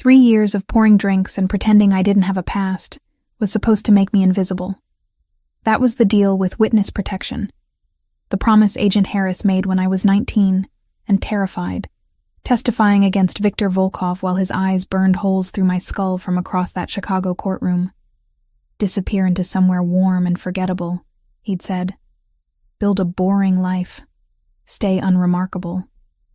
3 years of pouring drinks and pretending I didn't have a past was supposed to make me invisible. That was the deal with witness protection. The promise Agent Harris made when I was 19 and terrified, testifying against Viktor Volkov while his eyes burned holes through my skull from across that Chicago courtroom. Disappear into somewhere warm and forgettable, he'd said. Build a boring life. Stay unremarkable.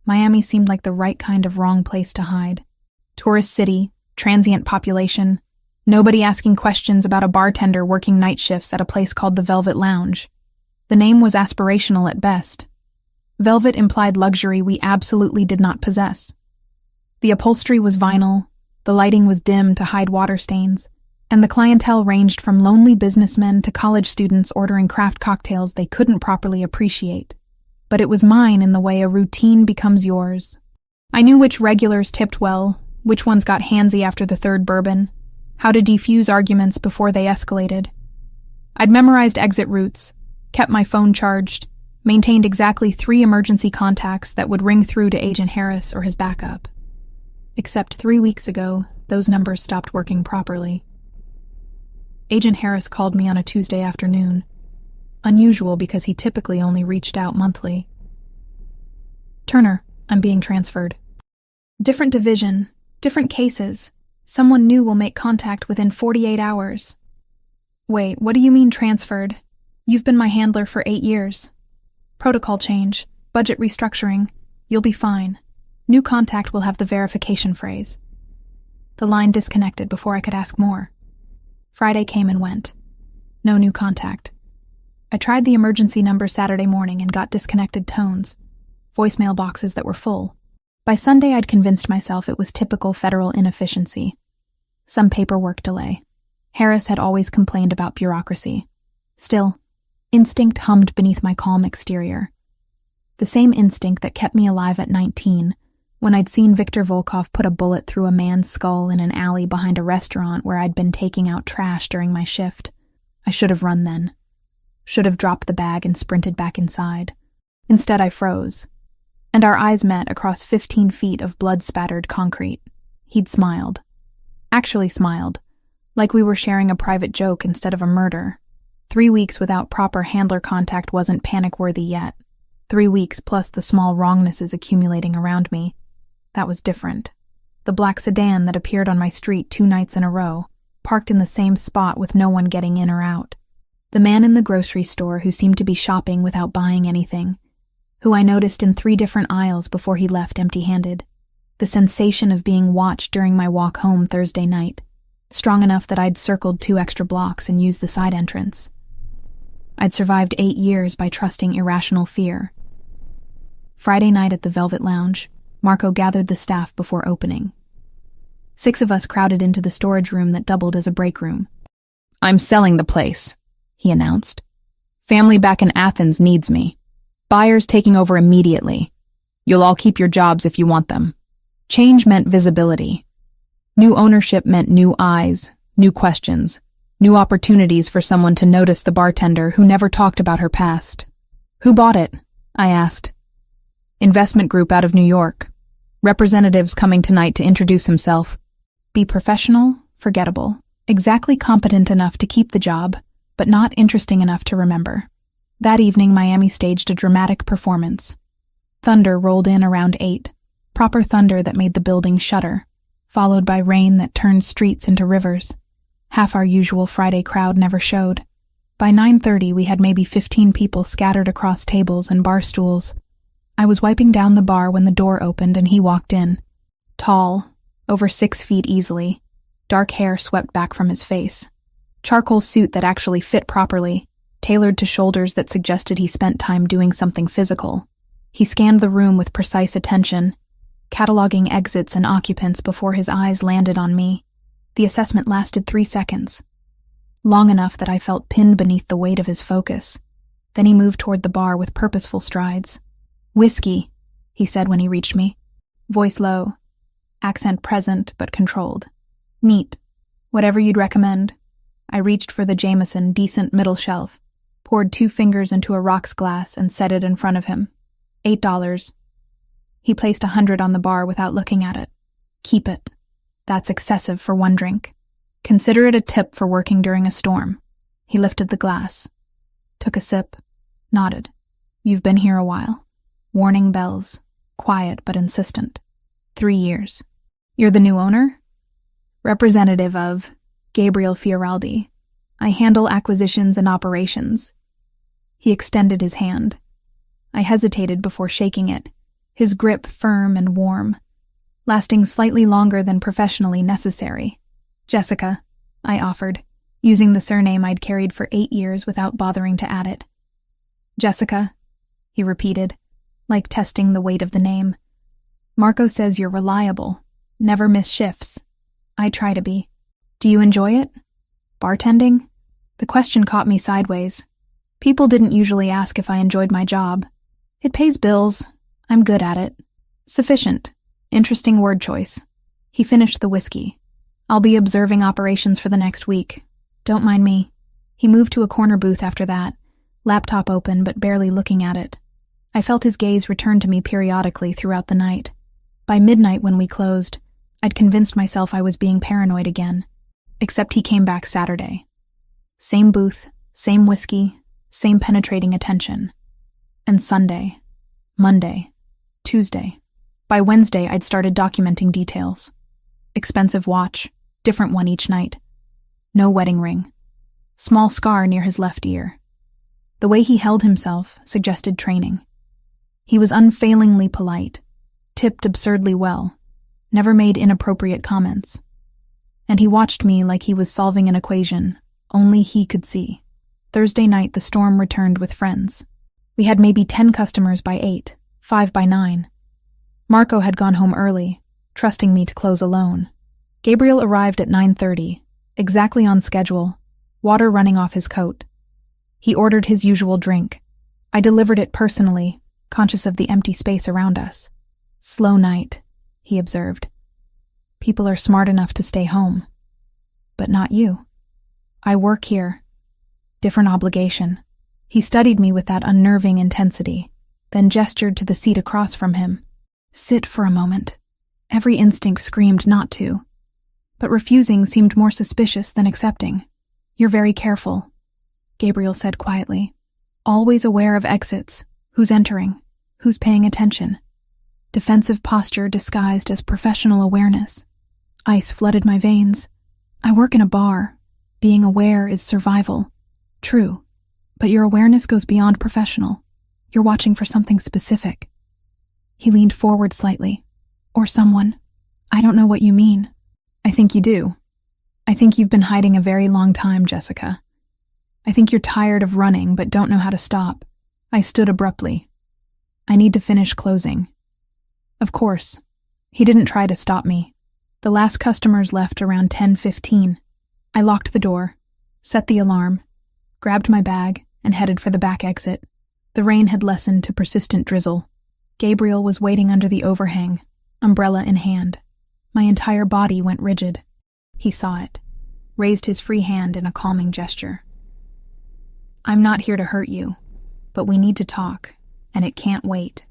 Miami seemed like the right kind of wrong place to hide. Tourist city, transient population, nobody asking questions about a bartender working night shifts at a place called the Velvet Lounge. The name was aspirational at best. Velvet implied luxury we absolutely did not possess. The upholstery was vinyl, the lighting was dim to hide water stains, and the clientele ranged from lonely businessmen to college students ordering craft cocktails they couldn't properly appreciate. But it was mine in the way a routine becomes yours. I knew which regulars tipped well, which ones got handsy after the third bourbon, how to defuse arguments before they escalated. I'd memorized exit routes, kept my phone charged, maintained exactly 3 emergency contacts that would ring through to Agent Harris or his backup. Except 3 weeks ago, those numbers stopped working properly. Agent Harris called me on a Tuesday afternoon. Unusual because he typically only reached out monthly. Turner, I'm being transferred. Different division, different cases. Someone new will make contact within 48 hours. Wait, what do you mean transferred? You've been my handler for 8 years. Protocol change, budget restructuring. You'll be fine. New contact will have the verification phrase. The line disconnected before I could ask more. Friday came and went. No new contact. I tried the emergency number Saturday morning and got disconnected tones, voicemail boxes that were full. By Sunday, I'd convinced myself it was typical federal inefficiency. Some paperwork delay. Harris had always complained about bureaucracy. Still, instinct hummed beneath my calm exterior. The same instinct that kept me alive at 19, when I'd seen Viktor Volkov put a bullet through a man's skull in an alley behind a restaurant where I'd been taking out trash during my shift. I should have run then. Should have dropped the bag and sprinted back inside. Instead, I froze. And our eyes met across 15 feet of blood-spattered concrete. He'd smiled. Actually smiled. Like we were sharing a private joke instead of a murder. 3 weeks without proper handler contact wasn't panic-worthy yet. 3 weeks plus the small wrongnesses accumulating around me. That was different. The black sedan that appeared on my street 2 nights in a row, parked in the same spot with no one getting in or out. The man in the grocery store who seemed to be shopping without buying anything, who I noticed in 3 different aisles before he left empty-handed. The sensation of being watched during my walk home Thursday night, strong enough that I'd circled 2 extra blocks and used the side entrance. I'd survived 8 years by trusting irrational fear. Friday night at the Velvet Lounge, Marco gathered the staff before opening. 6 of us crowded into the storage room that doubled as a break room. "I'm selling the place," he announced. "Family back in Athens needs me. Buyers taking over immediately. You'll all keep your jobs if you want them." Change meant visibility. New ownership meant new eyes, new questions, new opportunities for someone to notice the bartender who never talked about her past. "Who bought it?" I asked. "Investment group out of New York. Representatives coming tonight to introduce himself. Be professional, forgettable, exactly competent enough to keep the job, but not interesting enough to remember." That evening, Miami staged a dramatic performance. Thunder rolled in around 8, proper thunder that made the building shudder, followed by rain that turned streets into rivers. Half our usual Friday crowd never showed. By 9:30, we had maybe 15 people scattered across tables and bar stools. I was wiping down the bar when the door opened and he walked in. Tall, over 6 feet easily, dark hair swept back from his face. Charcoal suit that actually fit properly, tailored to shoulders that suggested he spent time doing something physical. He scanned the room with precise attention, cataloging exits and occupants before his eyes landed on me. The assessment lasted 3 seconds. Long enough that I felt pinned beneath the weight of his focus. Then he moved toward the bar with purposeful strides. "Whiskey," he said when he reached me. Voice low, accent present but controlled. "Neat. Whatever you'd recommend." I reached for the Jameson decent middle shelf, poured 2 fingers into a rocks glass and set it in front of him. $8. He placed 100 on the bar without looking at it. "Keep it." That's excessive for one drink. Consider it a tip for working during a storm. He lifted the glass, took a sip, nodded. You've been here a while. Warning bells, quiet but insistent. 3 years. You're the new owner? Representative of Gabriel Fioraldi. I handle acquisitions and operations. He extended his hand. I hesitated before shaking it, his grip firm and warm, lasting slightly longer than professionally necessary. Jessica, I offered, using the surname I'd carried for 8 years without bothering to add it. Jessica, he repeated, like testing the weight of the name. Marco says you're reliable, never miss shifts. I try to be. Do you enjoy it? Bartending? The question caught me sideways. People didn't usually ask if I enjoyed my job. It pays bills. I'm good at it. Sufficient. Interesting word choice. He finished the whiskey. I'll be observing operations for the next week. Don't mind me. He moved to a corner booth after that, laptop open but barely looking at it. I felt his gaze return to me periodically throughout the night. By midnight when we closed, I'd convinced myself I was being paranoid again. Except he came back Saturday. Same booth, same whiskey, same penetrating attention. And Sunday, Monday, Tuesday. By Wednesday, I'd started documenting details. Expensive watch, different one each night. No wedding ring. Small scar near his left ear. The way he held himself suggested training. He was unfailingly polite, tipped absurdly well, never made inappropriate comments. And he watched me like he was solving an equation only he could see. Thursday night, the storm returned with friends. We had maybe 10 customers by 8, 5 by 9. Marco had gone home early, trusting me to close alone. Gabriel arrived at 9:30, exactly on schedule, water running off his coat. He ordered his usual drink. I delivered it personally, conscious of the empty space around us. Slow night, he observed. People are smart enough to stay home. But not you. I work here. Different obligation. He studied me with that unnerving intensity, then gestured to the seat across from him. Sit for a moment. Every instinct screamed not to. But refusing seemed more suspicious than accepting. You're very careful, Gabriel said quietly. Always aware of exits, who's entering, who's paying attention. Defensive posture disguised as professional awareness. Ice flooded my veins. I work in a bar. Being aware is survival. True. But your awareness goes beyond professional. You're watching for something specific. He leaned forward slightly. Or someone. I don't know what you mean. I think you do. I think you've been hiding a very long time, Jessica. I think you're tired of running but don't know how to stop. I stood abruptly. I need to finish closing. Of course. He didn't try to stop me. The last customers left around 10:15. I locked the door, set the alarm, grabbed my bag, and headed for the back exit. The rain had lessened to persistent drizzle. Gabriel was waiting under the overhang, umbrella in hand. My entire body went rigid. He saw it, raised his free hand in a calming gesture. I'm not here to hurt you, but we need to talk, and it can't wait.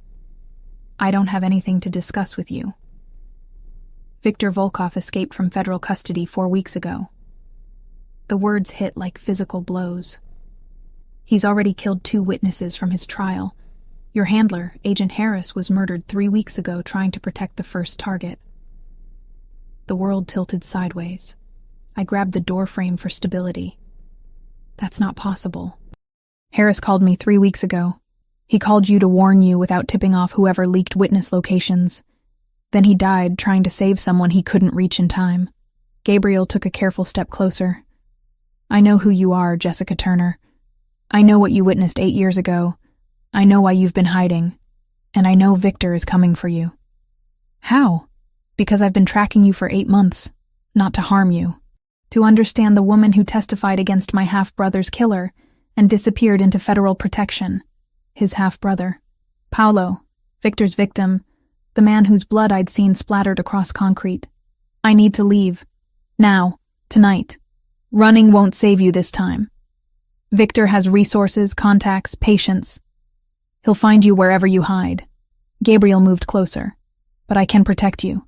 I don't have anything to discuss with you. Viktor Volkov escaped from federal custody 4 weeks ago. The words hit like physical blows. He's already killed 2 witnesses from his trial. Your handler, Agent Harris, was murdered 3 weeks ago trying to protect the first target. The world tilted sideways. I grabbed the door frame for stability. That's not possible. Harris called me 3 weeks ago. He called you to warn you without tipping off whoever leaked witness locations. Then he died trying to save someone he couldn't reach in time. Gabriel took a careful step closer. I know who you are, Jessica Turner. I know what you witnessed 8 years ago. I know why you've been hiding. And I know Victor is coming for you. How? Because I've been tracking you for 8 months. Not to harm you. To understand the woman who testified against my half-brother's killer and disappeared into federal protection. His half-brother. Paolo, Victor's victim, the man whose blood I'd seen splattered across concrete. I need to leave. Now. Tonight. Running won't save you this time. Victor has resources, contacts, patience. He'll find you wherever you hide. Gabriel moved closer. But I can protect you.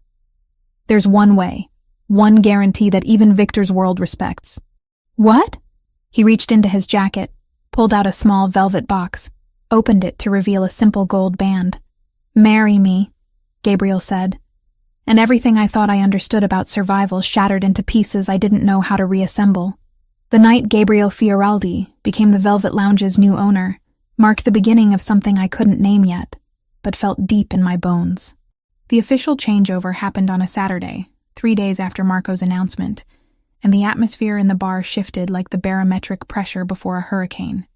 There's one way. One guarantee that even Victor's world respects. What? He reached into his jacket, pulled out a small velvet box, opened it to reveal a simple gold band. Marry me, Gabriel said. And everything I thought I understood about survival shattered into pieces I didn't know how to reassemble. The night Gabriel Fioraldi became the Velvet Lounge's new owner marked the beginning of something I couldn't name yet, but felt deep in my bones. The official changeover happened on a Saturday, 3 days after Marco's announcement, and the atmosphere in the bar shifted like the barometric pressure before a hurricane.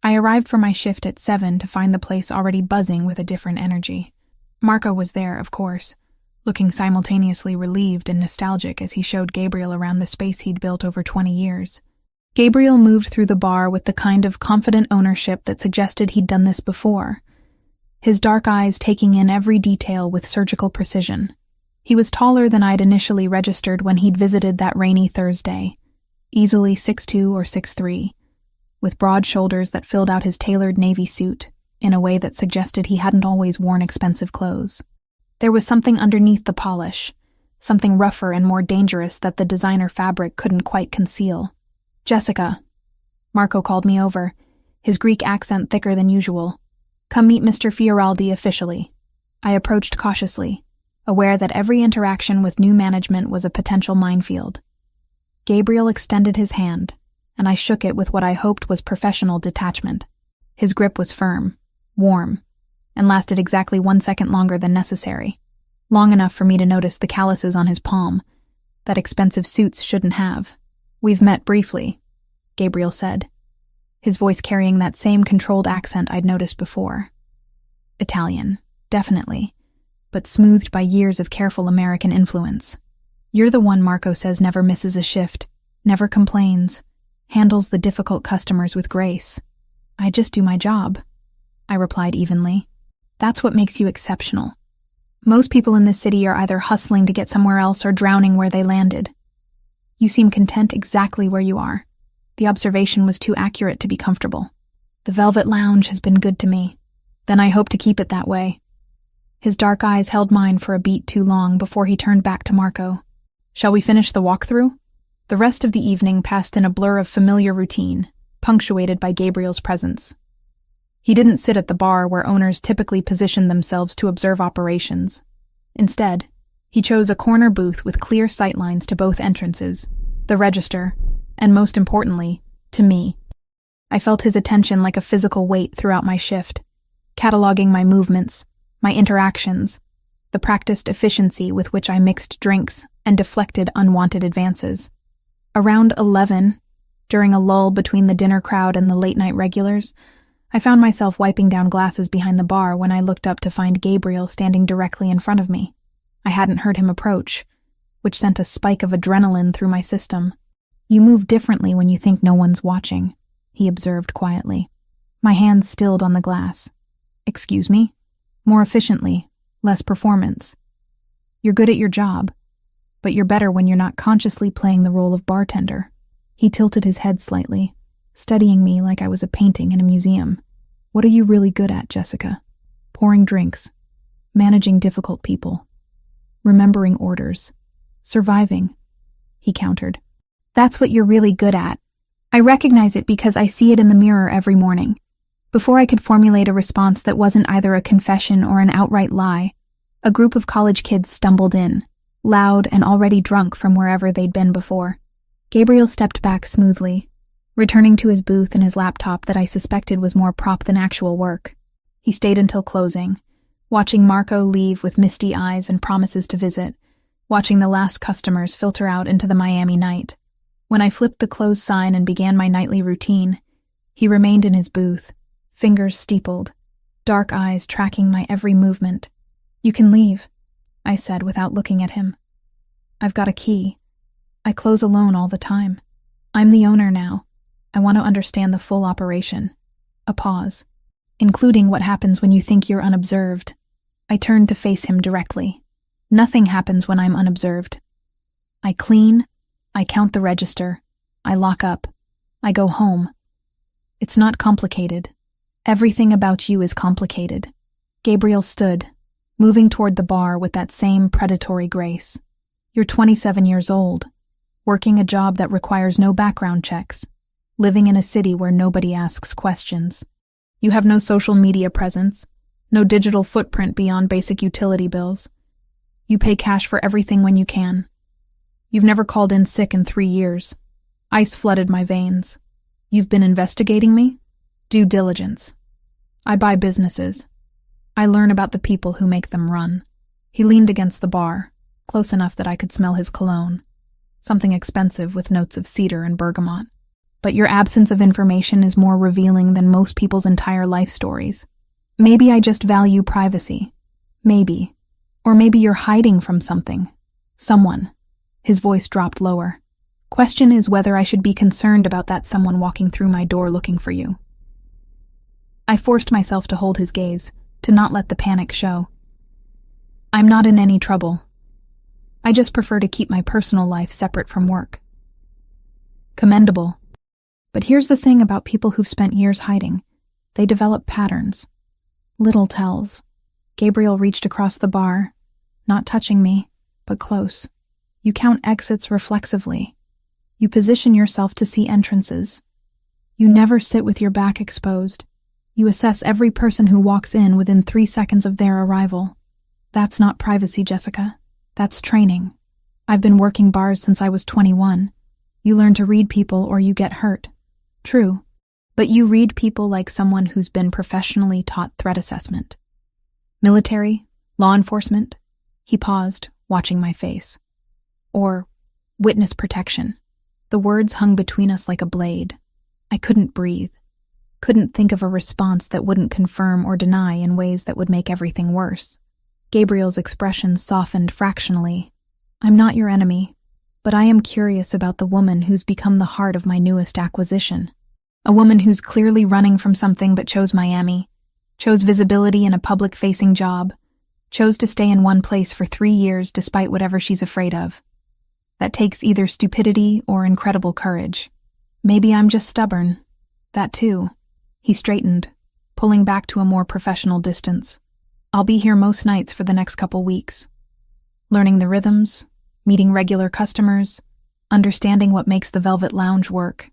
I arrived for my shift at 7 to find the place already buzzing with a different energy. Marco was there, of course, looking simultaneously relieved and nostalgic as he showed Gabriel around the space he'd built over 20 years. Gabriel moved through the bar with the kind of confident ownership that suggested he'd done this before, his dark eyes taking in every detail with surgical precision. He was taller than I'd initially registered when he'd visited that rainy Thursday, easily 6'2" or 6'3", with broad shoulders that filled out his tailored navy suit in a way that suggested he hadn't always worn expensive clothes. There was something underneath the polish, something rougher and more dangerous that the designer fabric couldn't quite conceal. Jessica. Marco called me over, his Greek accent thicker than usual. Come meet Mr. Fioraldi officially. I approached cautiously, aware that every interaction with new management was a potential minefield. Gabriel extended his hand, and I shook it with what I hoped was professional detachment. His grip was firm, warm, and lasted exactly 1 second longer than necessary, long enough for me to notice the calluses on his palm that expensive suits shouldn't have. We've met briefly, Gabriel said, his voice carrying that same controlled accent I'd noticed before. Italian, definitely, but smoothed by years of careful American influence. You're the one Marco says never misses a shift, never complains, handles the difficult customers with grace. I just do my job, I replied evenly. That's what makes you exceptional. Most people in this city are either hustling to get somewhere else or drowning where they landed. You seem content exactly where you are. The observation was too accurate to be comfortable. The Velvet Lounge has been good to me. Then I hope to keep it that way. His dark eyes held mine for a beat too long before he turned back to Marco. Shall we finish the walkthrough? The rest of the evening passed in a blur of familiar routine, punctuated by Gabriel's presence. He didn't sit at the bar where owners typically position themselves to observe operations. Instead, he chose a corner booth with clear sightlines to both entrances, the register, and most importantly, to me. I felt his attention like a physical weight throughout my shift, cataloging my movements, my interactions, the practiced efficiency with which I mixed drinks and deflected unwanted advances. Around 11, during a lull between the dinner crowd and the late-night regulars, I found myself wiping down glasses behind the bar when I looked up to find Gabriel standing directly in front of me. I hadn't heard him approach, which sent a spike of adrenaline through my system. You move differently when you think no one's watching, he observed quietly. My hands stilled on the glass. Excuse me? More efficiently, less performance. You're good at your job, but you're better when you're not consciously playing the role of bartender. He tilted his head slightly, studying me like I was a painting in a museum. What are you really good at, Jessica? Pouring drinks, managing difficult people, remembering orders, surviving, he countered. That's what you're really good at. I recognize it because I see it in the mirror every morning. Before I could formulate a response that wasn't either a confession or an outright lie, a group of college kids stumbled in, loud and already drunk from wherever they'd been before. Gabriel stepped back smoothly, returning to his booth and his laptop that I suspected was more prop than actual work. He stayed until closing, watching Marco leave with misty eyes and promises to visit, watching the last customers filter out into the Miami night. When I flipped the close sign and began my nightly routine, he remained in his booth, fingers steepled, dark eyes tracking my every movement. You can leave, I said without looking at him. I've got a key. I close alone all the time. I'm the owner now. I want to understand the full operation. A pause. Including what happens when you think you're unobserved. I turned to face him directly. Nothing happens when I'm unobserved. I clean, I count the register, I lock up, I go home. It's not complicated. Everything about you is complicated. Gabriel stood, moving toward the bar with that same predatory grace. You're 27 years old, working a job that requires no background checks, living in a city where nobody asks questions. You have no social media presence, no digital footprint beyond basic utility bills. You pay cash for everything when you can. You've never called in sick in 3 years. Ice flooded my veins. You've been investigating me? Due diligence. I buy businesses. I learn about the people who make them run. He leaned against the bar, close enough that I could smell his cologne. Something expensive with notes of cedar and bergamot. But your absence of information is more revealing than most people's entire life stories. Maybe I just value privacy. Maybe. Or maybe you're hiding from something. Someone. His voice dropped lower. Question is whether I should be concerned about that someone walking through my door looking for you. I forced myself to hold his gaze, to not let the panic show. I'm not in any trouble. I just prefer to keep my personal life separate from work. Commendable. But here's the thing about people who've spent years hiding. They develop patterns. Little tells. Gabriel reached across the bar, not touching me, but close. You count exits reflexively. You position yourself to see entrances. You never sit with your back exposed. You assess every person who walks in within 3 seconds of their arrival. That's not privacy, Jessica. That's training. I've been working bars since I was 21. You learn to read people or you get hurt. True. But you read people like someone who's been professionally taught threat assessment. Military? Law enforcement? He paused, watching my face. Or witness protection. The words hung between us like a blade. I couldn't breathe. Couldn't think of a response that wouldn't confirm or deny in ways that would make everything worse. Gabriel's expression softened fractionally. I'm not your enemy, but I am curious about the woman who's become the heart of my newest acquisition. A woman who's clearly running from something but chose Miami, chose visibility in a public-facing job, chose to stay in one place for 3 years despite whatever she's afraid of. That takes either stupidity or incredible courage. Maybe I'm just stubborn. That too. He straightened, pulling back to a more professional distance. I'll be here most nights for the next couple weeks. Learning the rhythms, meeting regular customers, understanding what makes the Velvet Lounge work.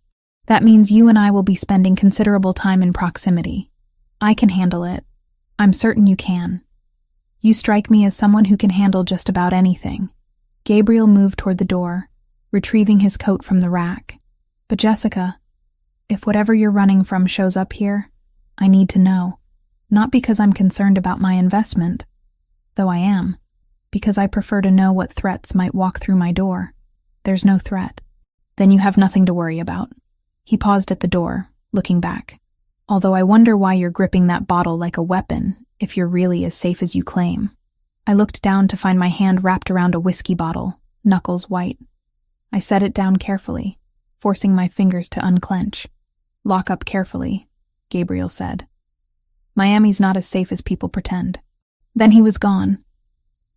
That means you and I will be spending considerable time in proximity. I can handle it. I'm certain you can. You strike me as someone who can handle just about anything. Gabriel moved toward the door, retrieving his coat from the rack. But Jessica, if whatever you're running from shows up here, I need to know. Not because I'm concerned about my investment, though I am, because I prefer to know what threats might walk through my door. There's no threat. Then you have nothing to worry about. He paused at the door, looking back. Although I wonder why you're gripping that bottle like a weapon, if you're really as safe as you claim. I looked down to find my hand wrapped around a whiskey bottle, knuckles white. I set it down carefully, forcing my fingers to unclench. Lock up carefully, Gabriel said. Miami's not as safe as people pretend. Then he was gone,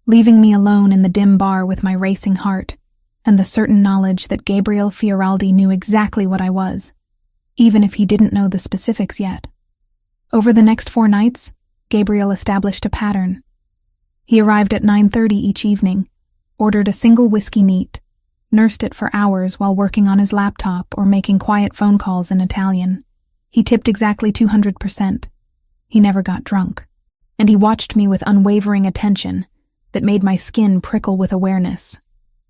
leaving me alone in the dim bar with my racing heart and the certain knowledge that Gabriel Fioraldi knew exactly what I was, even if he didn't know the specifics yet. Over the next 4 nights, Gabriel established a pattern. He arrived at 9:30 each evening, ordered a single whiskey neat, nursed it for hours while working on his laptop or making quiet phone calls in Italian. He tipped exactly 200%. He never got drunk. And he watched me with unwavering attention that made my skin prickle with awareness.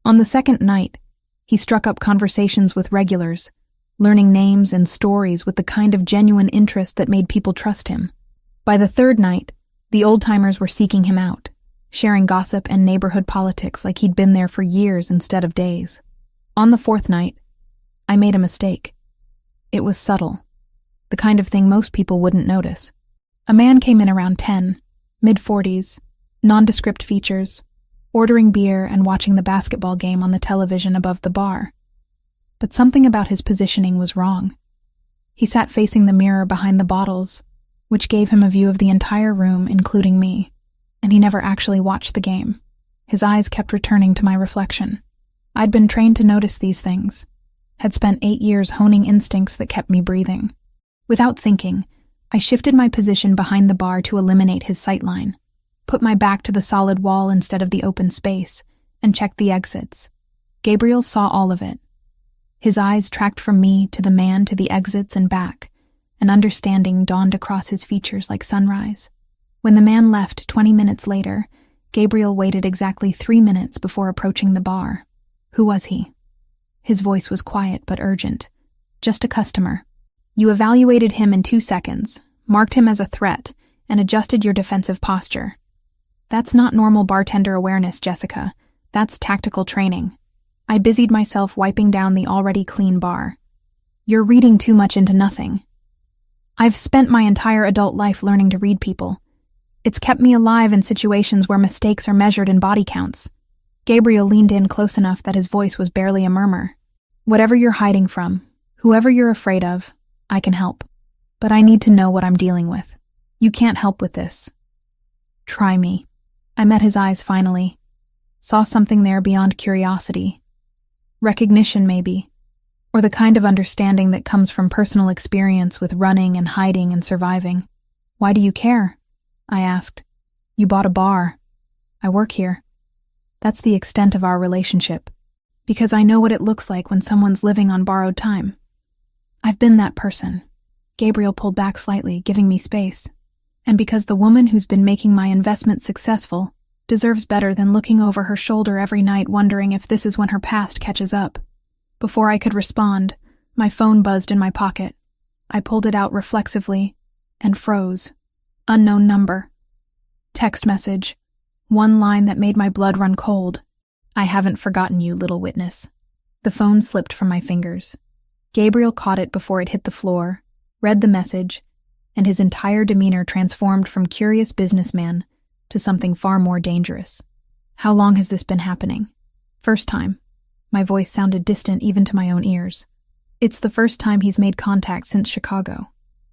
On the second night, he struck up conversations with regulars, learning names and stories with the kind of genuine interest that made people trust him. By the third night, the old-timers were seeking him out, sharing gossip and neighborhood politics like he'd been there for years instead of days. On the 4th night, I made a mistake. It was subtle, the kind of thing most people wouldn't notice. A man came in around 10, mid-40s, nondescript features, ordering beer and watching the basketball game on the television above the bar. But something about his positioning was wrong. He sat facing the mirror behind the bottles, which gave him a view of the entire room, including me, and he never actually watched the game. His eyes kept returning to my reflection. I'd been trained to notice these things, had spent 8 years honing instincts that kept me breathing. Without thinking, I shifted my position behind the bar to eliminate his sightline, put my back to the solid wall instead of the open space, and checked the exits. Gabriel saw all of it. His eyes tracked from me to the man to the exits and back. An understanding dawned across his features like sunrise. When the man left 20 minutes later, Gabriel waited exactly 3 minutes before approaching the bar. Who was he? His voice was quiet but urgent. Just a customer. You evaluated him in 2 seconds, marked him as a threat, and adjusted your defensive posture. That's not normal bartender awareness, Jessica. That's tactical training. I busied myself wiping down the already clean bar. You're reading too much into nothing. I've spent my entire adult life learning to read people. It's kept me alive in situations where mistakes are measured in body counts. Gabriel leaned in close enough that his voice was barely a murmur. Whatever you're hiding from, whoever you're afraid of, I can help. But I need to know what I'm dealing with. You can't help with this. Try me. I met his eyes finally. Saw something there beyond curiosity. Recognition, maybe. Or the kind of understanding that comes from personal experience with running and hiding and surviving. Why do you care? I asked. You bought a bar. I work here. That's the extent of our relationship. Because I know what it looks like when someone's living on borrowed time. I've been that person. Gabriel pulled back slightly, giving me space. And because the woman who's been making my investment successful deserves better than looking over her shoulder every night wondering if this is when her past catches up. Before I could respond, my phone buzzed in my pocket. I pulled it out reflexively and froze. Unknown number. Text message. One line that made my blood run cold. I haven't forgotten you, little witness. The phone slipped from my fingers. Gabriel caught it before it hit the floor, read the message, and his entire demeanor transformed from curious businessman to something far more dangerous. How long has this been happening? First time. My voice sounded distant even to my own ears. It's the first time he's made contact since Chicago.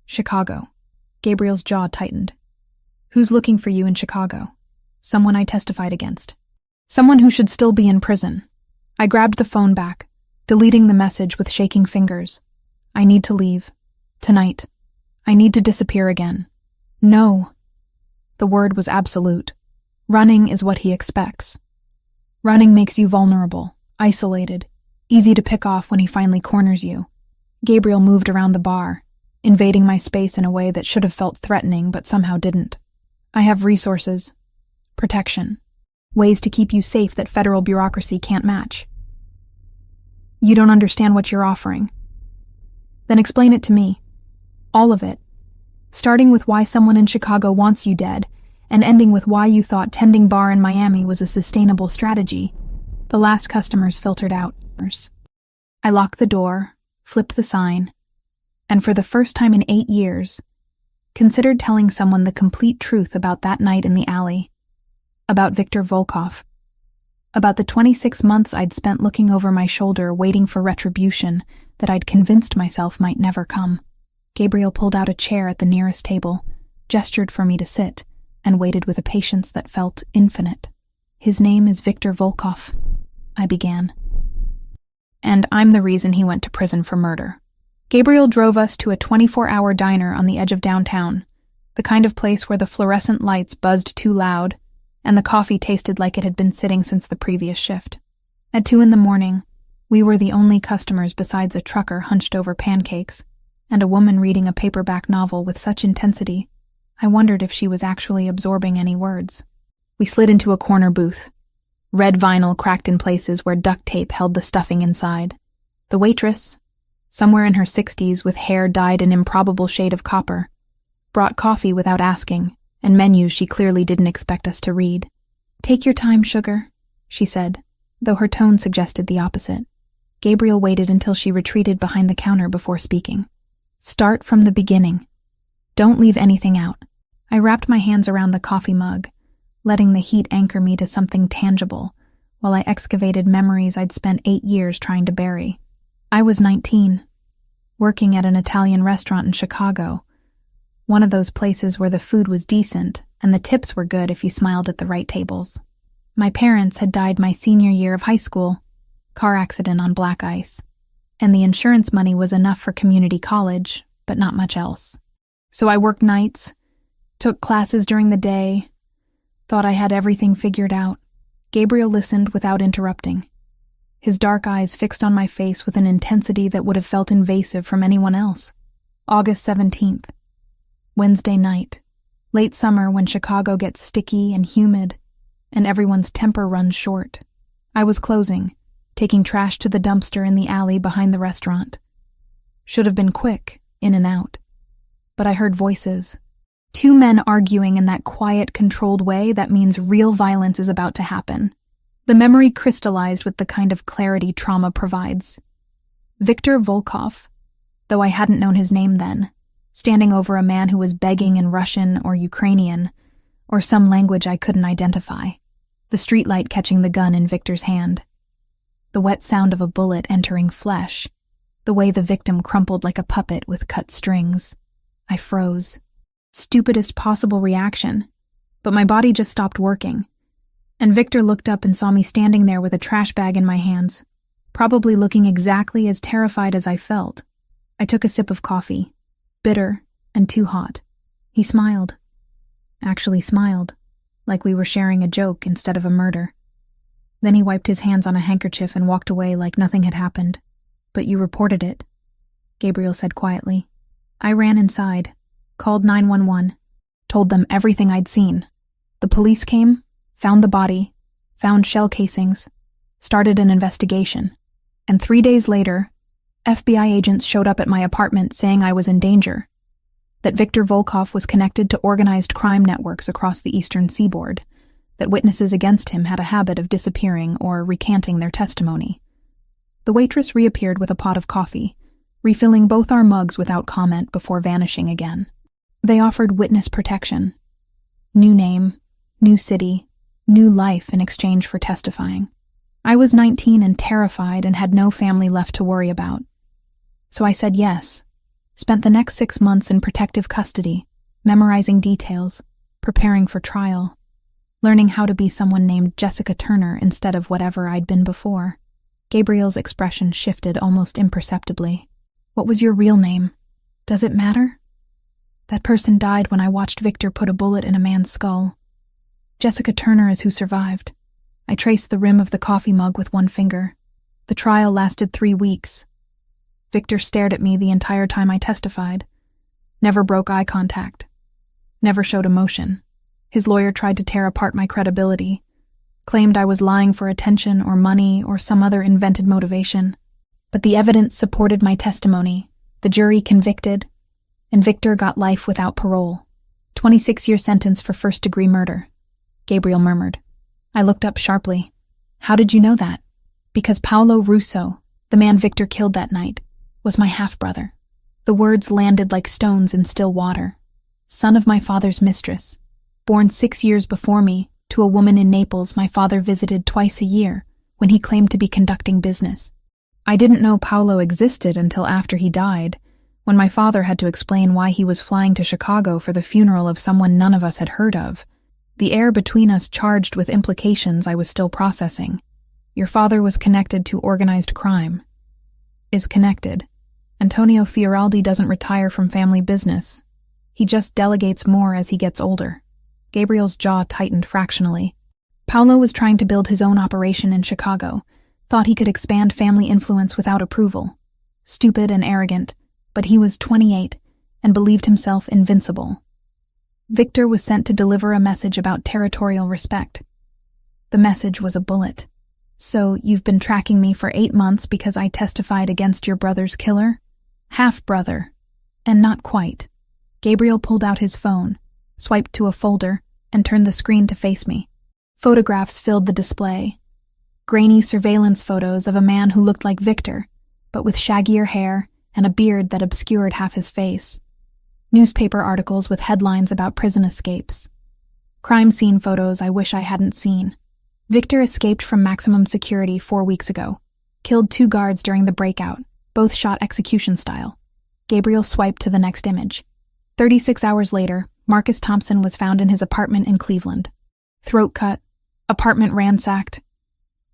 Chicago. Gabriel's jaw tightened. Who's looking for you in Chicago? Someone I testified against. Someone who should still be in prison. I grabbed the phone back, deleting the message with shaking fingers. I need to leave. Tonight. I need to disappear again. No. The word was absolute. Running is what he expects. Running makes you vulnerable, isolated, easy to pick off when he finally corners you. Gabriel moved around the bar, invading my space in a way that should have felt threatening but somehow didn't. I have resources, protection, ways to keep you safe that federal bureaucracy can't match. You don't understand what you're offering. Then explain it to me. All of it. Starting with why someone in Chicago wants you dead, and ending with why you thought tending bar in Miami was a sustainable strategy. The last customers filtered out. I locked the door, flipped the sign, and for the first time in 8 years, considered telling someone the complete truth about that night in the alley, about Viktor Volkov, about the 26 months I'd spent looking over my shoulder waiting for retribution that I'd convinced myself might never come. Gabriel pulled out a chair at the nearest table, gestured for me to sit, and waited with a patience that felt infinite. His name is Viktor Volkov, I began. And I'm the reason he went to prison for murder. Gabriel drove us to a 24-hour diner on the edge of downtown, the kind of place where the fluorescent lights buzzed too loud, and the coffee tasted like it had been sitting since the previous shift. At 2 a.m, we were the only customers besides a trucker hunched over pancakes, and a woman reading a paperback novel with such intensity, I wondered if she was actually absorbing any words. We slid into a corner booth. Red vinyl cracked in places where duct tape held the stuffing inside. The waitress, somewhere in her 60s with hair dyed an improbable shade of copper, brought coffee without asking, and menus she clearly didn't expect us to read. "Take your time, sugar," she said, though her tone suggested the opposite. Gabriel waited until she retreated behind the counter before speaking. "Start from the beginning. Don't leave anything out." I wrapped my hands around the coffee mug, letting the heat anchor me to something tangible, while I excavated memories I'd spent 8 years trying to bury. I was 19, working at an Italian restaurant in Chicago, one of those places where the food was decent and the tips were good if you smiled at the right tables. My parents had died my senior year of high school, car accident on black ice, and the insurance money was enough for community college, but not much else. So I worked nights, took classes during the day, thought I had everything figured out. Gabriel listened without interrupting, his dark eyes fixed on my face with an intensity that would have felt invasive from anyone else. August 17th. Wednesday night. Late summer when Chicago gets sticky and humid, and everyone's temper runs short. I was closing, taking trash to the dumpster in the alley behind the restaurant. Should have been quick, in and out. But I heard voices. Two men arguing in that quiet, controlled way that means real violence is about to happen. The memory crystallized with the kind of clarity trauma provides. Viktor Volkov, though I hadn't known his name then, standing over a man who was begging in Russian or Ukrainian, or some language I couldn't identify, the streetlight catching the gun in Viktor's hand. The wet sound of a bullet entering flesh, the way the victim crumpled like a puppet with cut strings. I froze. Stupidest possible reaction, but my body just stopped working, and Viktor looked up and saw me standing there with a trash bag in my hands, probably looking exactly as terrified as I felt. I took a sip of coffee, bitter and too hot. He smiled. Actually smiled, like we were sharing a joke instead of a murder. Then he wiped his hands on a handkerchief and walked away like nothing had happened. But you reported it, Gabriel said quietly. I ran inside, called 911, told them everything I'd seen. The police came, found the body, found shell casings, started an investigation, and 3 days later, FBI agents showed up at my apartment saying I was in danger, that Viktor Volkov was connected to organized crime networks across the eastern seaboard, that witnesses against him had a habit of disappearing or recanting their testimony. The waitress reappeared with a pot of coffee, refilling both our mugs without comment before vanishing again. They offered witness protection. New name, new city, new life in exchange for testifying. I was 19 and terrified and had no family left to worry about. So I said yes, spent the next 6 months in protective custody, memorizing details, preparing for trial, learning how to be someone named Jessica Turner instead of whatever I'd been before. Gabriel's expression shifted almost imperceptibly. What was your real name? Does it matter? That person died when I watched Viktor put a bullet in a man's skull. Jessica Turner is who survived. I traced the rim of the coffee mug with one finger. The trial lasted 3 weeks. Viktor stared at me the entire time I testified. Never broke eye contact. Never showed emotion. His lawyer tried to tear apart my credibility, claimed I was lying for attention or money or some other invented motivation. But the evidence supported my testimony. The jury convicted, and Viktor got life without parole. 26-year sentence for first-degree murder. Gabriel murmured. I looked up sharply. How did you know that? Because Paolo Russo, the man Viktor killed that night, was my half-brother. The words landed like stones in still water. Son of my father's mistress. Born 6 years before me, to a woman in Naples my father visited twice a year when he claimed to be conducting business. I didn't know Paolo existed until after he died, when my father had to explain why he was flying to Chicago for the funeral of someone none of us had heard of. The air between us charged with implications I was still processing. Your father was connected to organized crime. Is connected. Antonio Fioraldi doesn't retire from family business. He just delegates more as he gets older. Gabriel's jaw tightened fractionally. Paolo was trying to build his own operation in Chicago, thought he could expand family influence without approval. Stupid and arrogant, but he was 28 and believed himself invincible. Viktor was sent to deliver a message about territorial respect. The message was a bullet. So you've been tracking me for 8 months because I testified against your brother's killer? Half-brother. And not quite. Gabriel pulled out his phone, swiped to a folder, and turned the screen to face me. Photographs filled the display. Grainy surveillance photos of a man who looked like Viktor, but with shaggier hair and a beard that obscured half his face. Newspaper articles with headlines about prison escapes. Crime scene photos I wish I hadn't seen. Viktor escaped from maximum security 4 weeks ago. Killed 2 guards during the breakout, both shot execution style. Gabriel swiped to the next image. 36 hours later, Marcus Thompson was found in his apartment in Cleveland. Throat cut, apartment ransacked.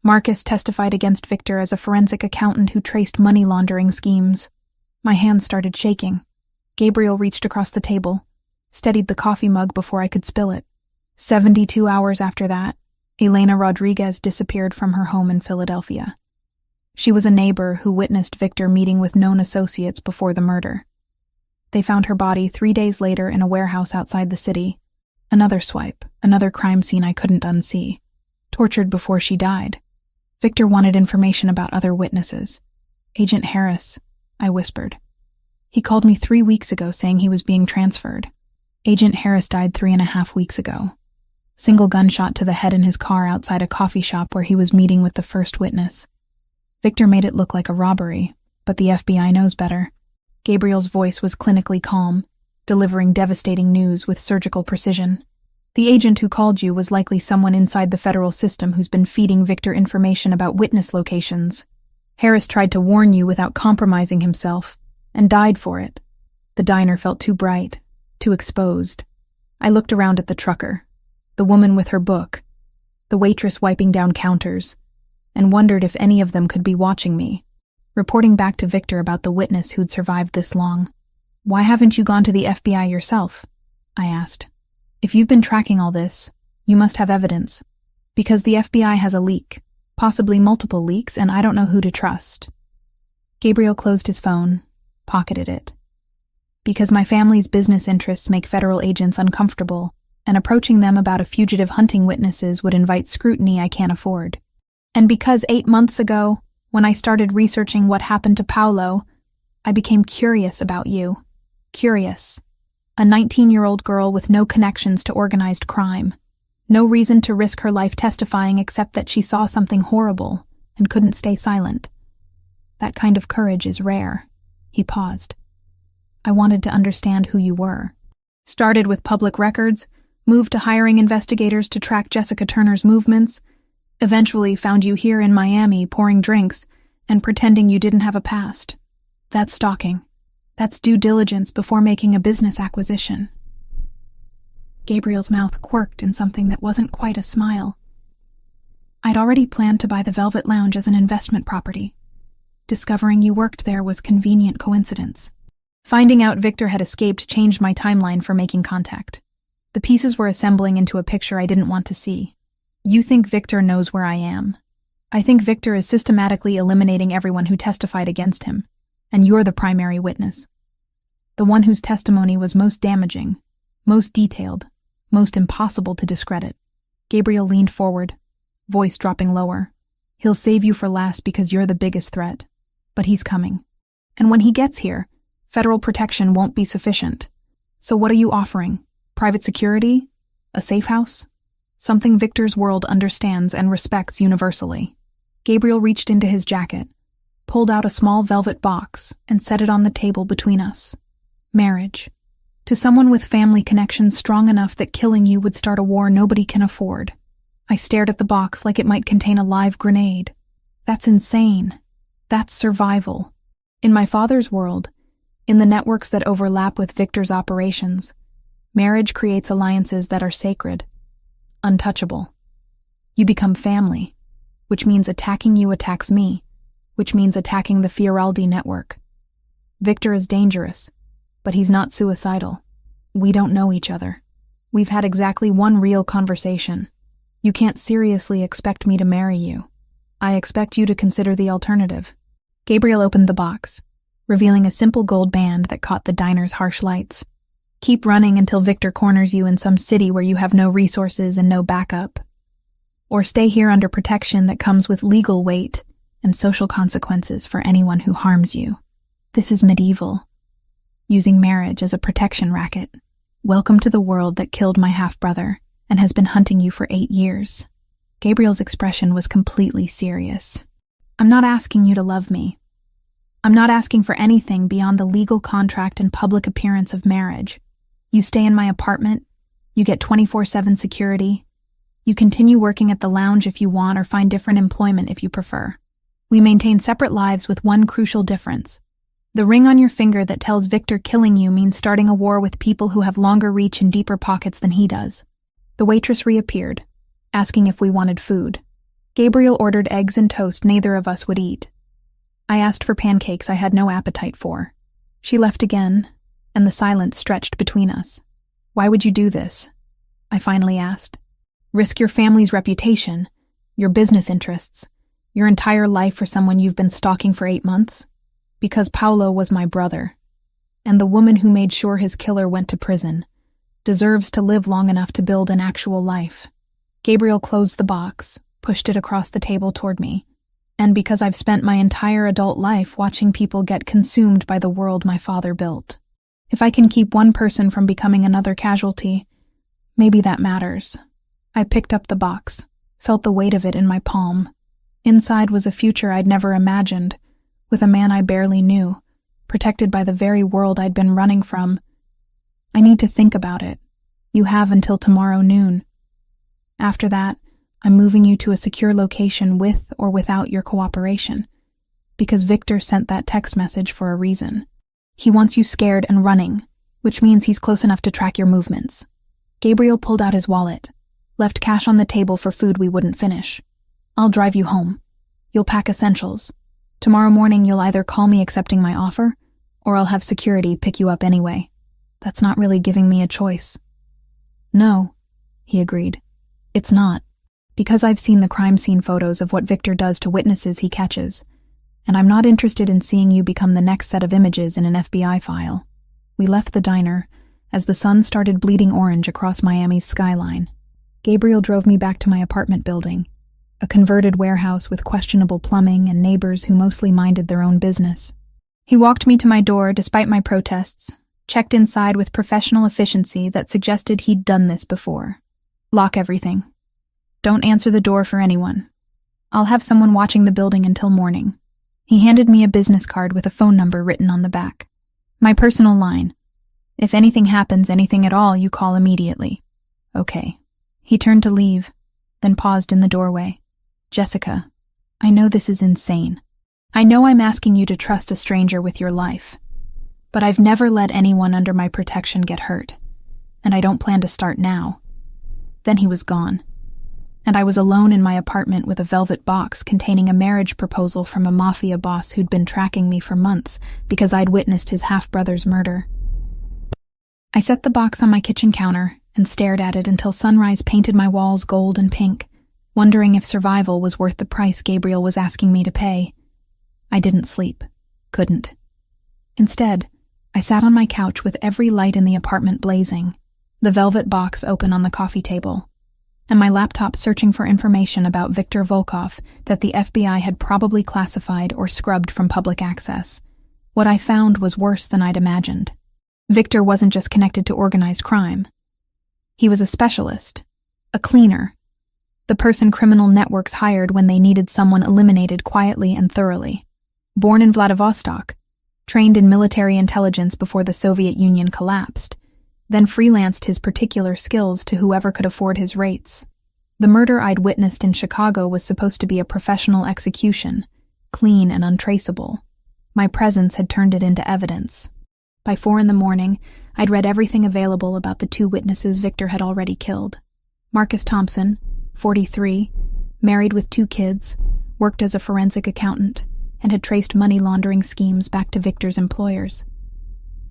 Marcus testified against Viktor as a forensic accountant who traced money laundering schemes. My hands started shaking. Gabriel reached across the table, steadied the coffee mug before I could spill it. 72 hours after that, Elena Rodriguez disappeared from her home in Philadelphia. She was a neighbor who witnessed Victor meeting with known associates before the murder. They found her body 3 days later in a warehouse outside the city. Another swipe, another crime scene I couldn't unsee. Tortured before she died. Victor wanted information about other witnesses. Agent Harris, I whispered. He called me 3 weeks ago saying he was being transferred. Agent Harris died 3.5 weeks ago. Single gunshot to the head in his car outside a coffee shop where he was meeting with the first witness. Victor made it look like a robbery, but the FBI knows better. Gabriel's voice was clinically calm, delivering devastating news with surgical precision. The agent who called you was likely someone inside the federal system who's been feeding Victor information about witness locations. Harris tried to warn you without compromising himself, and died for it. The diner felt too bright, too exposed. I looked around at the trucker, the woman with her book, the waitress wiping down counters, and wondered if any of them could be watching me, reporting back to Victor about the witness who'd survived this long. Why haven't you gone to the FBI yourself? I asked. If you've been tracking all this, you must have evidence. Because the FBI has a leak, possibly multiple leaks, and I don't know who to trust. Gabriel closed his phone, pocketed it. Because my family's business interests make federal agents uncomfortable, and approaching them about a fugitive hunting witnesses would invite scrutiny I can't afford. And because 8 months ago, when I started researching what happened to Paolo, I became curious about you. Curious. A 19-year-old girl with no connections to organized crime. No reason to risk her life testifying except that she saw something horrible and couldn't stay silent. That kind of courage is rare. He paused. I wanted to understand who you were. Started with public records, moved to hiring investigators to track Jessica Turner's movements, eventually found you here in Miami pouring drinks and pretending you didn't have a past. That's stalking. That's due diligence before making a business acquisition. Gabriel's mouth quirked in something that wasn't quite a smile. I'd already planned to buy the Velvet Lounge as an investment property. Discovering you worked there was convenient coincidence. Finding out Victor had escaped changed my timeline for making contact. The pieces were assembling into a picture I didn't want to see. You think Victor knows where I am. I think Victor is systematically eliminating everyone who testified against him, and you're the primary witness. The one whose testimony was most damaging, most detailed, most impossible to discredit. Gabriel leaned forward, voice dropping lower. He'll save you for last because you're the biggest threat. But he's coming. And when he gets here, federal protection won't be sufficient. So what are you offering? Private security? A safe house? Something Victor's world understands and respects universally. Gabriel reached into his jacket, pulled out a small velvet box, and set it on the table between us. Marriage. To someone with family connections strong enough that killing you would start a war nobody can afford. I stared at the box like it might contain a live grenade. That's insane. That's survival. In my father's world, in the networks that overlap with Victor's operations, marriage creates alliances that are sacred, untouchable. You become family, which means attacking you attacks me, which means attacking the Fioraldi network. Victor is dangerous, but he's not suicidal. We don't know each other. We've had exactly one real conversation. You can't seriously expect me to marry you. I expect you to consider the alternative. Gabriel opened the box, revealing a simple gold band that caught the diner's harsh lights. Keep running until Victor corners you in some city where you have no resources and no backup. Or stay here under protection that comes with legal weight and social consequences for anyone who harms you. This is medieval. Using marriage as a protection racket. Welcome to the world that killed my half-brother and has been hunting you for 8 years. Gabriel's expression was completely serious. I'm not asking you to love me. I'm not asking for anything beyond the legal contract and public appearance of marriage. You stay in my apartment, you get 24/7 security, you continue working at the lounge if you want or find different employment if you prefer. We maintain separate lives with one crucial difference. The ring on your finger that tells Victor killing you means starting a war with people who have longer reach and deeper pockets than he does. The waitress reappeared, asking if we wanted food. Gabriel ordered eggs and toast neither of us would eat. I asked for pancakes I had no appetite for. She left again, and the silence stretched between us. Why would you do this? I finally asked. Risk your family's reputation, your business interests, your entire life for someone you've been stalking for 8 months? Because Paolo was my brother, and the woman who made sure his killer went to prison deserves to live long enough to build an actual life. Gabriel closed the box, pushed it across the table toward me, and because I've spent my entire adult life watching people get consumed by the world my father built. If I can keep one person from becoming another casualty, maybe that matters. I picked up the box, felt the weight of it in my palm. Inside was a future I'd never imagined, with a man I barely knew, protected by the very world I'd been running from. I need to think about it. You have until tomorrow noon. After that, I'm moving you to a secure location with or without your cooperation, because Victor sent that text message for a reason. He wants you scared and running, which means he's close enough to track your movements. Gabriel pulled out his wallet, left cash on the table for food we wouldn't finish. I'll drive you home. You'll pack essentials. Tomorrow morning you'll either call me accepting my offer, or I'll have security pick you up anyway. That's not really giving me a choice. No, he agreed. It's not. Because I've seen the crime scene photos of what Victor does to witnesses he catches, and I'm not interested in seeing you become the next set of images in an FBI file. We left the diner as the sun started bleeding orange across Miami's skyline. Gabriel drove me back to my apartment building, a converted warehouse with questionable plumbing and neighbors who mostly minded their own business. He walked me to my door despite my protests, checked inside with professional efficiency that suggested he'd done this before. Lock everything. Don't answer the door for anyone. I'll have someone watching the building until morning. He handed me a business card with a phone number written on the back. My personal line. If anything happens, anything at all, you call immediately. Okay. He turned to leave, then paused in the doorway. Jessica, I know this is insane. I know I'm asking you to trust a stranger with your life, but I've never let anyone under my protection get hurt, and I don't plan to start now. Then he was gone, and I was alone in my apartment with a velvet box containing a marriage proposal from a MAFIA boss who'd been tracking me for months because I'd witnessed his half-brother's murder. I set the box on my kitchen counter and stared at it until sunrise painted my walls gold and pink, wondering if survival was worth the price Gabriel was asking me to pay. I didn't sleep. Couldn't. Instead, I sat on my couch with every light in the apartment blazing, the velvet box open on the coffee table, and my laptop searching for information about Viktor Volkov that the FBI had probably classified or scrubbed from public access. What I found was worse than I'd imagined. Viktor wasn't just connected to organized crime. He was a specialist, a cleaner, the person criminal networks hired when they needed someone eliminated quietly and thoroughly. Born in Vladivostok, trained in military intelligence before the Soviet Union collapsed, then freelanced his particular skills to whoever could afford his rates. The murder I'd witnessed in Chicago was supposed to be a professional execution, clean and untraceable. My presence had turned it into evidence. By 4 a.m, I'd read everything available about the 2 witnesses Victor had already killed. Marcus Thompson, 43, married with 2 kids, worked as a forensic accountant, and had traced money laundering schemes back to Victor's employers.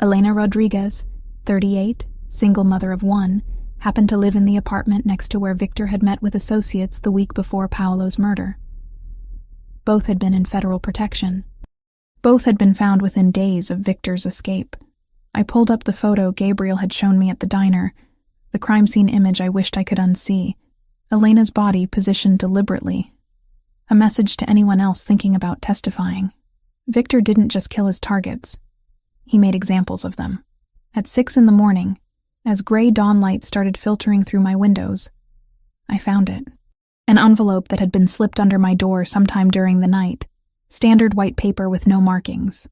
Elena Rodriguez, 38, single mother of 1, happened to live in the apartment next to where Victor had met with associates the week before Paolo's murder. Both had been in federal protection. Both had been found within days of Victor's escape. I pulled up the photo Gabriel had shown me at the diner, the crime scene image I wished I could unsee, Elena's body positioned deliberately, a message to anyone else thinking about testifying. Victor didn't just kill his targets. He made examples of them. At 6 a.m, as gray dawn light started filtering through my windows, I found it. An envelope that had been slipped under my door sometime during the night, standard white paper with no markings.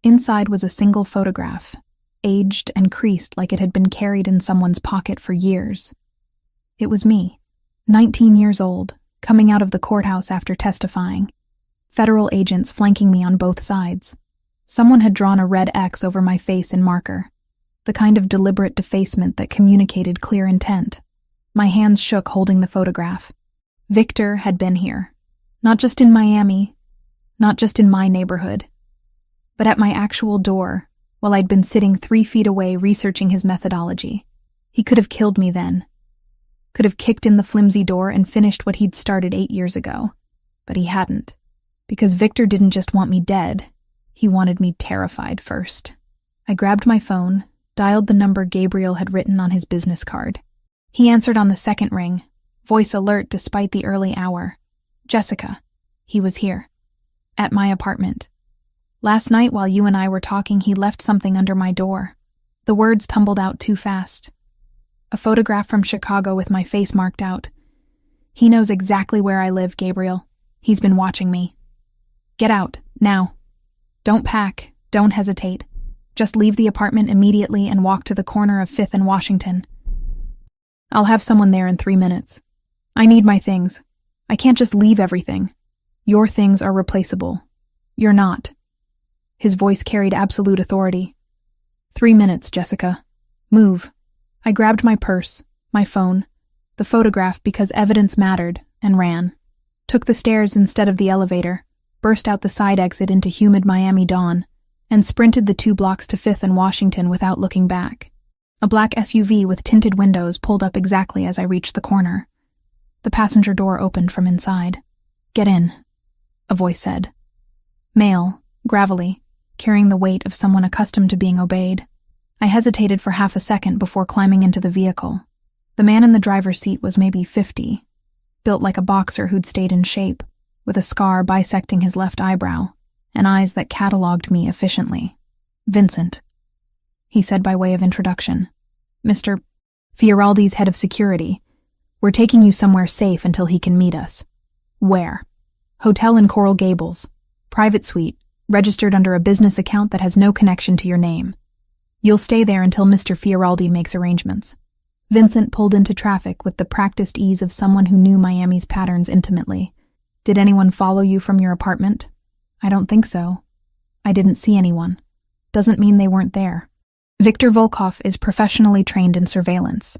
Inside was a single photograph, aged and creased like it had been carried in someone's pocket for years. It was me, 19 years old, coming out of the courthouse after testifying, federal agents flanking me on both sides. Someone had drawn a red X over my face in marker, the kind of deliberate defacement that communicated clear intent. My hands shook holding the photograph. Victor had been here, not just in Miami, not just in my neighborhood, but at my actual door, while I'd been sitting 3 feet away researching his methodology. He could have killed me then. Could have kicked in the flimsy door and finished what he'd started 8 years ago. But he hadn't. Because Victor didn't just want me dead, he wanted me terrified first. I grabbed my phone, dialed the number Gabriel had written on his business card. He answered on the second ring, voice alert despite the early hour. Jessica. He was here. At my apartment. Last night while you and I were talking, he left something under my door. The words tumbled out too fast. A photograph from Chicago with my face marked out. He knows exactly where I live, Gabriel. He's been watching me. Get out, now. Don't pack, don't hesitate. Just leave the apartment immediately and walk to the corner of 5th and Washington. I'll have someone there in 3 minutes. I need my things. I can't just leave everything. Your things are replaceable. You're not. His voice carried absolute authority. 3 minutes, Jessica. Move. I grabbed my purse, my phone, the photograph because evidence mattered, and ran. Took the stairs instead of the elevator, burst out the side exit into humid Miami dawn, and sprinted the 2 blocks to 5th and Washington without looking back. A black SUV with tinted windows pulled up exactly as I reached the corner. The passenger door opened from inside. Get in, a voice said. Male, gravelly, carrying the weight of someone accustomed to being obeyed. I hesitated for half a second before climbing into the vehicle. The man in the driver's seat was maybe 50, built like a boxer who'd stayed in shape, with a scar bisecting his left eyebrow, and eyes that catalogued me efficiently. Vincent, he said by way of introduction. Mr. Fioraldi's head of security. We're taking you somewhere safe until he can meet us. Where? Hotel in Coral Gables. Private suite, registered under a business account that has no connection to your name. You'll stay there until Mr. Fioraldi makes arrangements. Vincent pulled into traffic with the practiced ease of someone who knew Miami's patterns intimately. Did anyone follow you from your apartment? I don't think so. I didn't see anyone. Doesn't mean they weren't there. Victor Volkov is professionally trained in surveillance.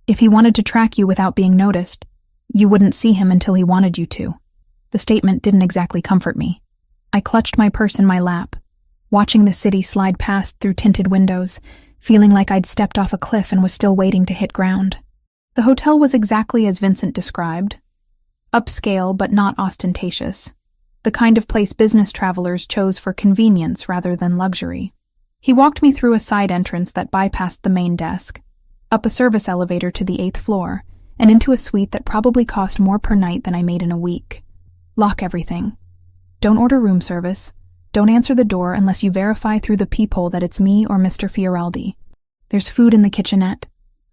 If he wanted to track you without being noticed, you wouldn't see him until he wanted you to. The statement didn't exactly comfort me. I clutched my purse in my lap, watching the city slide past through tinted windows, feeling like I'd stepped off a cliff and was still waiting to hit ground. The hotel was exactly as Vincent described. Upscale but not ostentatious. The kind of place business travelers chose for convenience rather than luxury. He walked me through a side entrance that bypassed the main desk, up a service elevator to the 8th floor, and into a suite that probably cost more per night than I made in a week. Lock everything. Don't order room service. Don't answer the door unless you verify through the peephole that it's me or Mr. Fioraldi. There's food in the kitchenette,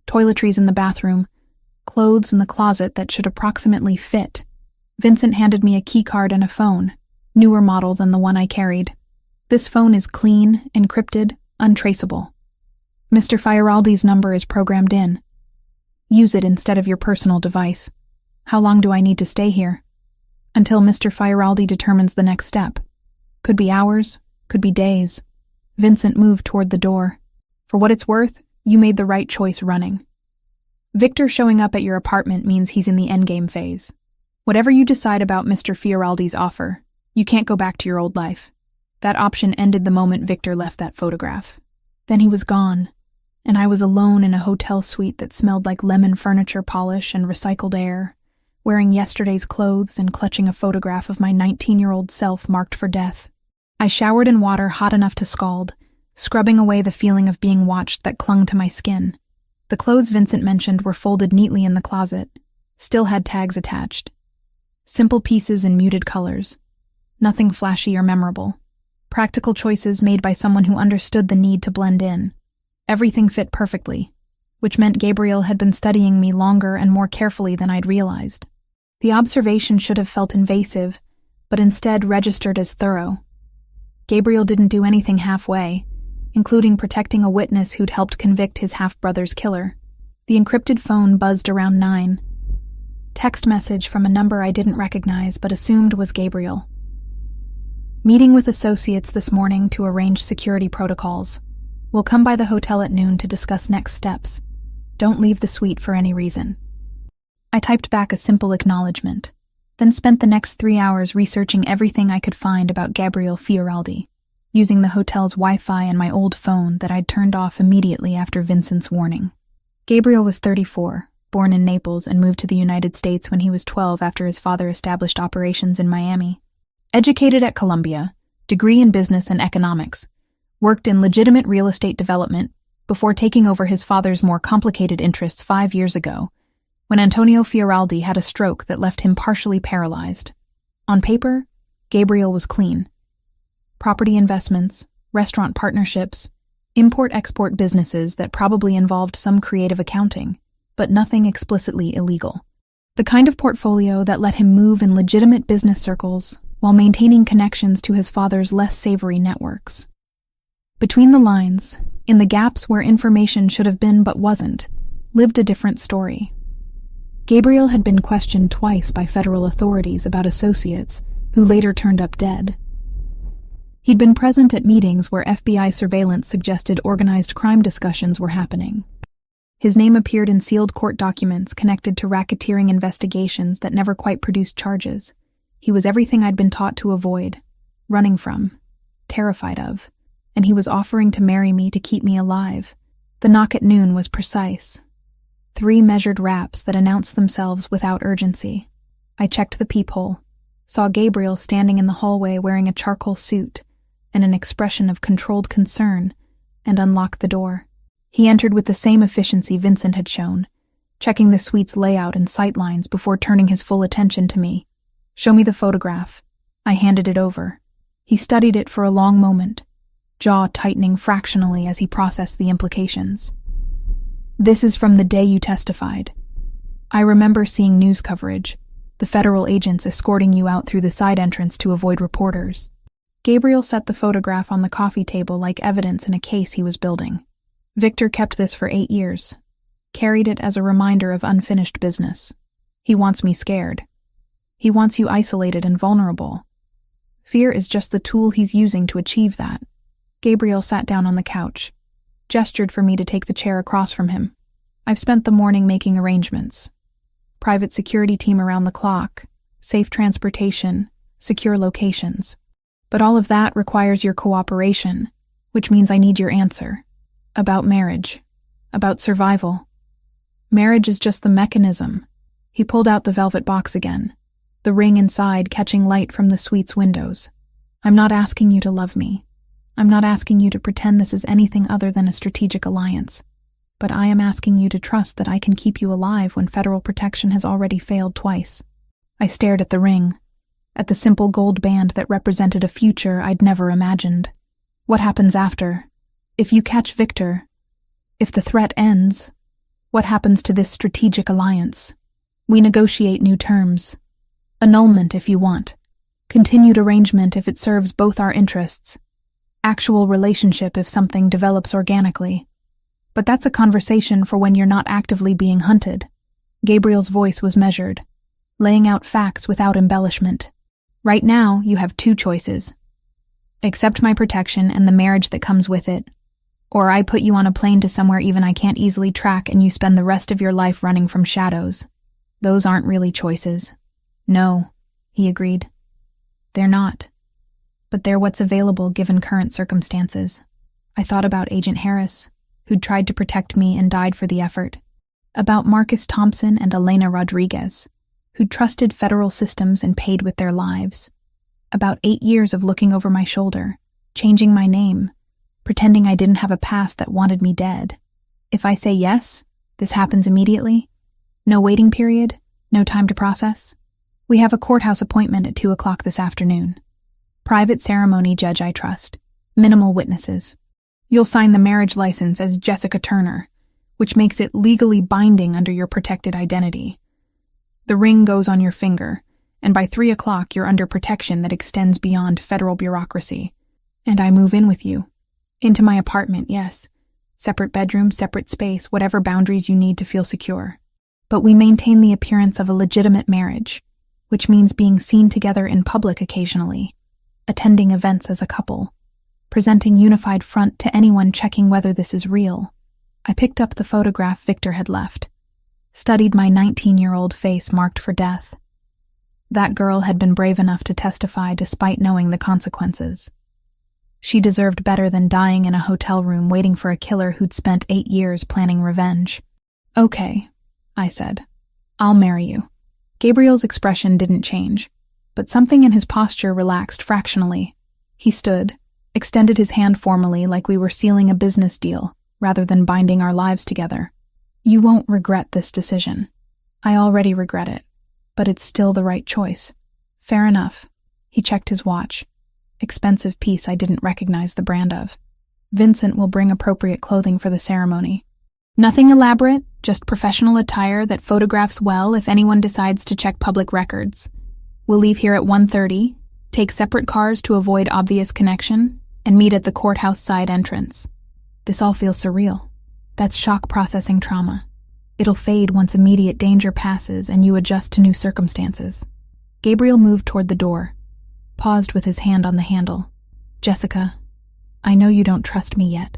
toiletries in the bathroom, clothes in the closet that should approximately fit. Vincent handed me a key card and a phone, newer model than the one I carried. This phone is clean, encrypted, untraceable. Mr. Fioraldi's number is programmed in. Use it instead of your personal device. How long do I need to stay here? Until Mr. Fioraldi determines the next step. Could be hours, could be days. Vincent moved toward the door. For what it's worth, you made the right choice running. Victor showing up at your apartment means he's in the endgame phase. Whatever you decide about Mr. Fioraldi's offer, you can't go back to your old life. That option ended the moment Victor left that photograph. Then he was gone, and I was alone in a hotel suite that smelled like lemon furniture polish and recycled air, wearing yesterday's clothes and clutching a photograph of my 19-year-old self marked for death. I showered in water hot enough to scald, scrubbing away the feeling of being watched that clung to my skin. The clothes Vincent mentioned were folded neatly in the closet, still had tags attached. Simple pieces in muted colors. Nothing flashy or memorable. Practical choices made by someone who understood the need to blend in. Everything fit perfectly, which meant Gabriel had been studying me longer and more carefully than I'd realized. The observation should have felt invasive, but instead registered as thorough. Gabriel didn't do anything halfway, including protecting a witness who'd helped convict his half-brother's killer. The encrypted phone buzzed around 9. Text message from a number I didn't recognize but assumed was Gabriel. Meeting with associates this morning to arrange security protocols. We'll come by the hotel at noon to discuss next steps. Don't leave the suite for any reason. I typed back a simple acknowledgement, then spent the next 3 hours researching everything I could find about Gabriel Fioraldi, using the hotel's Wi-Fi and my old phone that I'd turned off immediately after Vincent's warning. Gabriel was 34, born in Naples and moved to the United States when he was 12 after his father established operations in Miami. Educated at Columbia, degree in business and economics, worked in legitimate real estate development before taking over his father's more complicated interests 5 years ago, when Antonio Fioraldi had a stroke that left him partially paralyzed. On paper, Gabriel was clean. Property investments, restaurant partnerships, import-export businesses that probably involved some creative accounting, but nothing explicitly illegal. The kind of portfolio that let him move in legitimate business circles while maintaining connections to his father's less savory networks. Between the lines, in the gaps where information should have been but wasn't, lived a different story. Gabriel had been questioned twice by federal authorities about associates who later turned up dead. He'd been present at meetings where FBI surveillance suggested organized crime discussions were happening. His name appeared in sealed court documents connected to racketeering investigations that never quite produced charges. He was everything I'd been taught to avoid, running from, terrified of, and he was offering to marry me to keep me alive. The knock at noon was precise. 3 measured raps that announced themselves without urgency. I checked the peephole, saw Gabriel standing in the hallway wearing a charcoal suit and an expression of controlled concern, and unlocked the door. He entered with the same efficiency Vincent had shown, checking the suite's layout and sightlines before turning his full attention to me. "Show me the photograph." I handed it over. He studied it for a long moment, jaw tightening fractionally as he processed the implications. "This is from the day you testified. I remember seeing news coverage, the federal agents escorting you out through the side entrance to avoid reporters." Gabriel set the photograph on the coffee table like evidence in a case he was building. "Victor kept this for 8 years, carried it as a reminder of unfinished business. He wants me scared. He wants you isolated and vulnerable. Fear is just the tool he's using to achieve that." Gabriel sat down on the couch, gestured for me to take the chair across from him. "I've spent the morning making arrangements. Private security team around the clock, safe transportation, secure locations. But all of that requires your cooperation, which means I need your answer. About marriage. About survival. Marriage is just the mechanism." He pulled out the velvet box again, the ring inside catching light from the suite's windows. "I'm not asking you to love me. I'm not asking you to pretend this is anything other than a strategic alliance. But I am asking you to trust that I can keep you alive when federal protection has already failed twice." I stared at the ring, at the simple gold band that represented a future I'd never imagined. What happens after? If you catch Victor, if the threat ends, what happens to this strategic alliance? We negotiate new terms. Annulment if you want. Continued arrangement if it serves both our interests. Actual relationship if something develops organically. But that's a conversation for when you're not actively being hunted. Gabriel's voice was measured, laying out facts without embellishment. "Right now, you have 2 choices. Accept my protection and the marriage that comes with it, or I put you on a plane to somewhere even I can't easily track and you spend the rest of your life running from shadows. Those aren't really choices." "No," he agreed. "They're not. But they're what's available given current circumstances." I thought about Agent Harris, who'd tried to protect me and died for the effort. About Marcus Thompson and Elena Rodriguez, who'd trusted federal systems and paid with their lives. About 8 years of looking over my shoulder, changing my name, pretending I didn't have a past that wanted me dead. If I say yes, this happens immediately. No waiting period, no time to process. We have a courthouse appointment at 2 o'clock this afternoon. Private ceremony, judge I trust. Minimal witnesses. You'll sign the marriage license as Jessica Turner, which makes it legally binding under your protected identity. The ring goes on your finger, and by 3 o'clock you're under protection that extends beyond federal bureaucracy. And I move in with you. Into my apartment, yes. Separate bedroom, separate space, whatever boundaries you need to feel secure. But we maintain the appearance of a legitimate marriage, which means being seen together in public occasionally, attending events as a couple, presenting unified front to anyone checking whether this is real. I picked up the photograph Victor had left, studied my 19-year-old face marked for death. That girl had been brave enough to testify despite knowing the consequences. She deserved better than dying in a hotel room waiting for a killer who'd spent 8 years planning revenge. Okay, I said. "I'll marry you." Gabriel's expression didn't change, but something in his posture relaxed fractionally. He stood, extended his hand formally like we were sealing a business deal, rather than binding our lives together. "You won't regret this decision." "I already regret it, but it's still the right choice." "Fair enough." He checked his watch. Expensive piece I didn't recognize the brand of. "Vincent will bring appropriate clothing for the ceremony. Nothing elaborate, just professional attire that photographs well if anyone decides to check public records. We'll leave here at 1:30, take separate cars to avoid obvious connection, and meet at the courthouse side entrance." This all feels surreal. That's shock processing trauma. It'll fade once immediate danger passes and you adjust to new circumstances. Gabriel moved toward the door, paused with his hand on the handle. "Jessica, I know you don't trust me yet.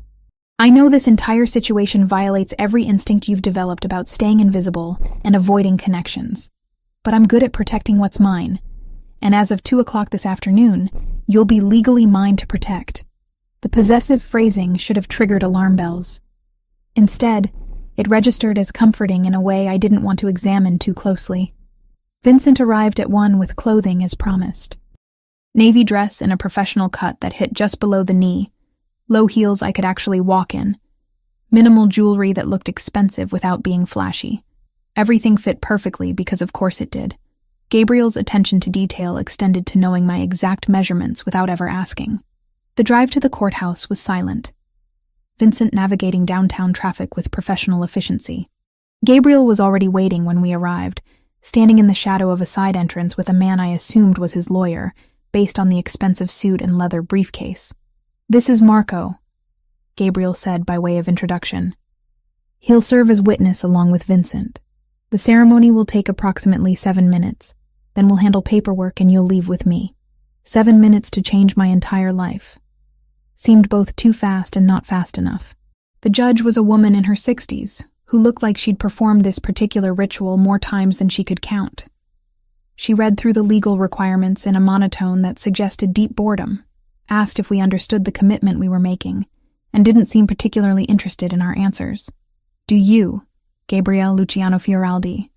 I know this entire situation violates every instinct you've developed about staying invisible and avoiding connections. But I'm good at protecting what's mine, and as of 2 o'clock this afternoon, you'll be legally mine to protect." The possessive phrasing should have triggered alarm bells. Instead, it registered as comforting in a way I didn't want to examine too closely. Vincent arrived at 1 with clothing as promised. Navy dress in a professional cut that hit just below the knee, low heels I could actually walk in, minimal jewelry that looked expensive without being flashy. Everything fit perfectly because of course it did. Gabriel's attention to detail extended to knowing my exact measurements without ever asking. The drive to the courthouse was silent. Vincent navigating downtown traffic with professional efficiency. Gabriel was already waiting when we arrived, standing in the shadow of a side entrance with a man I assumed was his lawyer, based on the expensive suit and leather briefcase. "This is Marco," Gabriel said by way of introduction. "He'll serve as witness along with Vincent. The ceremony will take approximately 7 minutes. Then we'll handle paperwork and you'll leave with me. 7 minutes to change my entire life." Seemed both too fast and not fast enough. The judge was a woman in her 60s, who looked like she'd performed this particular ritual more times than she could count. She read through the legal requirements in a monotone that suggested deep boredom, asked if we understood the commitment we were making, and didn't seem particularly interested in our answers. "Do you, Gabriele Luciano Fioraldi,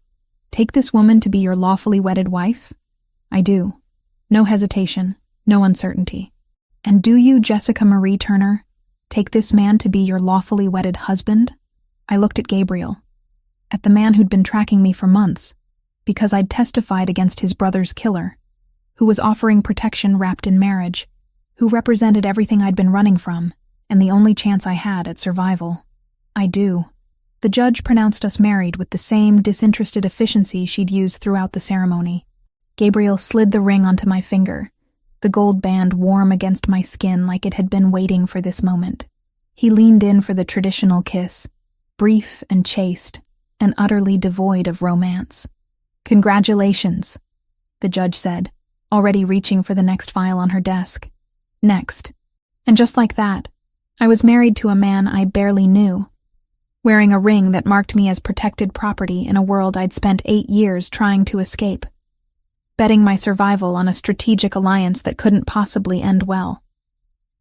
take this woman to be your lawfully wedded wife?" "I do." No hesitation, no uncertainty. "And do you, Jessica Marie Turner, take this man to be your lawfully wedded husband?" I looked at Gabriel, at the man who'd been tracking me for months, because I'd testified against his brother's killer, who was offering protection wrapped in marriage, who represented everything I'd been running from, and the only chance I had at survival. "I do." The judge pronounced us married with the same disinterested efficiency she'd used throughout the ceremony. Gabriel slid the ring onto my finger, the gold band warm against my skin like it had been waiting for this moment. He leaned in for the traditional kiss, brief and chaste, and utterly devoid of romance. "Congratulations," the judge said, already reaching for the next file on her desk. "Next." And just like that, I was married to a man I barely knew, wearing a ring that marked me as protected property in a world I'd spent 8 years trying to escape, betting my survival on a strategic alliance that couldn't possibly end well.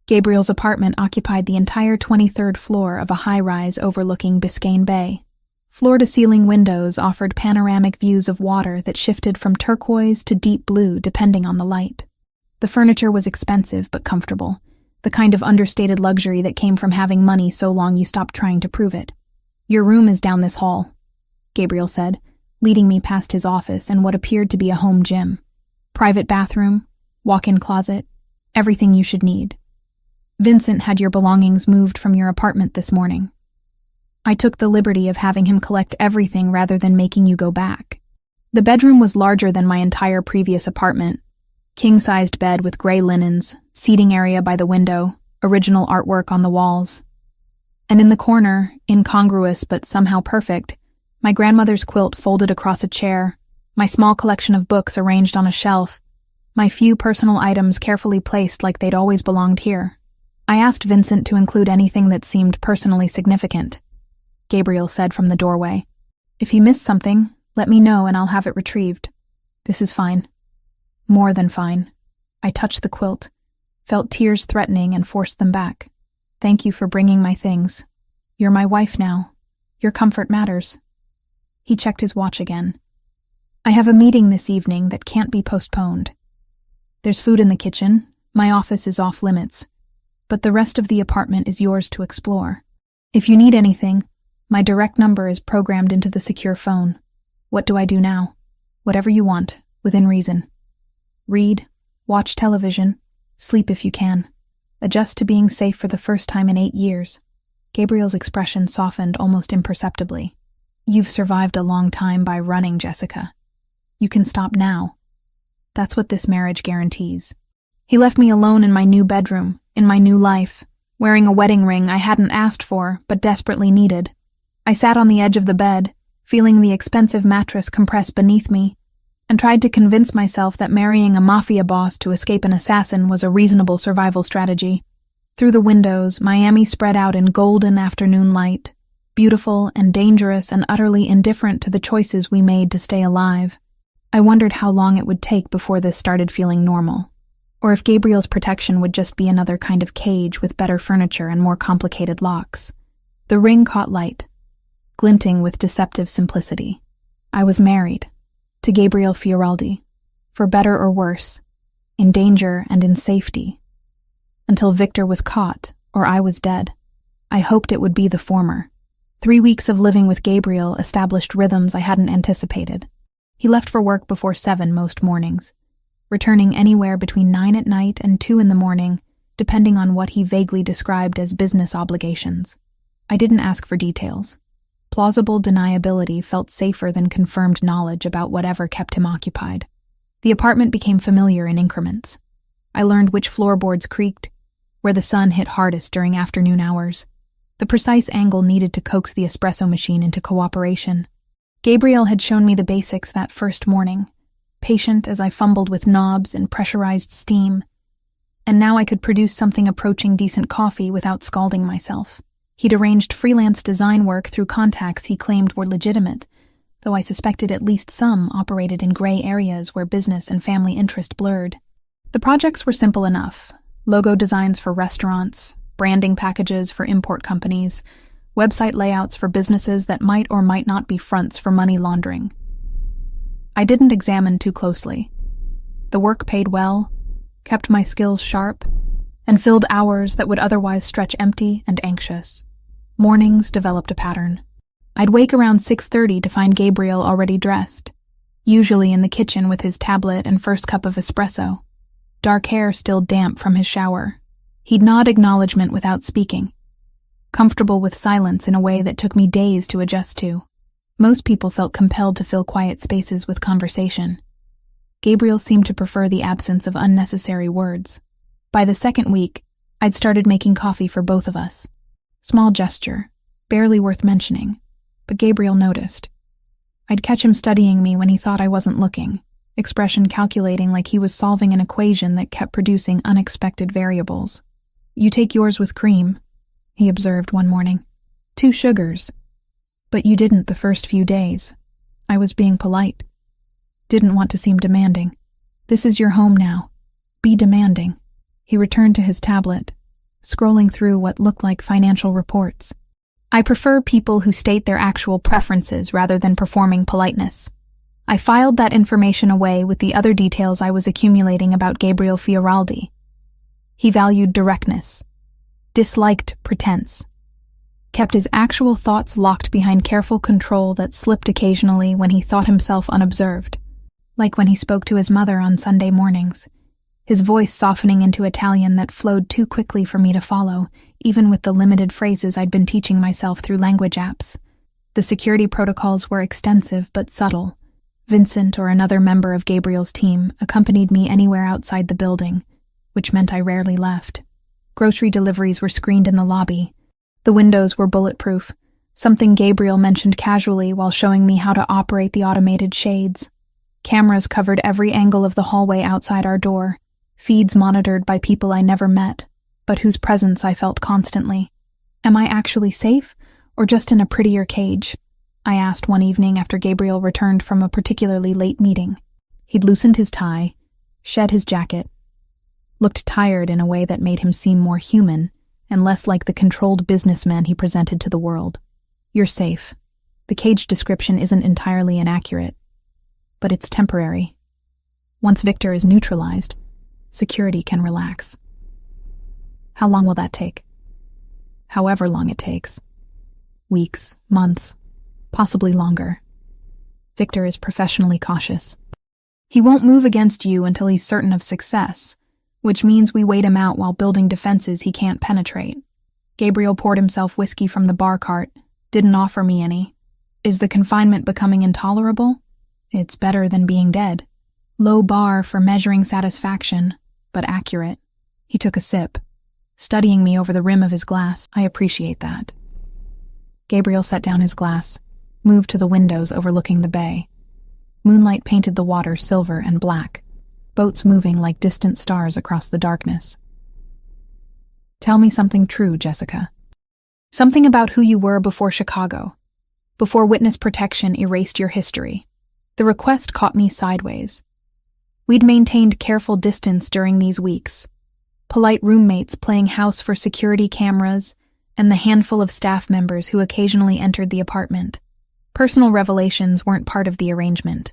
Gabriel's apartment occupied the entire 23rd floor of a high-rise overlooking Biscayne Bay. Floor-to-ceiling windows offered panoramic views of water that shifted from turquoise to deep blue depending on the light. The furniture was expensive but comfortable, the kind of understated luxury that came from having money so long you stopped trying to prove it. "Your room is down this hall," Gabriel said, leading me past his office and what appeared to be a home gym. "Private bathroom, walk-in closet, everything you should need. Vincent had your belongings moved from your apartment this morning. I took the liberty of having him collect everything rather than making you go back." The bedroom was larger than my entire previous apartment. King-sized bed with gray linens, seating area by the window, original artwork on the walls. And in the corner, incongruous but somehow perfect, my grandmother's quilt folded across a chair, my small collection of books arranged on a shelf, my few personal items carefully placed like they'd always belonged here. I asked Vincent to include anything that seemed personally significant, Gabriel said from the doorway. "If he missed something, let me know and I'll have it retrieved." "This is fine." More than fine. I touched the quilt, felt tears threatening and forced them back. "Thank you for bringing my things. You're my wife now. Your comfort matters." He checked his watch again. "I have a meeting this evening that can't be postponed. There's food in the kitchen, my office is off limits, but the rest of the apartment is yours to explore. If you need anything, my direct number is programmed into the secure phone. What do I do now? Whatever you want, within reason. Read, watch television, sleep if you can. Adjust to being safe for the first time in 8 years." Gabriel's expression softened almost imperceptibly. "You've survived a long time by running, Jessica. You can stop now. That's what this marriage guarantees." He left me alone in my new bedroom, in my new life, wearing a wedding ring I hadn't asked for but desperately needed. I sat on the edge of the bed, feeling the expensive mattress compress beneath me, and tried to convince myself that marrying a mafia boss to escape an assassin was a reasonable survival strategy. Through the windows, Miami spread out in golden afternoon light, beautiful and dangerous and utterly indifferent to the choices we made to stay alive. I wondered how long it would take before this started feeling normal, or if Gabriel's protection would just be another kind of cage with better furniture and more complicated locks. The ring caught light, glinting with deceptive simplicity. I was married, to Gabriel Fioraldi, for better or worse, in danger and in safety. Until Victor was caught, or I was dead. I hoped it would be the former. 3 weeks of living with Gabriel established rhythms I hadn't anticipated. He left for work before 7 most mornings, returning anywhere between 9 at night and 2 in the morning, depending on what he vaguely described as business obligations. I didn't ask for details. Plausible deniability felt safer than confirmed knowledge about whatever kept him occupied. The apartment became familiar in increments. I learned which floorboards creaked, where the sun hit hardest during afternoon hours, the precise angle needed to coax the espresso machine into cooperation. Gabriel had shown me the basics that first morning, patient as I fumbled with knobs and pressurized steam, and now I could produce something approaching decent coffee without scalding myself. He'd arranged freelance design work through contacts he claimed were legitimate, though I suspected at least some operated in gray areas where business and family interest blurred. The projects were simple enough: logo designs for restaurants, branding packages for import companies, website layouts for businesses that might or might not be fronts for money laundering. I didn't examine too closely. The work paid well, kept my skills sharp, and filled hours that would otherwise stretch empty and anxious. Mornings developed a pattern. I'd wake around 6:30 to find Gabriel already dressed, usually in the kitchen with his tablet and first cup of espresso, dark hair still damp from his shower. He'd nod acknowledgement without speaking, comfortable with silence in a way that took me days to adjust to. Most people felt compelled to fill quiet spaces with conversation. Gabriel seemed to prefer the absence of unnecessary words. By the second week, I'd started making coffee for both of us. Small gesture, barely worth mentioning, but Gabriel noticed. I'd catch him studying me when he thought I wasn't looking, expression calculating like he was solving an equation that kept producing unexpected variables. "You take yours with cream," he observed one morning. "2 sugars. But you didn't the first few days." I was being polite. Didn't want to seem demanding. "This is your home now. Be demanding." He returned to his tablet, scrolling through what looked like financial reports. "I prefer people who state their actual preferences rather than performing politeness." I filed that information away with the other details I was accumulating about Gabriel Fioraldi. He valued directness, disliked pretense, kept his actual thoughts locked behind careful control that slipped occasionally when he thought himself unobserved, like when he spoke to his mother on Sunday mornings, his voice softening into Italian that flowed too quickly for me to follow, even with the limited phrases I'd been teaching myself through language apps. The security protocols were extensive but subtle. Vincent or another member of Gabriel's team accompanied me anywhere outside the building, which meant I rarely left. Grocery deliveries were screened in the lobby. The windows were bulletproof, something Gabriel mentioned casually while showing me how to operate the automated shades. Cameras covered every angle of the hallway outside our door, feeds monitored by people I never met, but whose presence I felt constantly. Am I actually safe, or just in a prettier cage? I asked one evening after Gabriel returned from a particularly late meeting. He'd loosened his tie, shed his jacket, looked tired in a way that made him seem more human and less like the controlled businessman he presented to the world. "You're safe. The cage description isn't entirely inaccurate, but it's temporary. Once Victor is neutralized, security can relax. How long will that take? However long it takes. Weeks, months, possibly longer. Victor is professionally cautious. He won't move against you until he's certain of success, which means we wait him out while building defenses he can't penetrate. Gabriel poured himself whiskey from the bar cart, didn't offer me any. Is the confinement becoming intolerable? It's better than being dead. Low bar for measuring satisfaction, but accurate. He took a sip, studying me over the rim of his glass. I appreciate that. Gabriel set down his glass, moved to the windows overlooking the bay. Moonlight painted the water silver and black, boats moving like distant stars across the darkness. Tell me something true, Jessica. Something about who you were before Chicago, before witness protection erased your history. The request caught me sideways. We'd maintained careful distance during these weeks. Polite roommates playing house for security cameras, and the handful of staff members who occasionally entered the apartment. Personal revelations weren't part of the arrangement.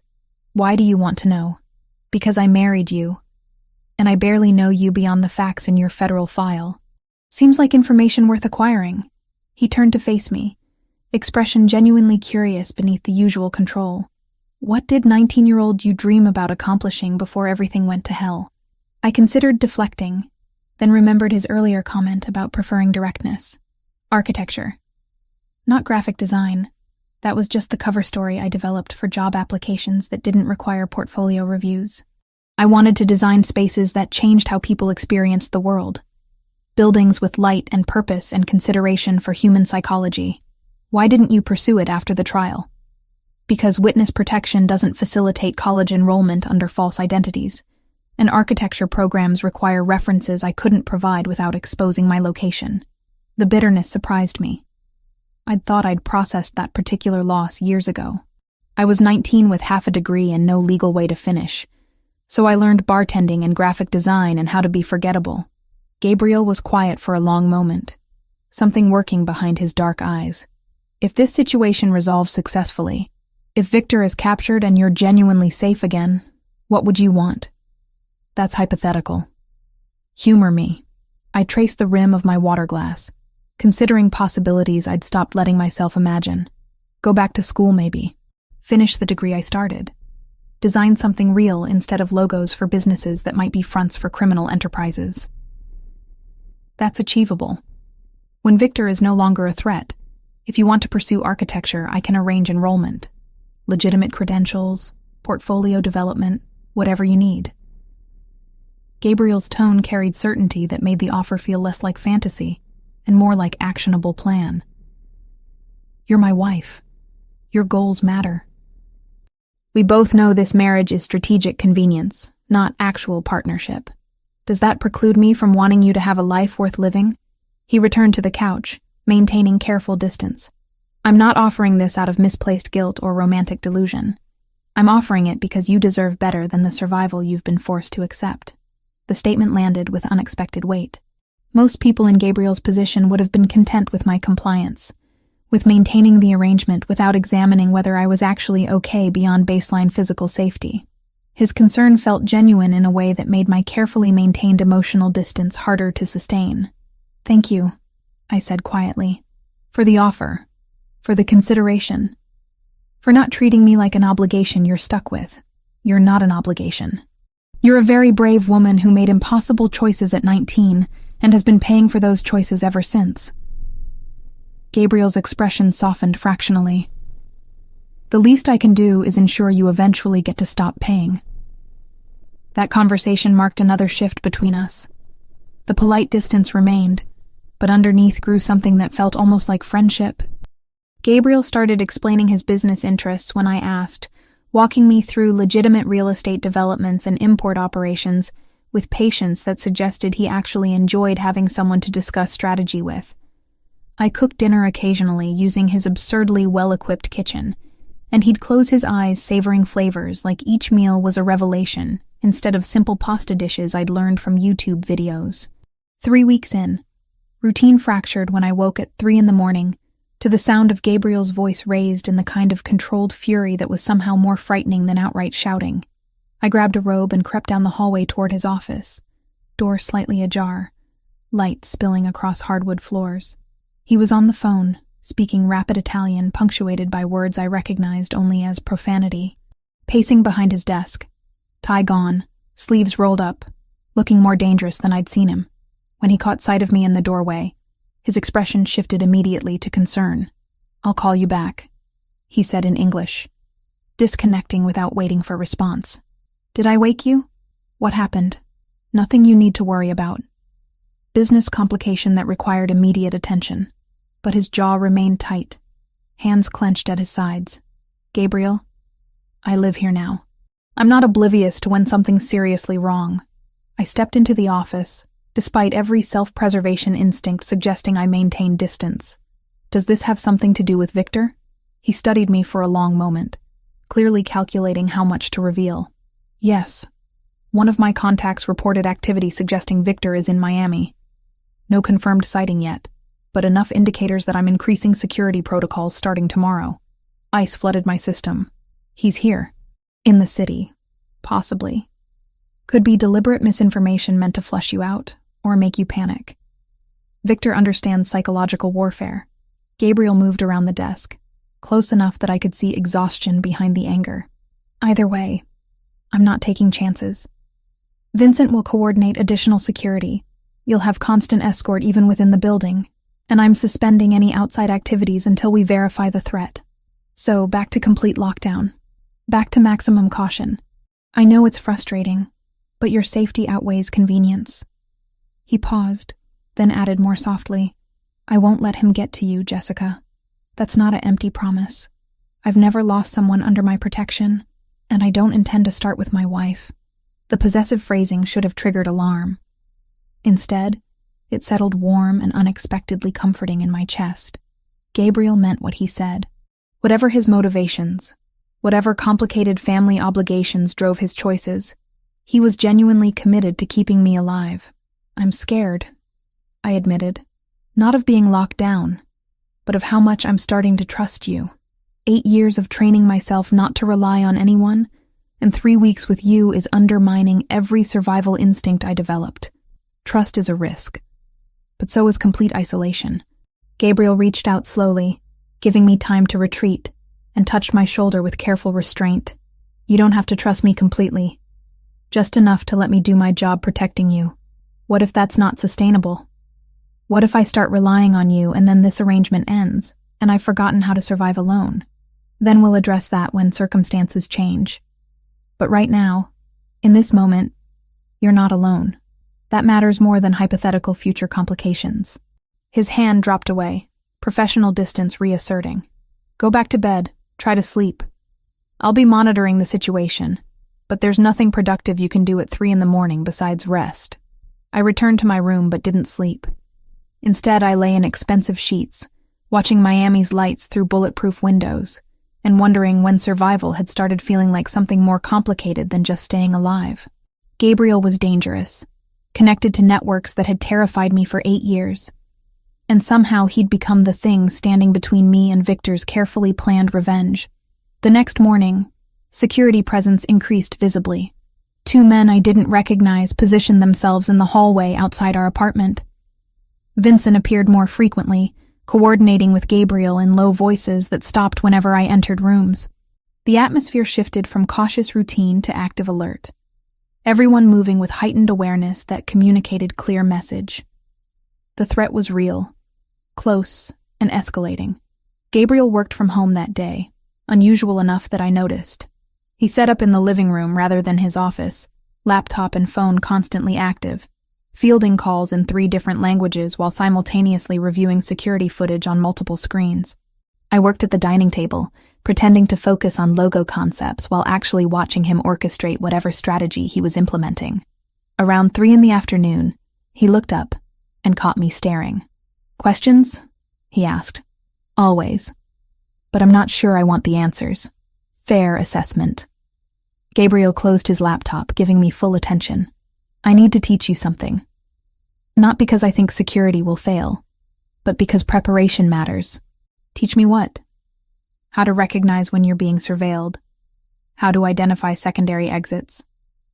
Why do you want to know? Because I married you, and I barely know you beyond the facts in your federal file. Seems like information worth acquiring. He turned to face me, expression genuinely curious beneath the usual control. What did 19-year-old you dream about accomplishing before everything went to hell? I considered deflecting, then remembered his earlier comment about preferring directness. Architecture. Not graphic design. That was just the cover story I developed for job applications that didn't require portfolio reviews. I wanted to design spaces that changed how people experienced the world. Buildings with light and purpose and consideration for human psychology. Why didn't you pursue it after the trial? Because witness protection doesn't facilitate college enrollment under false identities, and architecture programs require references I couldn't provide without exposing my location. The bitterness surprised me. I'd thought I'd processed that particular loss years ago. I was 19 with half a degree and no legal way to finish, so I learned bartending and graphic design and how to be forgettable. Gabriel was quiet for a long moment, something working behind his dark eyes. If this situation resolves successfully, if Victor is captured and you're genuinely safe again, what would you want? That's hypothetical. Humor me. I traced the rim of my water glass, considering possibilities I'd stopped letting myself imagine. Go back to school, maybe. Finish the degree I started. Design something real instead of logos for businesses that might be fronts for criminal enterprises. That's achievable. When Victor is no longer a threat, if you want to pursue architecture, I can arrange enrollment. Legitimate credentials, portfolio development, whatever you need. Gabriel's tone carried certainty that made the offer feel less like fantasy and more like actionable plan. You're my wife. Your goals matter. We both know this marriage is strategic convenience, not actual partnership. Does that preclude me from wanting you to have a life worth living? He returned to the couch, maintaining careful distance. I'm not offering this out of misplaced guilt or romantic delusion. I'm offering it because you deserve better than the survival you've been forced to accept. The statement landed with unexpected weight. Most people in Gabriel's position would have been content with my compliance, with maintaining the arrangement without examining whether I was actually okay beyond baseline physical safety. His concern felt genuine in a way that made my carefully maintained emotional distance harder to sustain. Thank you, I said quietly, for the offer, for the consideration, for not treating me like an obligation you're stuck with. You're not an obligation. You're a very brave woman who made impossible choices at 19 and has been paying for those choices ever since. Gabriel's expression softened fractionally. The least I can do is ensure you eventually get to stop paying. That conversation marked another shift between us. The polite distance remained, but underneath grew something that felt almost like friendship. Gabriel started explaining his business interests when I asked, walking me through legitimate real estate developments and import operations with patience that suggested he actually enjoyed having someone to discuss strategy with. I cooked dinner occasionally using his absurdly well-equipped kitchen, and he'd close his eyes savoring flavors like each meal was a revelation instead of simple pasta dishes I'd learned from YouTube videos. 3 weeks in, routine fractured when I woke at 3 a.m, to the sound of Gabriel's voice raised in the kind of controlled fury that was somehow more frightening than outright shouting. I grabbed a robe and crept down the hallway toward his office, door slightly ajar, light spilling across hardwood floors. He was on the phone, speaking rapid Italian punctuated by words I recognized only as profanity. Pacing behind his desk, tie gone, sleeves rolled up, looking more dangerous than I'd seen him. When he caught sight of me in the doorway, his expression shifted immediately to concern. "I'll call you back," he said in English, disconnecting without waiting for response. "Did I wake you? What happened?" "Nothing you need to worry about. Business complication that required immediate attention." But his jaw remained tight, hands clenched at his sides. "Gabriel, I live here now. I'm not oblivious to when something's seriously wrong." I stepped into the office, despite every self-preservation instinct suggesting I maintain distance. "Does this have something to do with Victor?" He studied me for a long moment, clearly calculating how much to reveal. "Yes. One of my contacts reported activity suggesting Victor is in Miami. No confirmed sighting yet, but enough indicators that I'm increasing security protocols starting tomorrow. ICE flooded my system. He's here. In the city. Possibly. Could be deliberate misinformation meant to flush you out, or make you panic. Victor understands psychological warfare." Gabriel moved around the desk, close enough that I could see exhaustion behind the anger. "Either way, I'm not taking chances. Vincent will coordinate additional security. You'll have constant escort even within the building, and I'm suspending any outside activities until we verify the threat. So, back to complete lockdown. Back to maximum caution. I know it's frustrating, but your safety outweighs convenience." He paused, then added more softly, "I won't let him get to you, Jessica. That's not an empty promise. I've never lost someone under my protection, and I don't intend to start with my wife." The possessive phrasing should have triggered alarm. Instead, it settled warm and unexpectedly comforting in my chest. Gabriel meant what he said. Whatever his motivations, whatever complicated family obligations drove his choices, he was genuinely committed to keeping me alive. "I'm scared," I admitted. "Not of being locked down, but of how much I'm starting to trust you. 8 years of training myself not to rely on anyone, and 3 weeks with you is undermining every survival instinct I developed. Trust is a risk, but so is complete isolation." Gabriel reached out slowly, giving me time to retreat, and touched my shoulder with careful restraint. "You don't have to trust me completely. Just enough to let me do my job protecting you. What if that's not sustainable? What if I start relying on you and then this arrangement ends, and I've forgotten how to survive alone? Then we'll address that when circumstances change. But right now, in this moment, you're not alone. That matters more than hypothetical future complications." His hand dropped away, professional distance reasserting. "Go back to bed. Try to sleep. I'll be monitoring the situation, but there's nothing productive you can do at 3 a.m. besides rest." I returned to my room but didn't sleep. Instead, I lay in expensive sheets, watching Miami's lights through bulletproof windows, and wondering when survival had started feeling like something more complicated than just staying alive. Gabriel was dangerous, connected to networks that had terrified me for 8 years. And somehow he'd become the thing standing between me and Victor's carefully planned revenge. The next morning, security presence increased visibly. 2 men I didn't recognize positioned themselves in the hallway outside our apartment. Vincent appeared more frequently, coordinating with Gabriel in low voices that stopped whenever I entered rooms. The atmosphere shifted from cautious routine to active alert, everyone moving with heightened awareness that communicated clear message. The threat was real, close, and escalating. Gabriel worked from home that day, unusual enough that I noticed. He set up in the living room rather than his office, laptop and phone constantly active, fielding calls in 3 different languages while simultaneously reviewing security footage on multiple screens. I worked at the dining table, pretending to focus on logo concepts while actually watching him orchestrate whatever strategy he was implementing. Around 3 p.m, he looked up and caught me staring. "Questions?" he asked. "Always. But I'm not sure I want the answers. Fair assessment." Gabriel closed his laptop, giving me full attention. "I need to teach you something. Not because I think security will fail, but because preparation matters. Teach me what? How to recognize when you're being surveilled. How to identify secondary exits.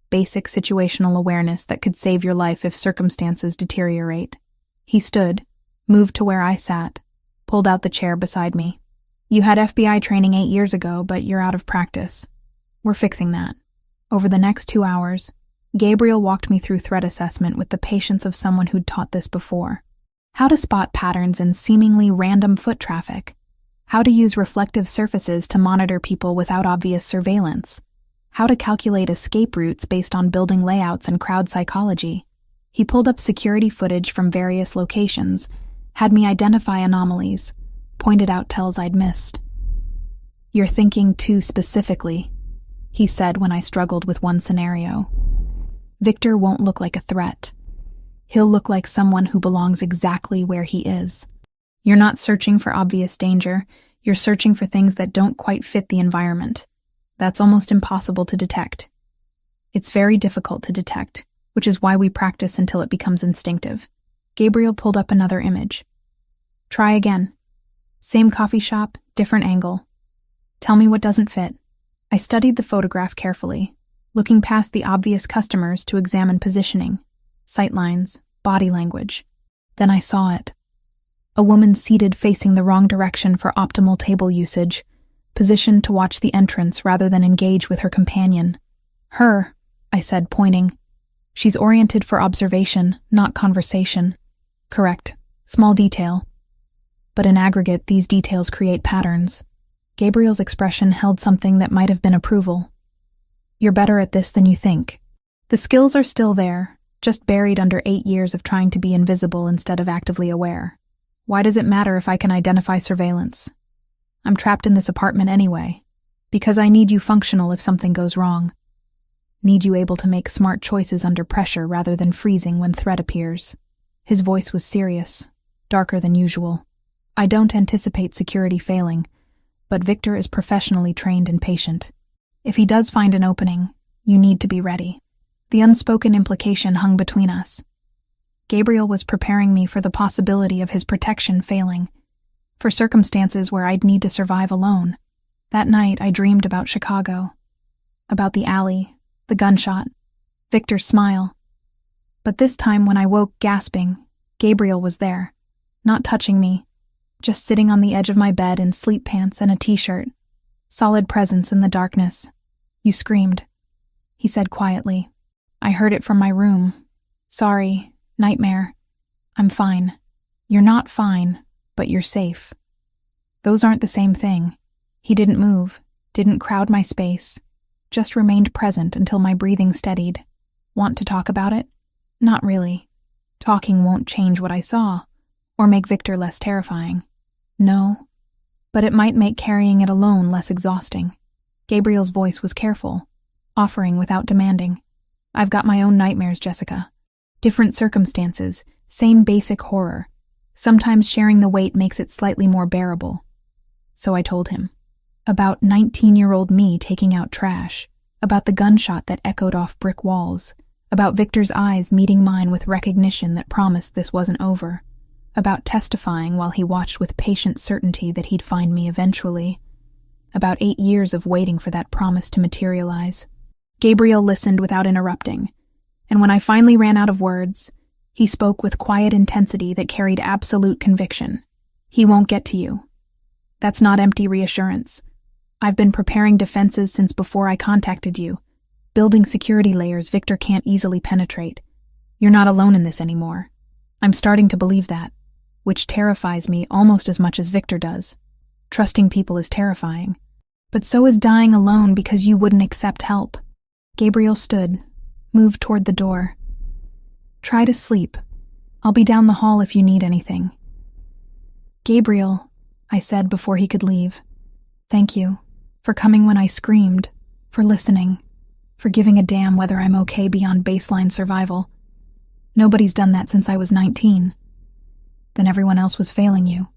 Basic situational awareness that could save your life if circumstances deteriorate. He stood, moved to where I sat, pulled out the chair beside me. You had FBI training 8 years ago, but you're out of practice. We're fixing that. Over the next 2 hours, Gabriel walked me through threat assessment with the patience of someone who'd taught this before. How to spot patterns in seemingly random foot traffic. How to use reflective surfaces to monitor people without obvious surveillance. How to calculate escape routes based on building layouts and crowd psychology. He pulled up security footage from various locations, had me identify anomalies, pointed out tells I'd missed. You're thinking too specifically, he said when I struggled with one scenario. Victor won't look like a threat. He'll look like someone who belongs exactly where he is. You're not searching for obvious danger, you're searching for things that don't quite fit the environment. That's almost impossible to detect. It's very difficult to detect, which is why we practice until it becomes instinctive. Gabriel pulled up another image. Try again. Same coffee shop, different angle. Tell me what doesn't fit. I studied the photograph carefully, looking past the obvious customers to examine positioning, sightlines, body language. Then I saw it. A woman seated facing the wrong direction for optimal table usage, positioned to watch the entrance rather than engage with her companion. Her, I said, pointing. She's oriented for observation, not conversation. Correct. Small detail. But in aggregate, these details create patterns. Gabriel's expression held something that might have been approval. You're better at this than you think. The skills are still there, just buried under 8 years of trying to be invisible instead of actively aware. Why does it matter if I can identify surveillance? I'm trapped in this apartment anyway, because I need you functional if something goes wrong. Need you able to make smart choices under pressure rather than freezing when threat appears. His voice was serious, darker than usual. I don't anticipate security failing, but Victor is professionally trained and patient. If he does find an opening, you need to be ready. The unspoken implication hung between us. Gabriel was preparing me for the possibility of his protection failing, for circumstances where I'd need to survive alone. That night, I dreamed about Chicago, about the alley, the gunshot, Victor's smile. But this time, when I woke gasping, Gabriel was there, not touching me, just sitting on the edge of my bed in sleep pants and a t-shirt. Solid presence in the darkness. You screamed, he said quietly. I heard it from my room. Sorry, nightmare. I'm fine. You're not fine, but you're safe. Those aren't the same thing. He didn't move, didn't crowd my space, just remained present until my breathing steadied. Want to talk about it? Not really. Talking won't change what I saw, or make Victor less terrifying. No, but it might make carrying it alone less exhausting. Gabriel's voice was careful, offering without demanding. I've got my own nightmares, Jessica. Different circumstances, same basic horror. Sometimes sharing the weight makes it slightly more bearable. So I told him. About 19-year-old me taking out trash, about the gunshot that echoed off brick walls, about Victor's eyes meeting mine with recognition that promised this wasn't over, about testifying while he watched with patient certainty that he'd find me eventually, about 8 years of waiting for that promise to materialize. Gabriel listened without interrupting, and when I finally ran out of words, he spoke with quiet intensity that carried absolute conviction. He won't get to you. That's not empty reassurance. I've been preparing defenses since before I contacted you, building security layers Victor can't easily penetrate. You're not alone in this anymore. I'm starting to believe that, which terrifies me almost as much as Victor does. Trusting people is terrifying, but so is dying alone because you wouldn't accept help. Gabriel stood, moved toward the door. Try to sleep. I'll be down the hall if you need anything. Gabriel, I said before he could leave. Thank you for coming when I screamed, for listening, for giving a damn whether I'm okay beyond baseline survival. Nobody's done that since I was 19. Then everyone else was failing you.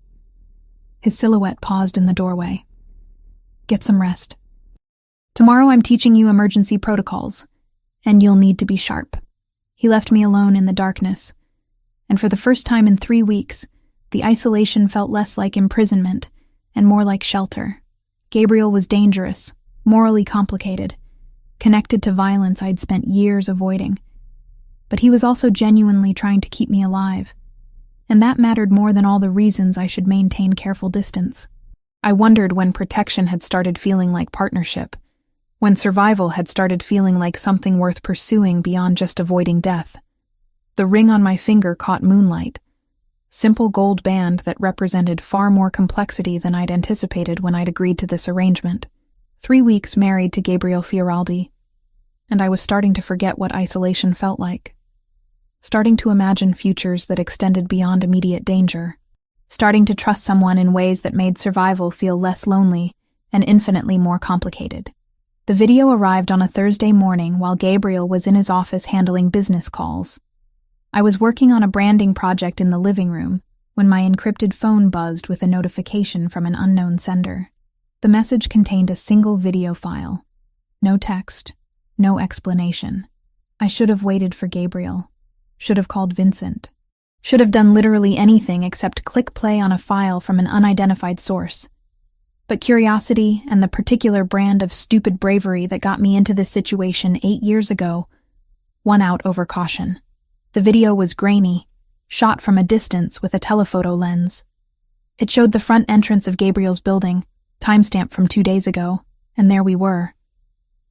His silhouette paused in the doorway. Get some rest. Tomorrow I'm teaching you emergency protocols, and you'll need to be sharp. He left me alone in the darkness, and for the first time in 3 weeks, the isolation felt less like imprisonment and more like shelter. Gabriel was dangerous, morally complicated, connected to violence I'd spent years avoiding. But he was also genuinely trying to keep me alive, and that mattered more than all the reasons I should maintain careful distance. I wondered when protection had started feeling like partnership, when survival had started feeling like something worth pursuing beyond just avoiding death. The ring on my finger caught moonlight, simple gold band that represented far more complexity than I'd anticipated when I'd agreed to this arrangement. 3 weeks married to Gabriel Fioraldi, and I was starting to forget what isolation felt like. Starting to imagine futures that extended beyond immediate danger. Starting to trust someone in ways that made survival feel less lonely and infinitely more complicated. The video arrived on a Thursday morning while Gabriel was in his office handling business calls. I was working on a branding project in the living room when my encrypted phone buzzed with a notification from an unknown sender. The message contained a single video file. No text, no explanation. I should have waited for Gabriel. Should have called Vincent. Should have done literally anything except click play on a file from an unidentified source. But curiosity and the particular brand of stupid bravery that got me into this situation 8 years ago won out over caution. The video was grainy, shot from a distance with a telephoto lens. It showed the front entrance of Gabriel's building, timestamp from 2 days ago, and there we were.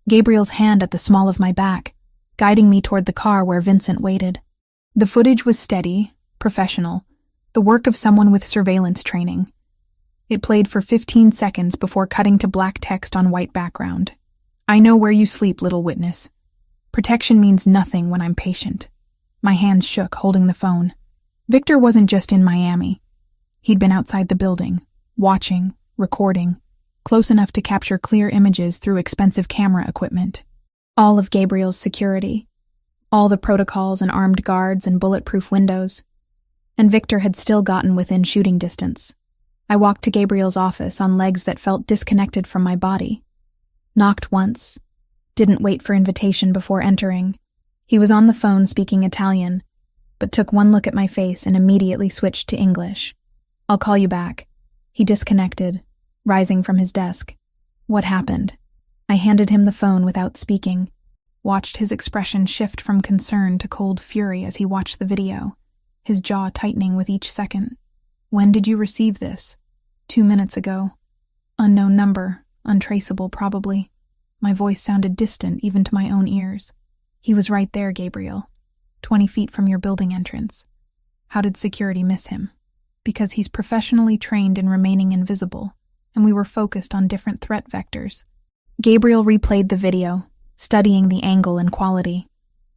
Gabriel's hand at the small of my back, guiding me toward the car where Vincent waited. The footage was steady, professional, the work of someone with surveillance training. It played for 15 seconds before cutting to black text on white background. I know where you sleep, little witness. Protection means nothing when I'm patient. My hands shook, holding the phone. Victor wasn't just in Miami. He'd been outside the building, watching, recording, close enough to capture clear images through expensive camera equipment. All of Gabriel's security. All the protocols and armed guards and bulletproof windows. And Victor had still gotten within shooting distance. I walked to Gabriel's office on legs that felt disconnected from my body. Knocked once. Didn't wait for invitation before entering. He was on the phone speaking Italian, but took one look at my face and immediately switched to English. I'll call you back. He disconnected, rising from his desk. What happened? I handed him the phone without speaking, watched his expression shift from concern to cold fury as he watched the video, his jaw tightening with each second. When did you receive this? 2 minutes ago. Unknown number, untraceable probably. My voice sounded distant even to my own ears. He was right there, Gabriel. 20 feet from your building entrance. How did security miss him? Because he's professionally trained in remaining invisible, and we were focused on different threat vectors. Gabriel replayed the video, studying the angle and quality.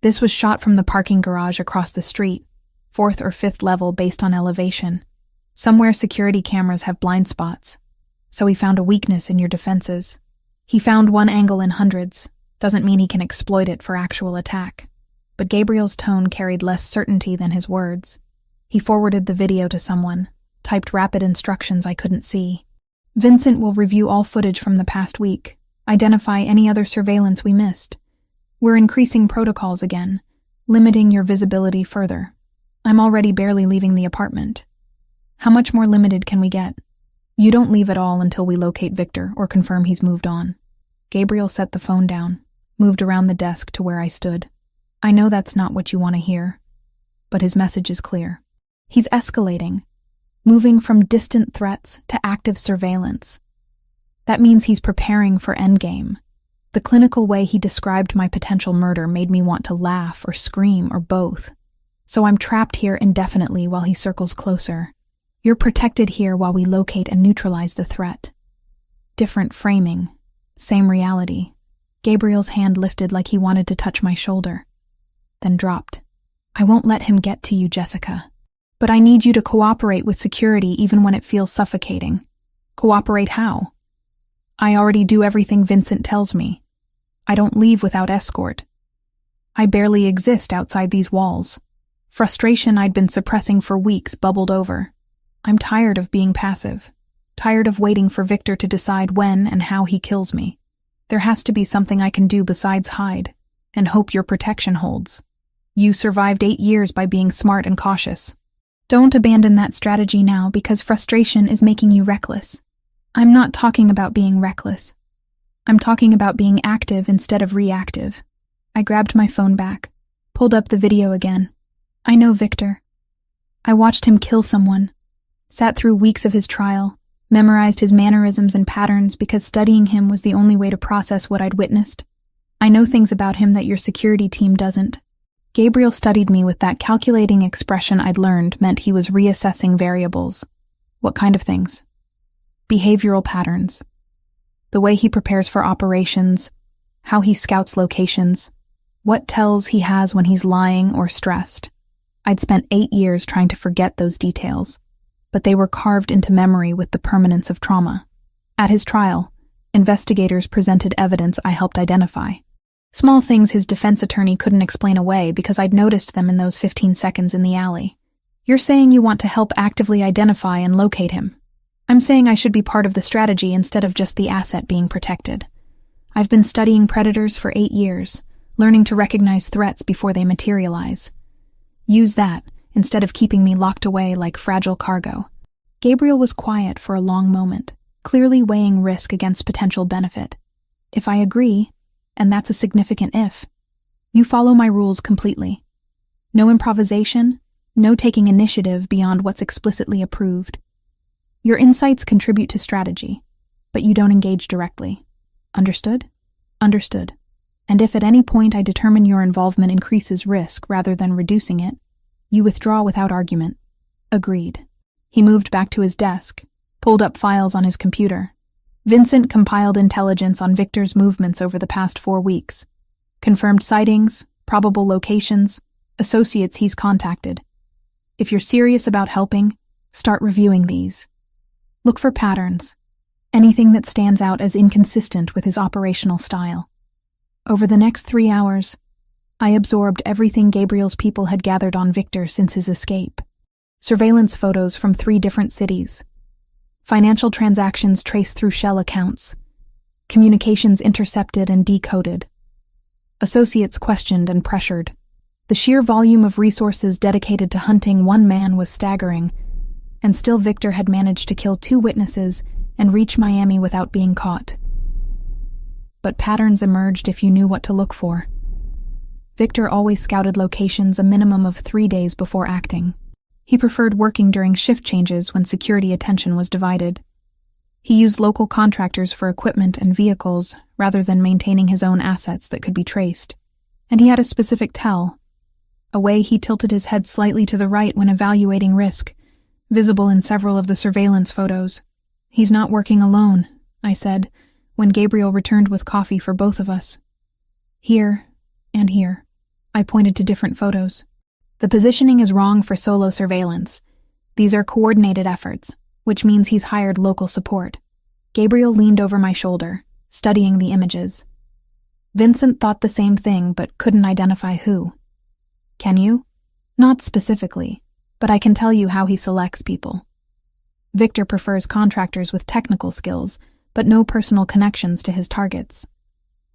This was shot from the parking garage across the street, 4th or 5th level based on elevation. Somewhere security cameras have blind spots, so he found a weakness in your defenses. He found one angle in hundreds. Doesn't mean he can exploit it for actual attack. But Gabriel's tone carried less certainty than his words. He forwarded the video to someone, typed rapid instructions I couldn't see. Vincent will review all footage from the past week, identify any other surveillance we missed. We're increasing protocols again, limiting your visibility further. I'm already barely leaving the apartment. How much more limited can we get? You don't leave at all until we locate Victor or confirm he's moved on. Gabriel set the phone down, moved around the desk to where I stood. I know that's not what you want to hear, but his message is clear. He's escalating, moving from distant threats to active surveillance. That means he's preparing for endgame. The clinical way he described my potential murder made me want to laugh or scream or both. So I'm trapped here indefinitely while he circles closer. You're protected here while we locate and neutralize the threat. Different framing, same reality. Gabriel's hand lifted like he wanted to touch my shoulder, then dropped. I won't let him get to you, Jessica. But I need you to cooperate with security even when it feels suffocating. Cooperate how? I already do everything Vincent tells me. I don't leave without escort. I barely exist outside these walls. Frustration I'd been suppressing for weeks bubbled over. I'm tired of being passive, tired of waiting for Victor to decide when and how he kills me. There has to be something I can do besides hide, and hope your protection holds. You survived 8 years by being smart and cautious. Don't abandon that strategy now because frustration is making you reckless. I'm not talking about being reckless. I'm talking about being active instead of reactive. I grabbed my phone back, pulled up the video again. I know Victor. I watched him kill someone, sat through weeks of his trial, memorized his mannerisms and patterns because studying him was the only way to process what I'd witnessed. I know things about him that your security team doesn't. Gabriel studied me with that calculating expression I'd learned meant he was reassessing variables. What kind of things? Behavioral patterns. The way he prepares for operations, how he scouts locations, what tells he has when he's lying or stressed. I'd spent 8 years trying to forget those details, but they were carved into memory with the permanence of trauma. At his trial, investigators presented evidence I helped identify. Small things his defense attorney couldn't explain away because I'd noticed them in those 15 seconds in the alley. You're saying you want to help actively identify and locate him. I'm saying I should be part of the strategy instead of just the asset being protected. I've been studying predators for 8 years, learning to recognize threats before they materialize. Use that instead of keeping me locked away like fragile cargo. Gabriel was quiet for a long moment, clearly weighing risk against potential benefit. If I agree, and that's a significant if, you follow my rules completely. No improvisation, no taking initiative beyond what's explicitly approved. Your insights contribute to strategy, but you don't engage directly. Understood? Understood. And if at any point I determine your involvement increases risk rather than reducing it, you withdraw without argument. Agreed. He moved back to his desk, pulled up files on his computer. Vincent compiled intelligence on Victor's movements over the past 4 weeks. Confirmed sightings, probable locations, associates he's contacted. If you're serious about helping, start reviewing these. Look for patterns, anything that stands out as inconsistent with his operational style. Over the next 3 hours, I absorbed everything Gabriel's people had gathered on Victor since his escape. Surveillance photos from 3 different cities. Financial transactions traced through shell accounts. Communications intercepted and decoded. Associates questioned and pressured. The sheer volume of resources dedicated to hunting one man was staggering, and still Victor had managed to kill 2 witnesses and reach Miami without being caught. But patterns emerged if you knew what to look for. Victor always scouted locations a minimum of 3 days before acting. He preferred working during shift changes when security attention was divided. He used local contractors for equipment and vehicles rather than maintaining his own assets that could be traced. And he had a specific tell, a way he tilted his head slightly to the right when evaluating risk, visible in several of the surveillance photos. He's not working alone, I said, when Gabriel returned with coffee for both of us. Here and here. I pointed to different photos. The positioning is wrong for solo surveillance. These are coordinated efforts, which means he's hired local support. Gabriel leaned over my shoulder, studying the images. Vincent thought the same thing but couldn't identify who. Can you? Not specifically, but I can tell you how he selects people. Victor prefers contractors with technical skills, but no personal connections to his targets.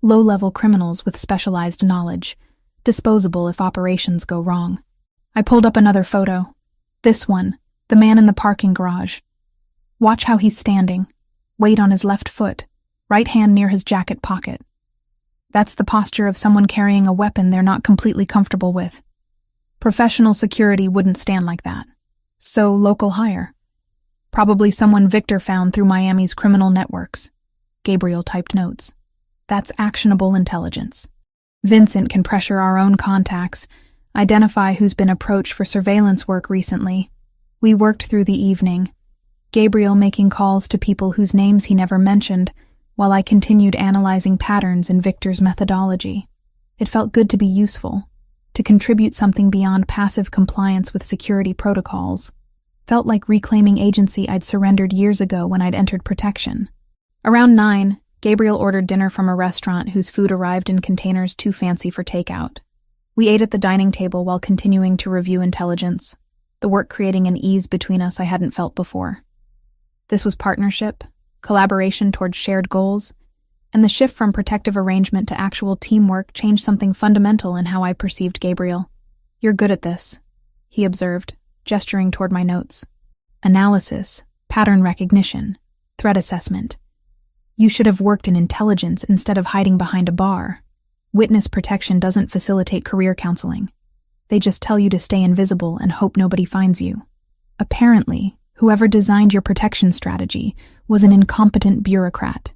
Low-level criminals with specialized knowledge, disposable if operations go wrong. I pulled up another photo. This one, the man in the parking garage. Watch how he's standing, weight on his left foot, right hand near his jacket pocket. That's the posture of someone carrying a weapon they're not completely comfortable with. Professional security wouldn't stand like that. So local hire. Probably someone Victor found through Miami's criminal networks. Gabriel typed notes. That's actionable intelligence. Vincent can pressure our own contacts, identify who's been approached for surveillance work recently. We worked through the evening, Gabriel making calls to people whose names he never mentioned, while I continued analyzing patterns in Victor's methodology. It felt good to be useful, to contribute something beyond passive compliance with security protocols. Felt like reclaiming agency I'd surrendered years ago when I'd entered protection. Around 9, Gabriel ordered dinner from a restaurant whose food arrived in containers too fancy for takeout. We ate at the dining table while continuing to review intelligence, the work creating an ease between us I hadn't felt before. This was partnership, collaboration towards shared goals, and the shift from protective arrangement to actual teamwork changed something fundamental in how I perceived Gabriel. "You're good at this," he observed, gesturing toward my notes. "Analysis, pattern recognition. Threat assessment. You should have worked in intelligence instead of hiding behind a bar. Witness protection doesn't facilitate career counseling. They just tell you to stay invisible and hope nobody finds you. Apparently, whoever designed your protection strategy was an incompetent bureaucrat.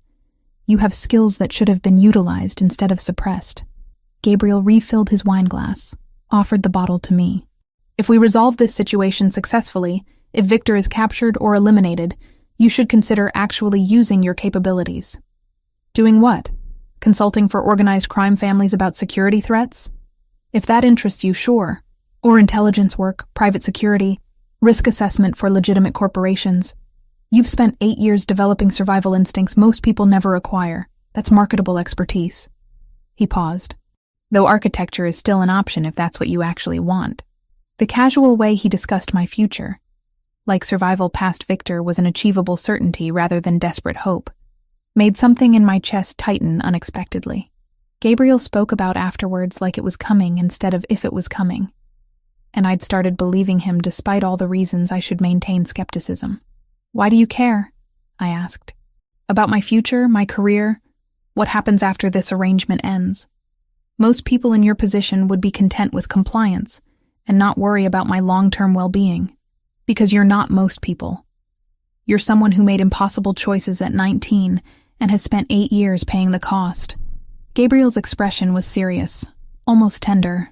You have skills that should have been utilized instead of suppressed. Gabriel refilled his wine glass, offered the bottle to me. If we resolve this situation successfully, if Victor is captured or eliminated, you should consider actually using your capabilities. Doing what? Consulting for organized crime families about security threats? If that interests you, sure. Or intelligence work, private security, risk assessment for legitimate corporations. You've spent 8 years developing survival instincts most people never acquire. That's marketable expertise. He paused. Though architecture is still an option if that's what you actually want. The casual way he discussed my future, like survival past Victor was an achievable certainty rather than desperate hope, made something in my chest tighten unexpectedly. Gabriel spoke about afterwards like it was coming instead of if it was coming, and I'd started believing him despite all the reasons I should maintain skepticism. Why do you care? I asked. About my future, my career, what happens after this arrangement ends. Most people in your position would be content with compliance and not worry about my long-term well-being, because you're not most people. You're someone who made impossible choices at 19 and has spent 8 years paying the cost. Gabriel's expression was serious, almost tender,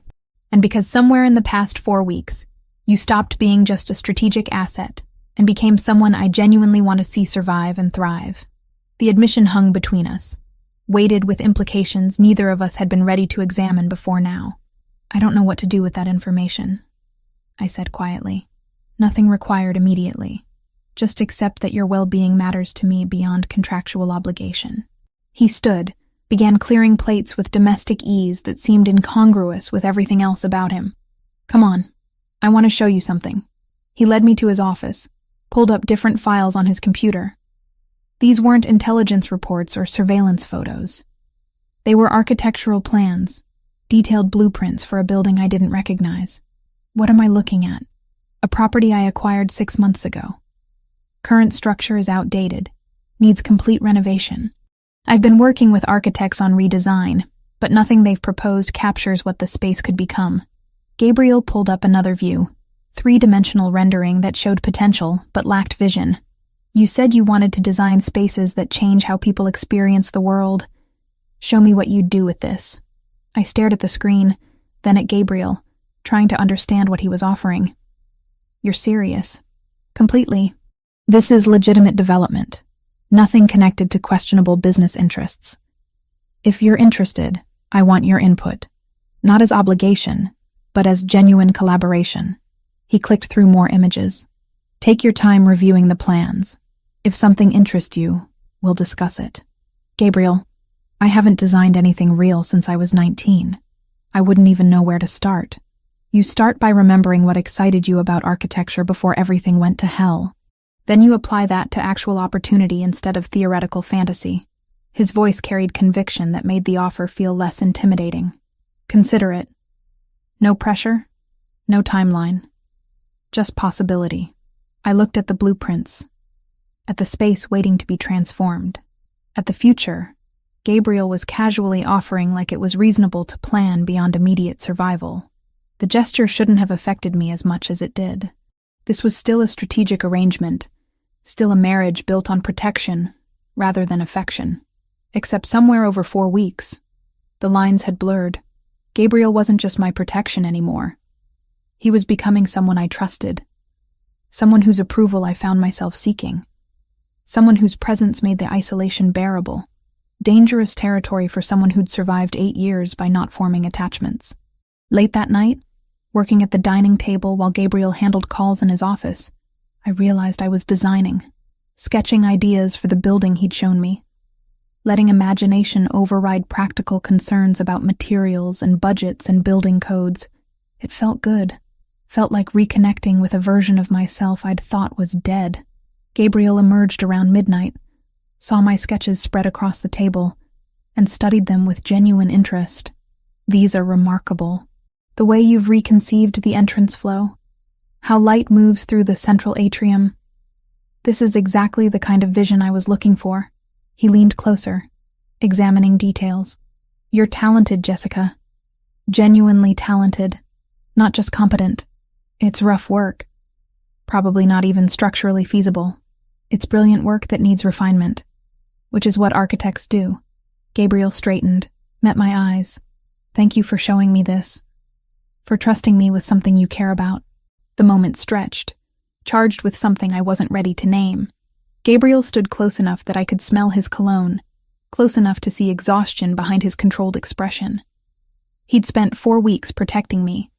and because somewhere in the past 4 weeks, you stopped being just a strategic asset and became someone I genuinely want to see survive and thrive. The admission hung between us, weighted with implications neither of us had been ready to examine before now. I don't know what to do with that information, I said quietly. Nothing required immediately. Just accept that your well-being matters to me beyond contractual obligation. He stood, began clearing plates with domestic ease that seemed incongruous with everything else about him. Come on, I want to show you something. He led me to his office, pulled up different files on his computer. These weren't intelligence reports or surveillance photos. They were architectural plans, detailed blueprints for a building I didn't recognize. What am I looking at? A property I acquired 6 months ago. Current structure is outdated, needs complete renovation. I've been working with architects on redesign, but nothing they've proposed captures what the space could become. Gabriel pulled up another view, 3-dimensional rendering that showed potential but lacked vision. You said you wanted to design spaces that change how people experience the world. Show me what you'd do with this. I stared at the screen, then at Gabriel, trying to understand what he was offering. You're serious. Completely. This is legitimate development. Nothing connected to questionable business interests. If you're interested, I want your input. Not as obligation, but as genuine collaboration. He clicked through more images. Take your time reviewing the plans. If something interests you, we'll discuss it. Gabriel, I haven't designed anything real since I was 19. I wouldn't even know where to start. You start by remembering what excited you about architecture before everything went to hell. Then you apply that to actual opportunity instead of theoretical fantasy. His voice carried conviction that made the offer feel less intimidating. Consider it. No pressure, no timeline. Just possibility. I looked at the blueprints, at the space waiting to be transformed, at the future. Gabriel was casually offering like it was reasonable to plan beyond immediate survival. The gesture shouldn't have affected me as much as it did. This was still a strategic arrangement, still a marriage built on protection rather than affection. Except somewhere over 4 weeks, the lines had blurred. Gabriel wasn't just my protection anymore. He was becoming someone I trusted, someone whose approval I found myself seeking, someone whose presence made the isolation bearable. Dangerous territory for someone who'd survived 8 years by not forming attachments. Late that night, working at the dining table while Gabriel handled calls in his office, I realized I was designing, sketching ideas for the building he'd shown me, letting imagination override practical concerns about materials and budgets and building codes. It felt good, felt like reconnecting with a version of myself I'd thought was dead. Gabriel emerged around midnight, saw my sketches spread across the table, and studied them with genuine interest. These are remarkable. The way you've reconceived the entrance flow, how light moves through the central atrium, This is exactly the kind of vision I was looking for. He leaned closer, examining details. You're talented, Jessica. Genuinely talented. Not just competent. It's rough work. Probably not even structurally feasible. It's brilliant work that needs refinement. Which is what architects do. Gabriel straightened, met my eyes. Thank you for showing me this. For trusting me with something you care about. The moment stretched, charged with something I wasn't ready to name. Gabriel stood close enough that I could smell his cologne, close enough to see exhaustion behind his controlled expression. He'd spent 4 weeks protecting me,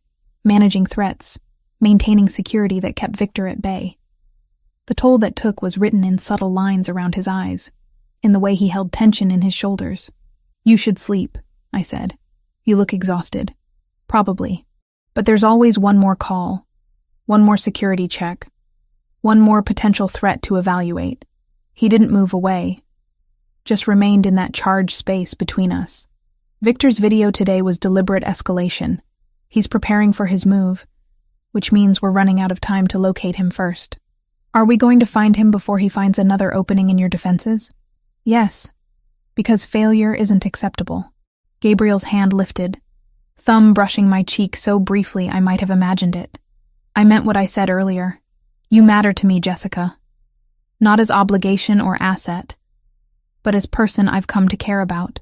managing threats, maintaining security that kept Victor at bay. The toll that took was written in subtle lines around his eyes, in the way he held tension in his shoulders. You should sleep, I said. You look exhausted. Probably. But there's always one more call, one more security check, one more potential threat to evaluate. He didn't move away, just remained in that charged space between us. Victor's video today was deliberate escalation. He's preparing for his move, which means we're running out of time to locate him first. Are we going to find him before he finds another opening in your defenses? Yes, because failure isn't acceptable. Gabriel's hand lifted, thumb brushing my cheek so briefly I might have imagined it. I meant what I said earlier. You matter to me, Jessica. Not as obligation or asset, but as person I've come to care about.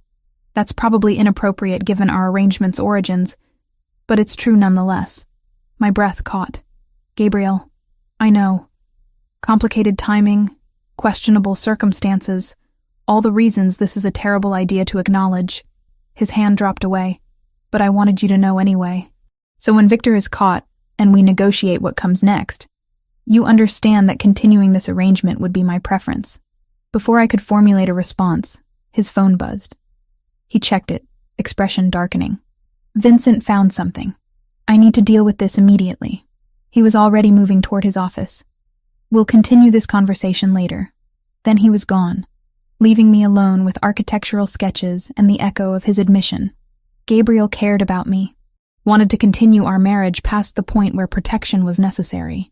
That's probably inappropriate given our arrangement's origins, but it's true nonetheless. My breath caught. Gabriel, I know. Complicated timing, questionable circumstances, all the reasons this is a terrible idea to acknowledge. His hand dropped away, but I wanted you to know anyway. So when Victor is caught, and we negotiate what comes next, you understand that continuing this arrangement would be my preference. Before I could formulate a response, his phone buzzed. He checked it, expression darkening. Vincent found something. I need to deal with this immediately. He was already moving toward his office. We'll continue this conversation later. Then he was gone, leaving me alone with architectural sketches and the echo of his admission. Gabriel cared about me, wanted to continue our marriage past the point where protection was necessary.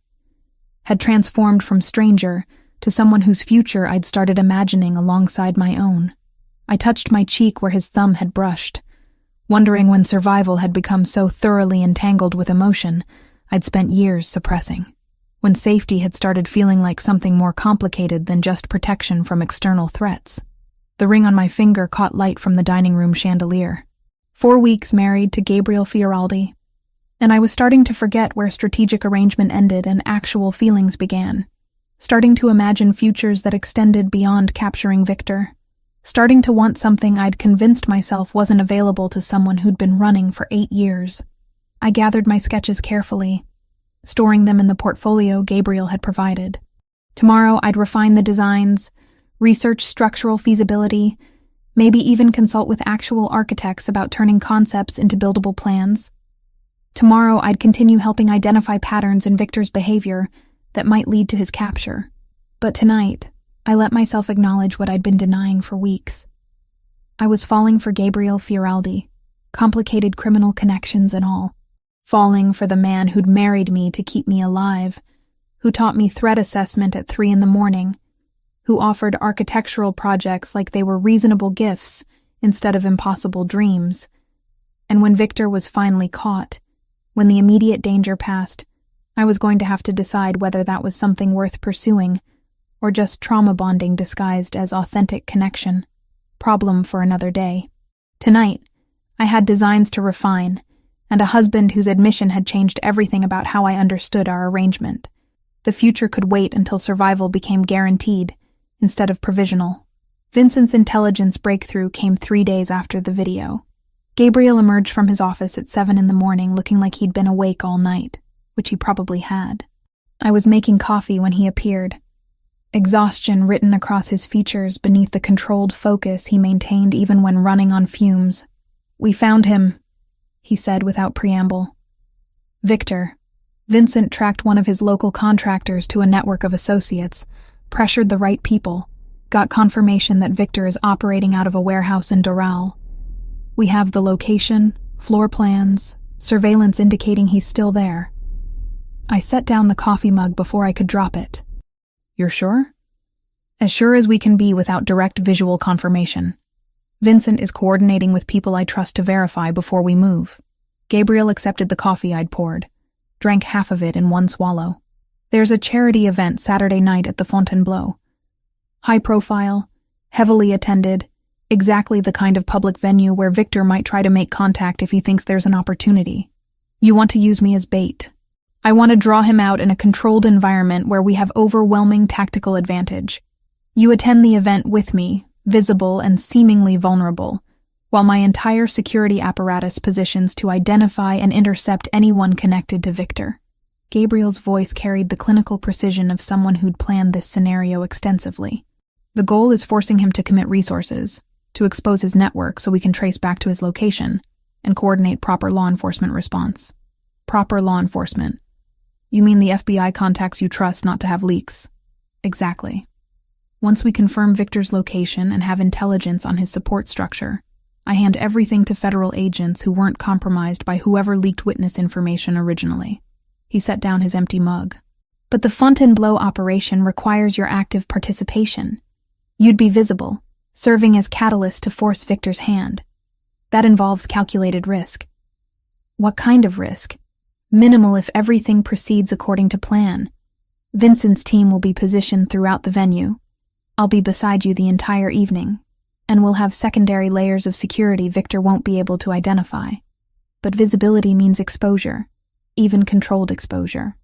Had transformed from stranger to someone whose future I'd started imagining alongside my own. I touched my cheek where his thumb had brushed, wondering when survival had become so thoroughly entangled with emotion I'd spent years suppressing, when safety had started feeling like something more complicated than just protection from external threats. The ring on my finger caught light from the dining room chandelier. 4 weeks married to Gabriel Fioraldi, and I was starting to forget where strategic arrangement ended and actual feelings began, starting to imagine futures that extended beyond capturing Victor, starting to want something I'd convinced myself wasn't available to someone who'd been running for 8 years. I gathered my sketches carefully, storing them in the portfolio Gabriel had provided. Tomorrow I'd refine the designs, research structural feasibility, maybe even consult with actual architects about turning concepts into buildable plans. Tomorrow I'd continue helping identify patterns in Victor's behavior that might lead to his capture. But tonight, I let myself acknowledge what I'd been denying for weeks. I was falling for Gabriel Fioraldi, complicated criminal connections and all. Falling for the man who'd married me to keep me alive, who taught me threat assessment at 3 a.m, who offered architectural projects like they were reasonable gifts instead of impossible dreams. And when Victor was finally caught, when the immediate danger passed, I was going to have to decide whether that was something worth pursuing or just trauma bonding disguised as authentic connection. Problem for another day. Tonight, I had designs to refine, and a husband whose admission had changed everything about how I understood our arrangement. The future could wait until survival became guaranteed, instead of provisional. Vincent's intelligence breakthrough came 3 days after the video. Gabriel emerged from his office at 7 a.m. looking like he'd been awake all night, which he probably had. I was making coffee when he appeared, exhaustion written across his features beneath the controlled focus he maintained even when running on fumes. We found him, he said without preamble. Victor. Vincent tracked one of his local contractors to a network of associates, pressured the right people, got confirmation that Victor is operating out of a warehouse in Doral. We have the location, floor plans, surveillance indicating he's still there. I set down the coffee mug before I could drop it. You're sure? As sure as we can be without direct visual confirmation. Vincent is coordinating with people I trust to verify before we move. Gabriel accepted the coffee I'd poured, drank half of it in one swallow. There's a charity event Saturday night at the Fontainebleau. High profile, heavily attended, exactly the kind of public venue where Victor might try to make contact if he thinks there's an opportunity. You want to use me as bait. I want to draw him out in a controlled environment where we have overwhelming tactical advantage. You attend the event with me, visible and seemingly vulnerable, while my entire security apparatus positions to identify and intercept anyone connected to Victor. Gabriel's voice carried the clinical precision of someone who'd planned this scenario extensively. The goal is forcing him to commit resources, to expose his network so we can trace back to his location and coordinate proper law enforcement response. Proper law enforcement. You mean the FBI contacts you trust not to have leaks? Exactly. Once we confirm Victor's location and have intelligence on his support structure, I hand everything to federal agents who weren't compromised by whoever leaked witness information originally. He set down his empty mug. But the Fontainebleau operation requires your active participation. You'd be visible, serving as catalyst to force Victor's hand. That involves calculated risk. What kind of risk? Minimal if everything proceeds according to plan. Vincent's team will be positioned throughout the venue. I'll be beside you the entire evening, and we'll have secondary layers of security Victor won't be able to identify. But visibility means exposure, even controlled exposure.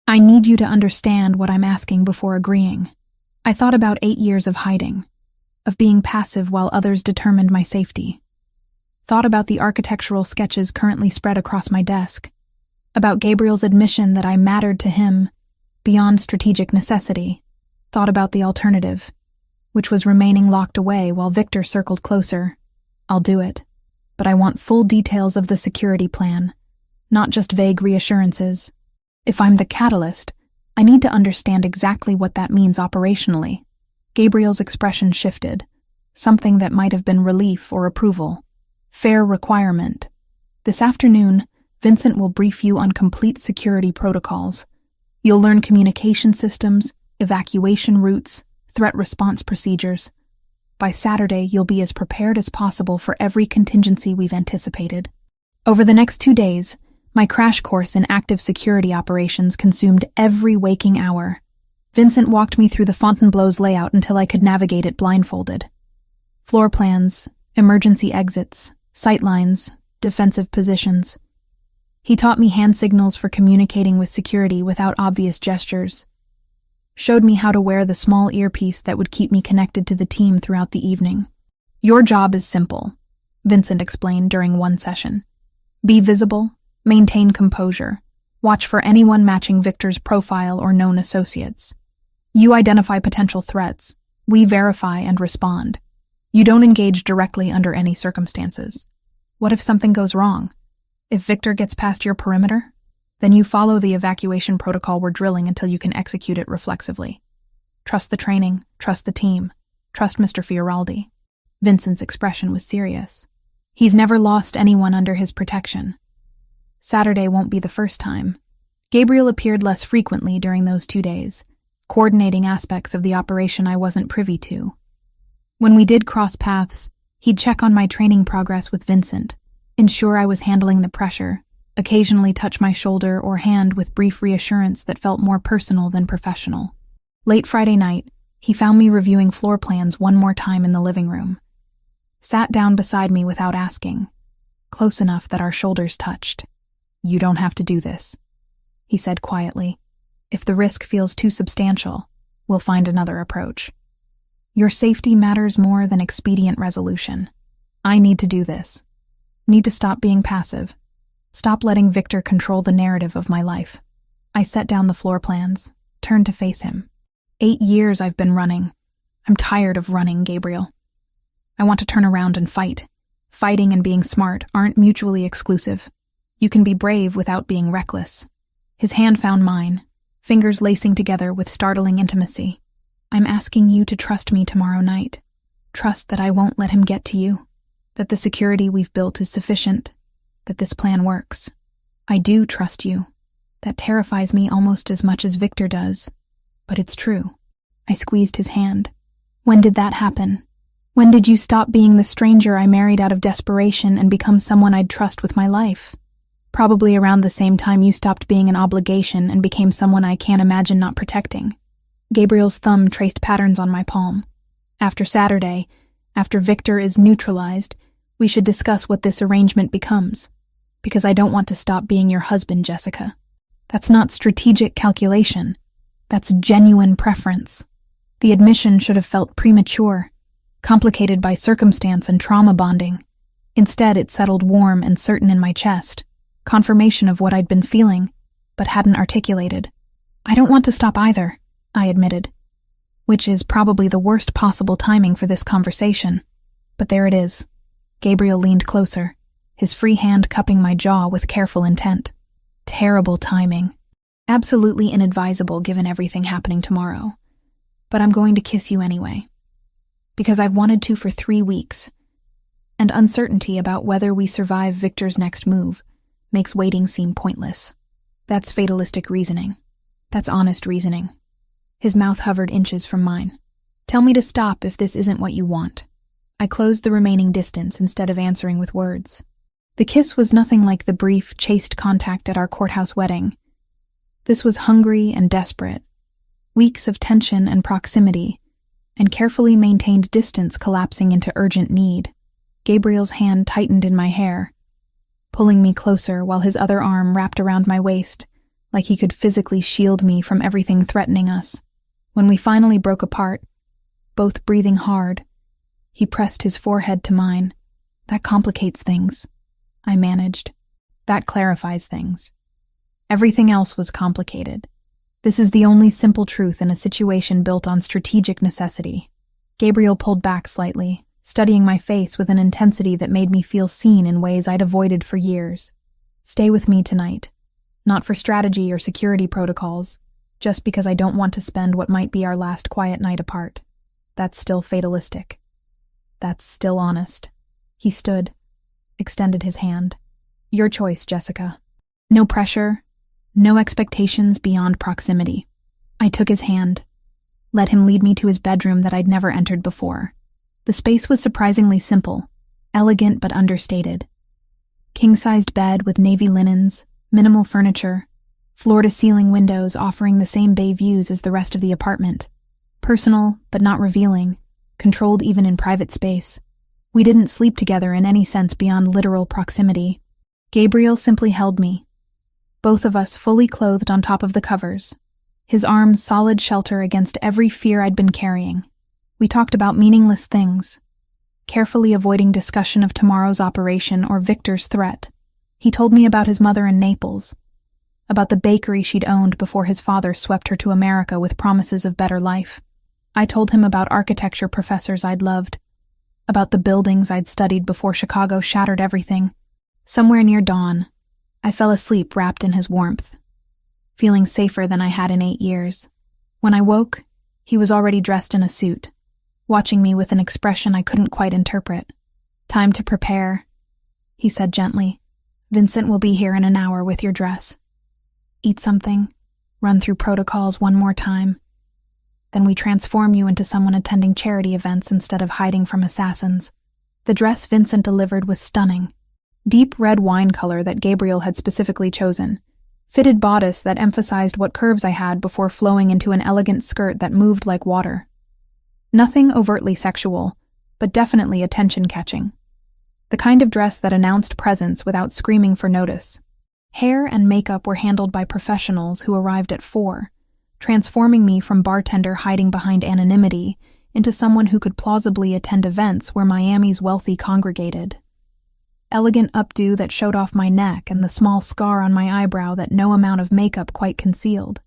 I need you to understand what I'm asking before agreeing. I thought about 8 years of hiding, of being passive while others determined my safety. Thought about the architectural sketches currently spread across my desk, about Gabriel's admission that I mattered to him beyond strategic necessity. Thought about the alternative, which was remaining locked away while Victor circled closer. I'll do it, but I want full details of the security plan, not just vague reassurances. If I'm the catalyst, I need to understand exactly what that means operationally. Gabriel's expression shifted, something that might have been relief or approval. Fair requirement. This afternoon, Vincent will brief you on complete security protocols. You'll learn communication systems, evacuation routes, threat response procedures. By Saturday, you'll be as prepared as possible for every contingency we've anticipated. Over the next 2 days, my crash course in active security operations consumed every waking hour. Vincent walked me through the Fontainebleau's layout until I could navigate it blindfolded. Floor plans, emergency exits, sightlines, defensive positions. He taught me hand signals for communicating with security without obvious gestures. Showed me how to wear the small earpiece that would keep me connected to the team throughout the evening. Your job is simple, Vincent explained during one session. Be visible, maintain composure, watch for anyone matching Victor's profile or known associates. You identify potential threats, we verify and respond. You don't engage directly under any circumstances. What if something goes wrong? If Victor gets past your perimeter? Then you follow the evacuation protocol we're drilling until you can execute it reflexively. Trust the training, trust the team, trust Mr. Fioraldi. Vincent's expression was serious. He's never lost anyone under his protection. Saturday won't be the first time. Gabriel appeared less frequently during those 2 days, coordinating aspects of the operation I wasn't privy to. When we did cross paths, he'd check on my training progress with Vincent, ensure I was handling the pressure, occasionally touch my shoulder or hand with brief reassurance that felt more personal than professional. Late Friday night, he found me reviewing floor plans one more time in the living room. Sat down beside me without asking, close enough that our shoulders touched. You don't have to do this, he said quietly. If the risk feels too substantial, we'll find another approach. Your safety matters more than expedient resolution. I need to do this. Need to stop being passive. Stop letting Victor control the narrative of my life. I set down the floor plans, turned to face him. 8 years I've been running. I'm tired of running, Gabriel. I want to turn around and fight. Fighting and being smart aren't mutually exclusive. You can be brave without being reckless. His hand found mine, fingers lacing together with startling intimacy. I'm asking you to trust me tomorrow night. Trust that I won't let him get to you. That the security we've built is sufficient. That this plan works. I do trust you. That terrifies me almost as much as Victor does. But it's true. I squeezed his hand. When did that happen? When did you stop being the stranger I married out of desperation and become someone I'd trust with my life? Probably around the same time you stopped being an obligation and became someone I can't imagine not protecting. Gabriel's thumb traced patterns on my palm. After Saturday, after Victor is neutralized, we should discuss what this arrangement becomes. Because I don't want to stop being your husband, Jessica. That's not strategic calculation. That's genuine preference. The admission should have felt premature, complicated by circumstance and trauma bonding. Instead, it settled warm and certain in my chest, confirmation of what I'd been feeling, but hadn't articulated. I don't want to stop either, I admitted, which is probably the worst possible timing for this conversation. But there it is. Gabriel leaned closer, his free hand cupping my jaw with careful intent. Terrible timing. Absolutely inadvisable given everything happening tomorrow. But I'm going to kiss you anyway. Because I've wanted to for 3 weeks. And uncertainty about whether we survive Victor's next move makes waiting seem pointless. That's fatalistic reasoning. That's honest reasoning. His mouth hovered inches from mine. Tell me to stop if this isn't what you want. I closed the remaining distance instead of answering with words. The kiss was nothing like the brief, chaste contact at our courthouse wedding. This was hungry and desperate. Weeks of tension and proximity, and carefully maintained distance collapsing into urgent need. Gabriel's hand tightened in my hair, pulling me closer while his other arm wrapped around my waist, like he could physically shield me from everything threatening us. When we finally broke apart, both breathing hard, he pressed his forehead to mine. That complicates things, I managed. That clarifies things. Everything else was complicated. This is the only simple truth in a situation built on strategic necessity. Gabriel pulled back slightly, studying my face with an intensity that made me feel seen in ways I'd avoided for years. Stay with me tonight. Not for strategy or security protocols, just because I don't want to spend what might be our last quiet night apart. That's still fatalistic. That's still honest. He stood, extended his hand. Your choice, Jessica. No pressure, no expectations beyond proximity. I took his hand, let him lead me to his bedroom that I'd never entered before. The space was surprisingly simple, elegant but understated. King-sized bed with navy linens, minimal furniture, floor-to-ceiling windows offering the same bay views as the rest of the apartment. Personal, but not revealing, controlled even in private space. We didn't sleep together in any sense beyond literal proximity. Gabriel simply held me, both of us fully clothed on top of the covers, his arms solid shelter against every fear I'd been carrying. We talked about meaningless things, carefully avoiding discussion of tomorrow's operation or Victor's threat. He told me about his mother in Naples, about the bakery she'd owned before his father swept her to America with promises of better life. I told him about architecture professors I'd loved, about the buildings I'd studied before Chicago shattered everything. Somewhere near dawn, I fell asleep wrapped in his warmth, feeling safer than I had in 8 years. When I woke, he was already dressed in a suit, watching me with an expression I couldn't quite interpret. Time to prepare, he said gently. Vincent will be here in an hour with your dress. Eat something, run through protocols one more time. Then we transform you into someone attending charity events instead of hiding from assassins. The dress Vincent delivered was stunning. Deep red wine color that Gabriel had specifically chosen. Fitted bodice that emphasized what curves I had before flowing into an elegant skirt that moved like water. Nothing overtly sexual, but definitely attention-catching. The kind of dress that announced presence without screaming for notice. Hair and makeup were handled by professionals who arrived at 4, transforming me from bartender hiding behind anonymity into someone who could plausibly attend events where Miami's wealthy congregated. Elegant updo that showed off my neck and the small scar on my eyebrow that no amount of makeup quite concealed.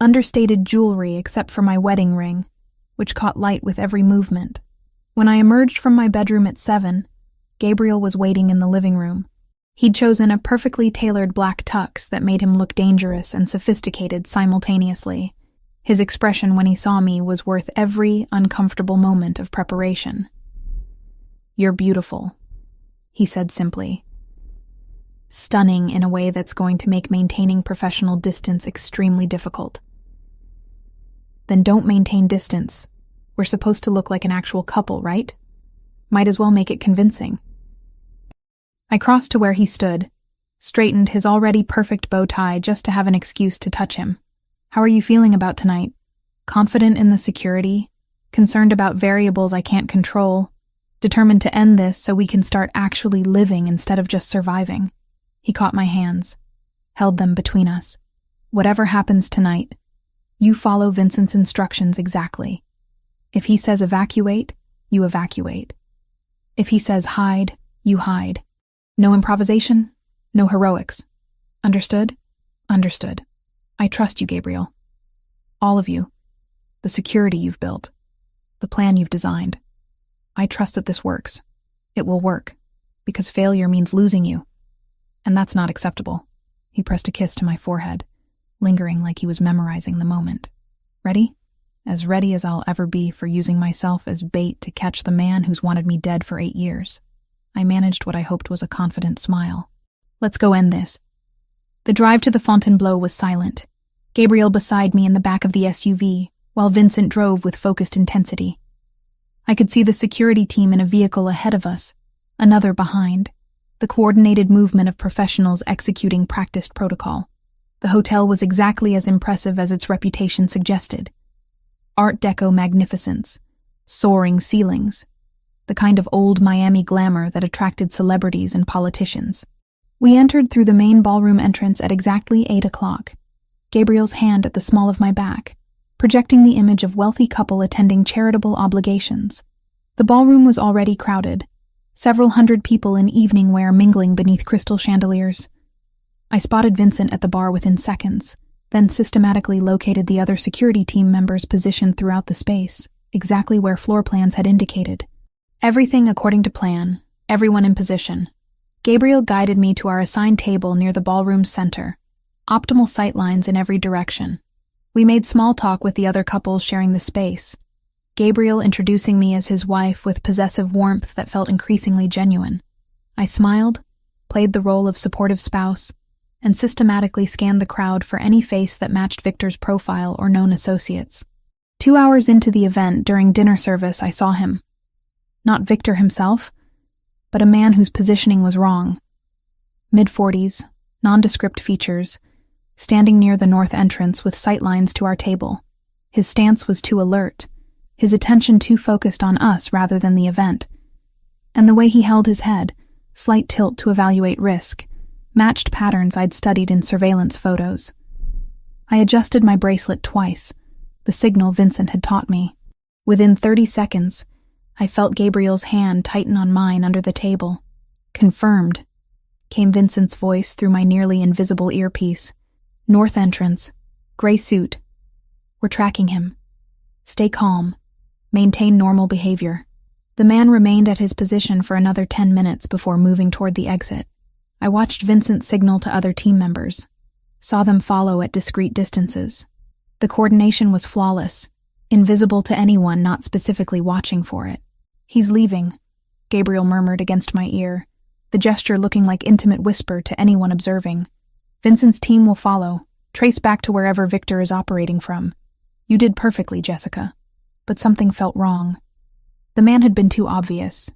Understated jewelry except for my wedding ring, which caught light with every movement. When I emerged from my bedroom at 7, Gabriel was waiting in the living room. He'd chosen a perfectly tailored black tux that made him look dangerous and sophisticated simultaneously. His expression when he saw me was worth every uncomfortable moment of preparation. You're beautiful, he said simply. Stunning in a way that's going to make maintaining professional distance extremely difficult. Then don't maintain distance. We're supposed to look like an actual couple, right? Might as well make it convincing. I crossed to where he stood, straightened his already perfect bow tie just to have an excuse to touch him. How are you feeling about tonight? Confident in the security? Concerned about variables I can't control? Determined to end this so we can start actually living instead of just surviving? He caught my hands, held them between us. Whatever happens tonight, you follow Vincent's instructions exactly. If he says evacuate, you evacuate. If he says hide, you hide. No improvisation, no heroics. Understood? Understood. I trust you, Gabriel. All of you. The security you've built. The plan you've designed. I trust that this works. It will work, because failure means losing you. And that's not acceptable. He pressed a kiss to my forehead, lingering like he was memorizing the moment. Ready? As ready as I'll ever be for using myself as bait to catch the man who's wanted me dead for 8 years. I managed what I hoped was a confident smile. Let's go end this. The drive to the Fontainebleau was silent. Gabriel beside me in the back of the SUV, while Vincent drove with focused intensity. I could see the security team in a vehicle ahead of us, another behind, the coordinated movement of professionals executing practiced protocol. The hotel was exactly as impressive as its reputation suggested. Art Deco magnificence, soaring ceilings, the kind of old Miami glamour that attracted celebrities and politicians. We entered through the main ballroom entrance at exactly 8 o'clock, Gabriel's hand at the small of my back, projecting the image of wealthy couple attending charitable obligations. The ballroom was already crowded, several hundred people in evening wear mingling beneath crystal chandeliers. I spotted Vincent at the bar within seconds, then systematically located the other security team members positioned throughout the space, exactly where floor plans had indicated. Everything according to plan, everyone in position. Gabriel guided me to our assigned table near the ballroom's center, optimal sightlines in every direction. We made small talk with the other couples sharing the space, Gabriel introducing me as his wife with possessive warmth that felt increasingly genuine. I smiled, played the role of supportive spouse, and systematically scanned the crowd for any face that matched Victor's profile or known associates. 2 hours into the event during dinner service, I saw him. Not Victor himself, but a man whose positioning was wrong. Mid-40s, nondescript features, standing near the north entrance with sightlines to our table. His stance was too alert, his attention too focused on us rather than the event. And the way he held his head, slight tilt to evaluate risk, matched patterns I'd studied in surveillance photos. I adjusted my bracelet twice, the signal Vincent had taught me. Within 30 seconds, I felt Gabriel's hand tighten on mine under the table. Confirmed, came Vincent's voice through my nearly invisible earpiece. North entrance, gray suit. We're tracking him. Stay calm. Maintain normal behavior. The man remained at his position for another 10 minutes before moving toward the exit. I watched Vincent signal to other team members, saw them follow at discreet distances. The coordination was flawless, invisible to anyone not specifically watching for it. He's leaving, Gabriel murmured against my ear, the gesture looking like intimate whisper to anyone observing. Vincent's team will follow, trace back to wherever Victor is operating from. You did perfectly, Jessica. But something felt wrong. The man had been too obvious,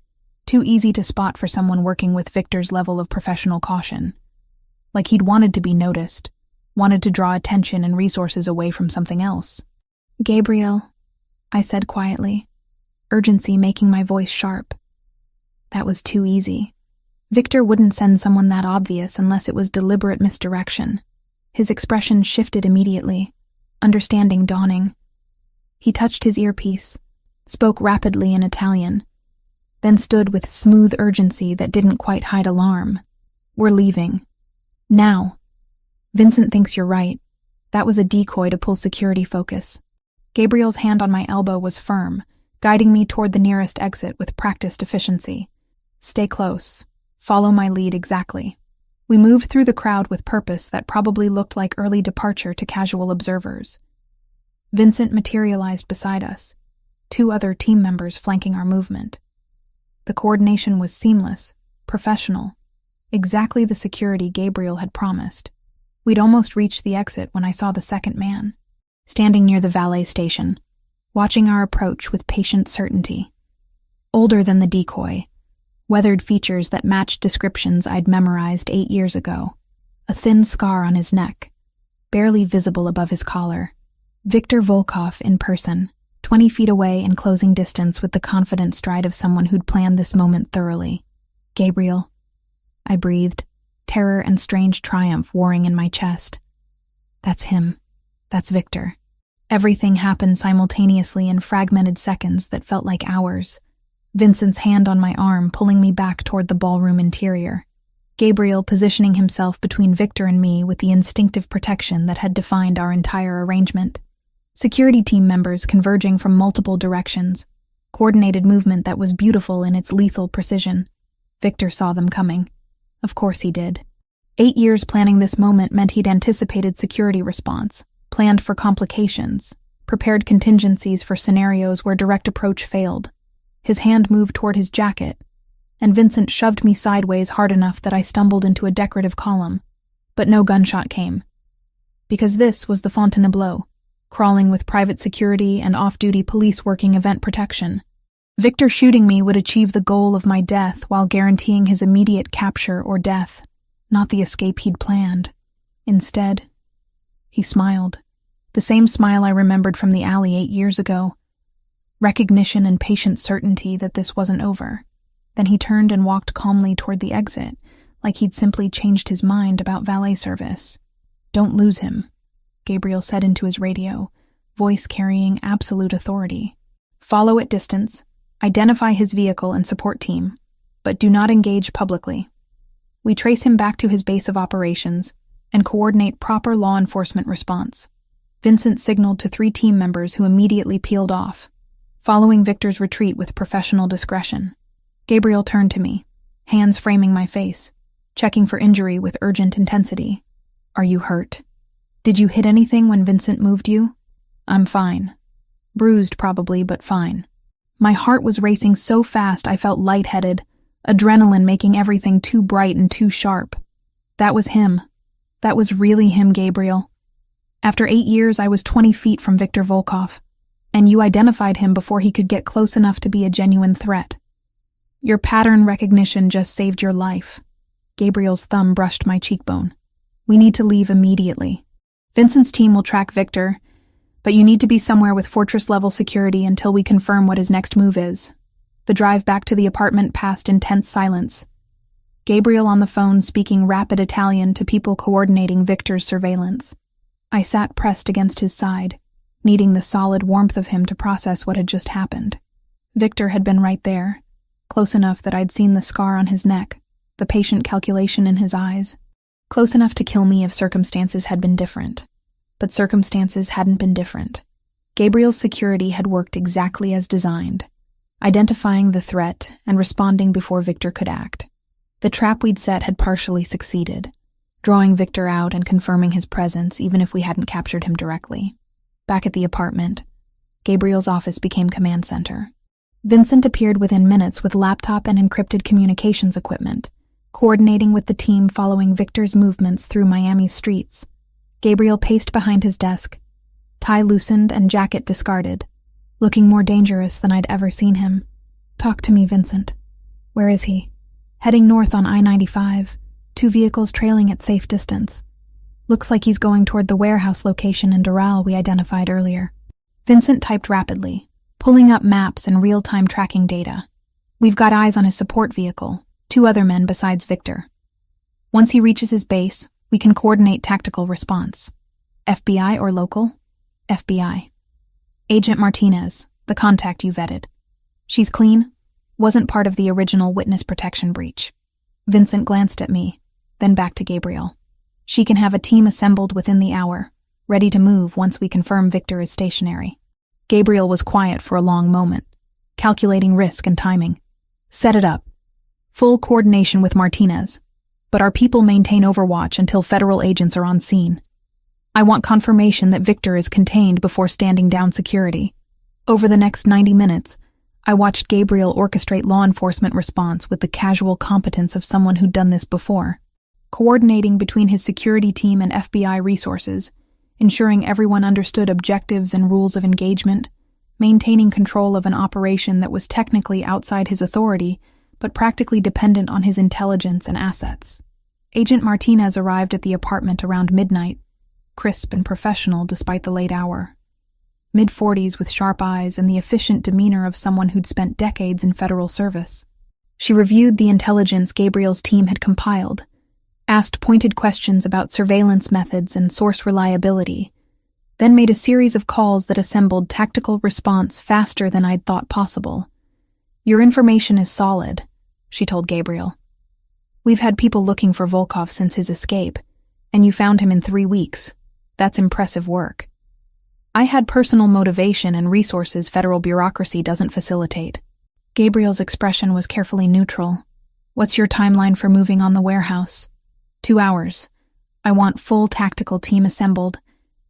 too easy to spot for someone working with Victor's level of professional caution. Like he'd wanted to be noticed, wanted to draw attention and resources away from something else. Gabriel, I said quietly, urgency making my voice sharp. That was too easy. Victor wouldn't send someone that obvious unless it was deliberate misdirection. His expression shifted immediately, understanding dawning. He touched his earpiece, spoke rapidly in Italian, then stood with smooth urgency that didn't quite hide alarm. We're leaving. Now. Vincent thinks you're right. That was a decoy to pull security focus. Gabriel's hand on my elbow was firm, guiding me toward the nearest exit with practiced efficiency. Stay close. Follow my lead exactly. We moved through the crowd with purpose that probably looked like early departure to casual observers. Vincent materialized beside us, 2 other team members flanking our movement. The coordination was seamless, professional, exactly the security Gabriel had promised. We'd almost reached the exit when I saw the second man. standing near the valet station, watching our approach with patient certainty. Older than the decoy, weathered features that matched descriptions I'd memorized 8 years ago, a thin scar on his neck, barely visible above his collar. Viktor Volkov in person, 20 feet away in closing distance with the confident stride of someone who'd planned this moment thoroughly. Gabriel, I breathed, terror and strange triumph warring in my chest. That's him. That's Viktor. Everything happened simultaneously in fragmented seconds that felt like hours. Vincent's hand on my arm pulling me back toward the ballroom interior. Gabriel positioning himself between Viktor and me with the instinctive protection that had defined our entire arrangement. Security team members converging from multiple directions. Coordinated movement that was beautiful in its lethal precision. Viktor saw them coming. Of course he did. 8 years planning this moment meant he'd anticipated security response, planned for complications, prepared contingencies for scenarios where direct approach failed. His hand moved toward his jacket, and Vincent shoved me sideways hard enough that I stumbled into a decorative column. But no gunshot came. Because this was the Fontainebleau, crawling with private security and off-duty police working event protection. Viktor shooting me would achieve the goal of my death while guaranteeing his immediate capture or death, not the escape he'd planned. Instead, he smiled. The same smile I remembered from the alley 8 years ago. Recognition and patient certainty that this wasn't over. Then he turned and walked calmly toward the exit, like he'd simply changed his mind about valet service. "Don't lose him," Gabriel said into his radio, voice carrying absolute authority. "Follow at distance, identify his vehicle and support team, but do not engage publicly. We trace him back to his base of operations and coordinate proper law enforcement response." Vincent signaled to 3 team members who immediately peeled off, following Viktor's retreat with professional discretion. Gabriel turned to me, hands framing my face, checking for injury with urgent intensity. "Are you hurt? Did you hit anything when Vincent moved you?" "I'm fine. Bruised probably, but fine." My heart was racing so fast I felt lightheaded, adrenaline making everything too bright and too sharp. That was him. That was really him, Gabriel. After 8 years, I was 20 feet from Viktor Volkov, and you identified him before he could get close enough to be a genuine threat. Your pattern recognition just saved your life. Gabriel's thumb brushed my cheekbone. We need to leave immediately. Vincent's team will track Viktor, but you need to be somewhere with fortress-level security until we confirm what his next move is. The drive back to the apartment passed in tense silence. Gabriel on the phone speaking rapid Italian to people coordinating Viktor's surveillance. I sat pressed against his side, needing the solid warmth of him to process what had just happened. Viktor had been right there, close enough that I'd seen the scar on his neck, the patient calculation in his eyes. Close enough to kill me if circumstances had been different. But circumstances hadn't been different. Gabriel's security had worked exactly as designed, identifying the threat and responding before Viktor could act. The trap we'd set had partially succeeded, drawing Viktor out and confirming his presence even if we hadn't captured him directly. Back at the apartment, Gabriel's office became command center. Vincent appeared within minutes with laptop and encrypted communications equipment, coordinating with the team following Viktor's movements through Miami's streets. Gabriel paced behind his desk, tie loosened and jacket discarded, looking more dangerous than I'd ever seen him. "Talk to me, Vincent. Where is he?" "Heading north on I-95, 2 vehicles trailing at safe distance. Looks like he's going toward the warehouse location in Doral we identified earlier." Vincent typed rapidly, pulling up maps and real-time tracking data. "We've got eyes on his support vehicle, 2 other men besides Viktor. Once he reaches his base, we can coordinate tactical response. FBI or local?" "FBI. Agent Martinez, the contact you vetted. She's clean, wasn't part of the original witness protection breach." Vincent glanced at me, then back to Gabriel. "She can have a team assembled within the hour, ready to move once we confirm Viktor is stationary." Gabriel was quiet for a long moment, calculating risk and timing. "Set it up. Full coordination with Martinez, but our people maintain overwatch until federal agents are on scene. I want confirmation that Viktor is contained before standing down security." Over the next 90 minutes, I watched Gabriel orchestrate law enforcement response with the casual competence of someone who'd done this before, coordinating between his security team and FBI resources, ensuring everyone understood objectives and rules of engagement, maintaining control of an operation that was technically outside his authority, but practically dependent on his intelligence and assets. Agent Martinez arrived at the apartment around midnight, crisp and professional despite the late hour. Mid-40s with sharp eyes and the efficient demeanor of someone who'd spent decades in federal service. She reviewed the intelligence Gabriel's team had compiled, asked pointed questions about surveillance methods and source reliability, then made a series of calls that assembled tactical response faster than I'd thought possible. "Your information is solid," she told Gabriel. "We've had people looking for Volkov since his escape, and you found him in 3 weeks. That's impressive work. I had personal motivation and resources federal bureaucracy doesn't facilitate." Gabriel's expression was carefully neutral. "What's your timeline for moving on the warehouse?" 2 hours. I want full tactical team assembled,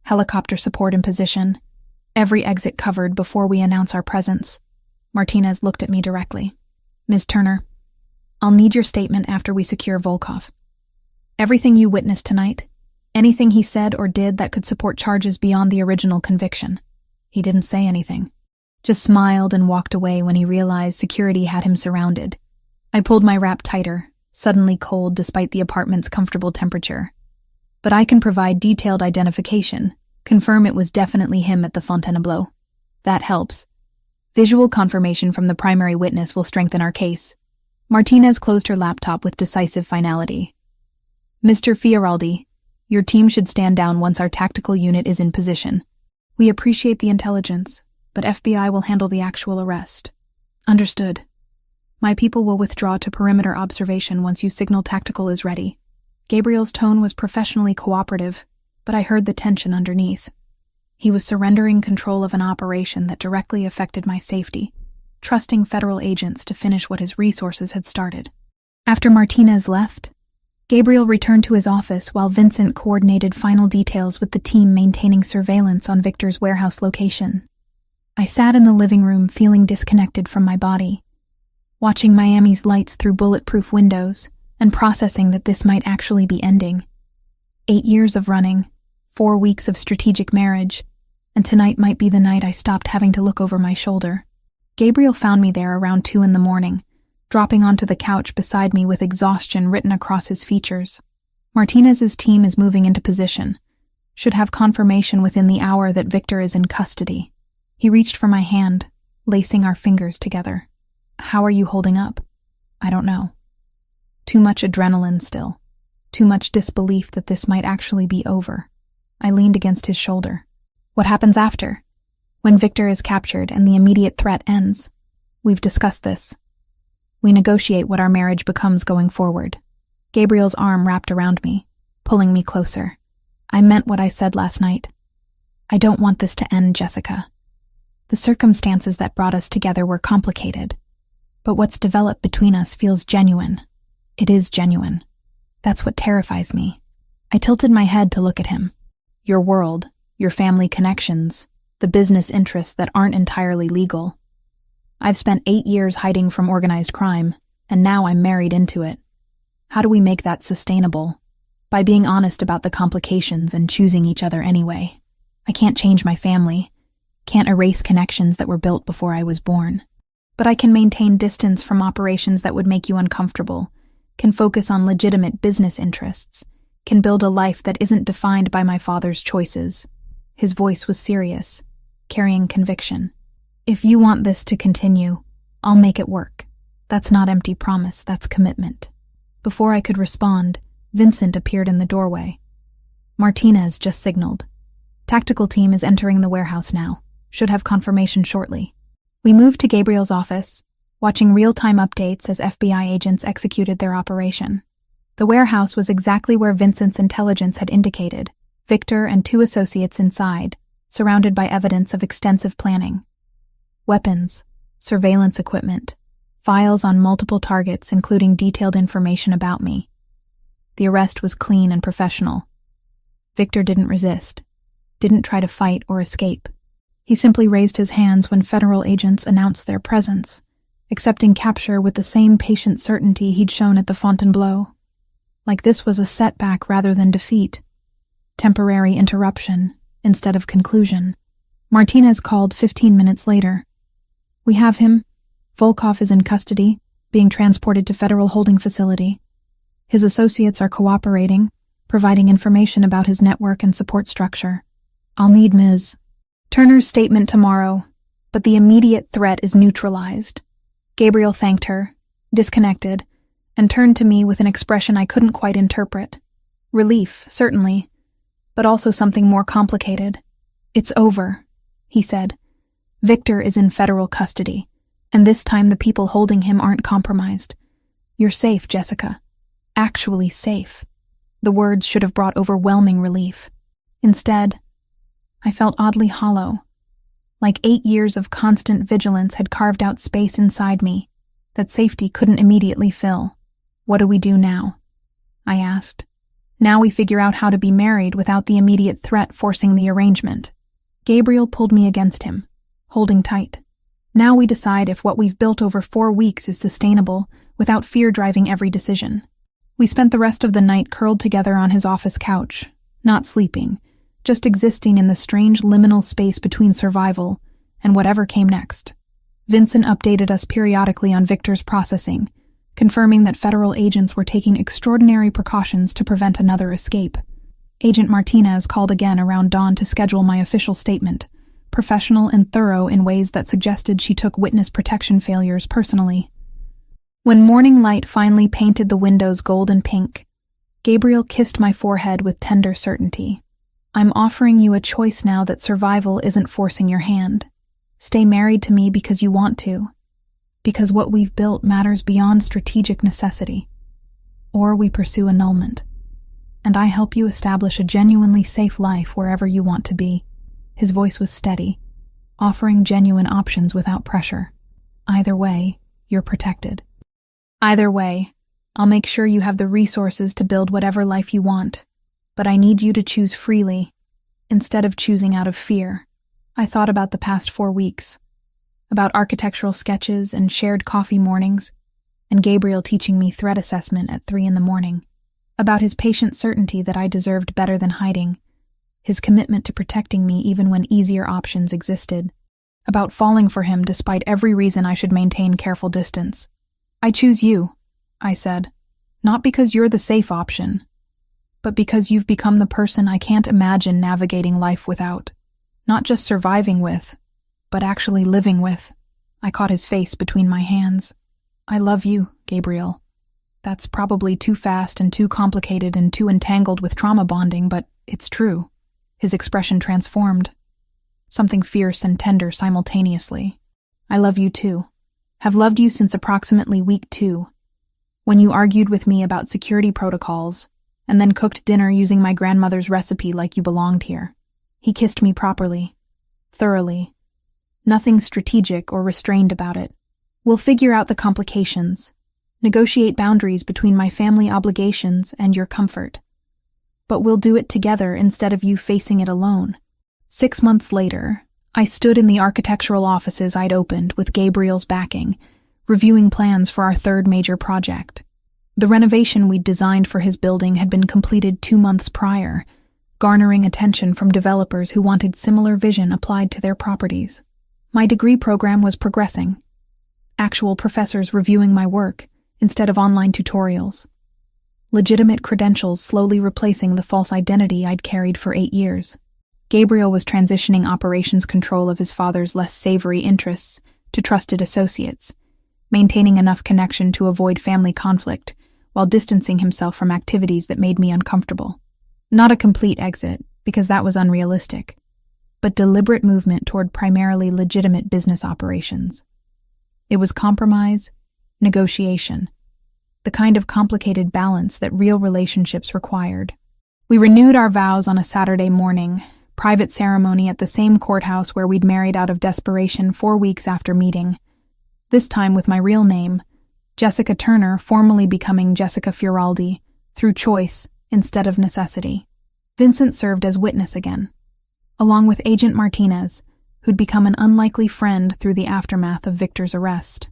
helicopter support in position, every exit covered before we announce our presence." Martinez looked at me directly. "Ms. Turner, I'll need your statement after we secure Volkov. Everything you witnessed tonight, anything he said or did that could support charges beyond the original conviction." He didn't say anything, just smiled and walked away when he realized security had him surrounded. I pulled my wrap tighter, suddenly cold despite the apartment's comfortable temperature. "But I can provide detailed identification, confirm it was definitely him at the Fontainebleau. That helps. Visual confirmation from the primary witness will strengthen our case." Martinez closed her laptop with decisive finality. "Mr. Fioraldi, your team should stand down once our tactical unit is in position. We appreciate the intelligence, but FBI will handle the actual arrest." "Understood. My people will withdraw to perimeter observation once you signal tactical is ready." Gabriel's tone was professionally cooperative, but I heard the tension underneath. He was surrendering control of an operation that directly affected my safety, trusting federal agents to finish what his resources had started. After Martinez left, Gabriel returned to his office while Vincent coordinated final details with the team maintaining surveillance on Victor's warehouse location. I sat in the living room feeling disconnected from my body, watching Miami's lights through bulletproof windows and processing that this might actually be ending. 8 years of running, 4 weeks of strategic marriage, and tonight might be the night I stopped having to look over my shoulder. Gabriel found me there around 2 in the morning, dropping onto the couch beside me with exhaustion written across his features. "Martinez's team is moving into position. Should have confirmation within the hour that Victor is in custody." He reached for my hand, lacing our fingers together. "How are you holding up?" "I don't know. Too much adrenaline still. Too much disbelief that this might actually be over." I leaned against his shoulder. "What happens after? When Victor is captured and the immediate threat ends?" "We've discussed this. We negotiate what our marriage becomes going forward." Gabriel's arm wrapped around me, pulling me closer. "I meant what I said last night. I don't want this to end, Jessica. The circumstances that brought us together were complicated, but what's developed between us feels genuine. It is genuine. That's what terrifies me." I tilted my head to look at him. "Your world, your family connections, the business interests that aren't entirely legal. I've spent 8 years hiding from organized crime, and now I'm married into it. How do we make that sustainable? By being honest about the complications and choosing each other anyway. I can't change my family, can't erase connections that were built before I was born. But I can maintain distance from operations that would make you uncomfortable, can focus on legitimate business interests, can build a life that isn't defined by my father's choices." His voice was serious, carrying conviction. "If you want this to continue, I'll make it work. That's not empty promise, that's commitment." Before I could respond, Vincent appeared in the doorway. "Martinez just signaled. Tactical team is entering the warehouse now. Should have confirmation shortly." We moved to Gabriel's office, watching real-time updates as FBI agents executed their operation. The warehouse was exactly where Vincent's intelligence had indicated, Victor and 2 associates inside, surrounded by evidence of extensive planning. Weapons, surveillance equipment, files on multiple targets including detailed information about me. The arrest was clean and professional. Victor didn't resist, didn't try to fight or escape. He simply raised his hands when federal agents announced their presence, accepting capture with the same patient certainty he'd shown at the Fontainebleau. Like this was a setback rather than defeat. Temporary interruption, instead of conclusion. Martinez called 15 minutes later. "We have him. Volkov is in custody, being transported to federal holding facility. His associates are cooperating, providing information about his network and support structure. I'll need Ms. Turner's statement tomorrow, but the immediate threat is neutralized." Gabriel thanked her, disconnected, and turned to me with an expression I couldn't quite interpret. Relief, certainly, but also something more complicated. "It's over," he said. "Victor is in federal custody, and this time the people holding him aren't compromised. You're safe, Jessica. Actually safe." The words should have brought overwhelming relief. Instead, I felt oddly hollow, like 8 years of constant vigilance had carved out space inside me that safety couldn't immediately fill. "What do we do now?" I asked. "Now we figure out how to be married without the immediate threat forcing the arrangement." Gabriel pulled me against him, holding tight. "Now we decide if what we've built over 4 weeks is sustainable without fear driving every decision." We spent the rest of the night curled together on his office couch, not sleeping, just existing in the strange liminal space between survival and whatever came next. Vincent updated us periodically on Victor's processing, confirming that federal agents were taking extraordinary precautions to prevent another escape. Agent Martinez called again around dawn to schedule my official statement, professional and thorough in ways that suggested she took witness protection failures personally. When morning light finally painted the windows gold and pink, Gabriel kissed my forehead with tender certainty. "I'm offering you a choice now that survival isn't forcing your hand. Stay married to me because you want to, because what we've built matters beyond strategic necessity. Or we pursue annulment, and I help you establish a genuinely safe life wherever you want to be." His voice was steady, offering genuine options without pressure. "Either way, you're protected. Either way, I'll make sure you have the resources to build whatever life you want, but I need you to choose freely, instead of choosing out of fear." I thought about the past 4 weeks, about architectural sketches and shared coffee mornings, and Gabriel teaching me threat assessment at 3 a.m, about his patient certainty that I deserved better than hiding, his commitment to protecting me even when easier options existed, about falling for him despite every reason I should maintain careful distance. "I choose you," I said, "not because you're the safe option, but because you've become the person I can't imagine navigating life without. Not just surviving with, but actually living with." I caught his face between my hands. "I love you, Gabriel. That's probably too fast and too complicated and too entangled with trauma bonding, but it's true." His expression transformed, something fierce and tender simultaneously. "I love you too. Have loved you since approximately week 2, when you argued with me about security protocols and then cooked dinner using my grandmother's recipe like you belonged here." He kissed me properly, thoroughly. Nothing strategic or restrained about it. "We'll figure out the complications, negotiate boundaries between my family obligations and your comfort. But we'll do it together instead of you facing it alone." 6 months later, I stood in the architectural offices I'd opened with Gabriel's backing, reviewing plans for our 3rd major project. The renovation we'd designed for his building had been completed 2 months prior, garnering attention from developers who wanted similar vision applied to their properties. My degree program was progressing, actual professors reviewing my work instead of online tutorials. Legitimate credentials slowly replacing the false identity I'd carried for 8 years. Gabriel was transitioning operations control of his father's less savory interests to trusted associates, maintaining enough connection to avoid family conflict while distancing himself from activities that made me uncomfortable. Not a complete exit, because that was unrealistic, but deliberate movement toward primarily legitimate business operations. It was compromise, negotiation, the kind of complicated balance that real relationships required. We renewed our vows on a Saturday morning, private ceremony at the same courthouse where we'd married out of desperation 4 weeks after meeting, this time with my real name, Jessica Turner, formally becoming Jessica Fioraldi, through choice instead of necessity. Vincent served as witness again, along with Agent Martinez, who'd become an unlikely friend through the aftermath of Victor's arrest.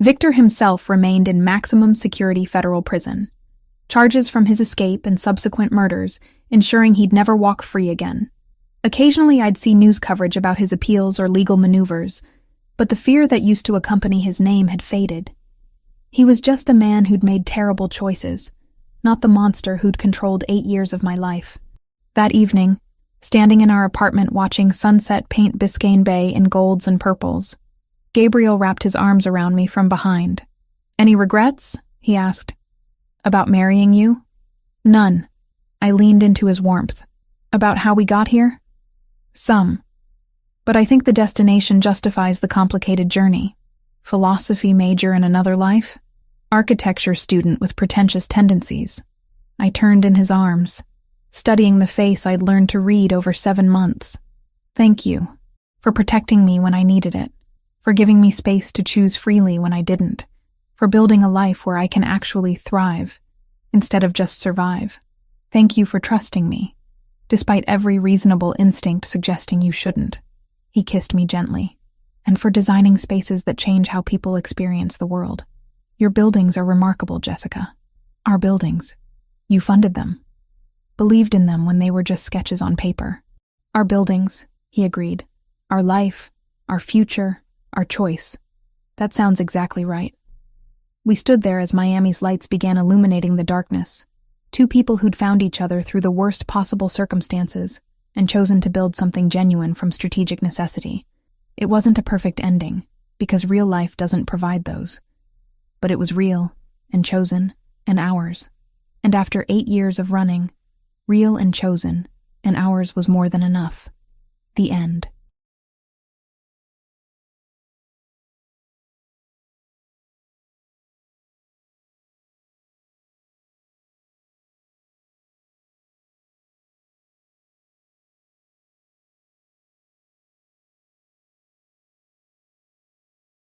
Victor himself remained in maximum security federal prison, charges from his escape and subsequent murders ensuring he'd never walk free again. Occasionally I'd see news coverage about his appeals or legal maneuvers, but the fear that used to accompany his name had faded. He was just a man who'd made terrible choices, not the monster who'd controlled 8 years of my life. That evening, standing in our apartment watching sunset paint Biscayne Bay in golds and purples, Gabriel wrapped his arms around me from behind. "Any regrets?" he asked. "About marrying you?" "None." I leaned into his warmth. "About how we got here?" "Some. But I think the destination justifies the complicated journey. Philosophy major in another life? Architecture student with pretentious tendencies." I turned in his arms, studying the face I'd learned to read over 7 months. "Thank you for protecting me when I needed it, for giving me space to choose freely when I didn't, for building a life where I can actually thrive instead of just survive. Thank you for trusting me, despite every reasonable instinct suggesting you shouldn't." He kissed me gently. "And for designing spaces that change how people experience the world. Your buildings are remarkable, Jessica. Our buildings. You funded them. Believed in them when they were just sketches on paper. Our buildings," he agreed. "Our life, our future, our choice. That sounds exactly right." We stood there as Miami's lights began illuminating the darkness. Two people who'd found each other through the worst possible circumstances and chosen to build something genuine from strategic necessity. It wasn't a perfect ending, because real life doesn't provide those. But it was real, and chosen, and ours. And after 8 years of running, real and chosen, and ours was more than enough. The end.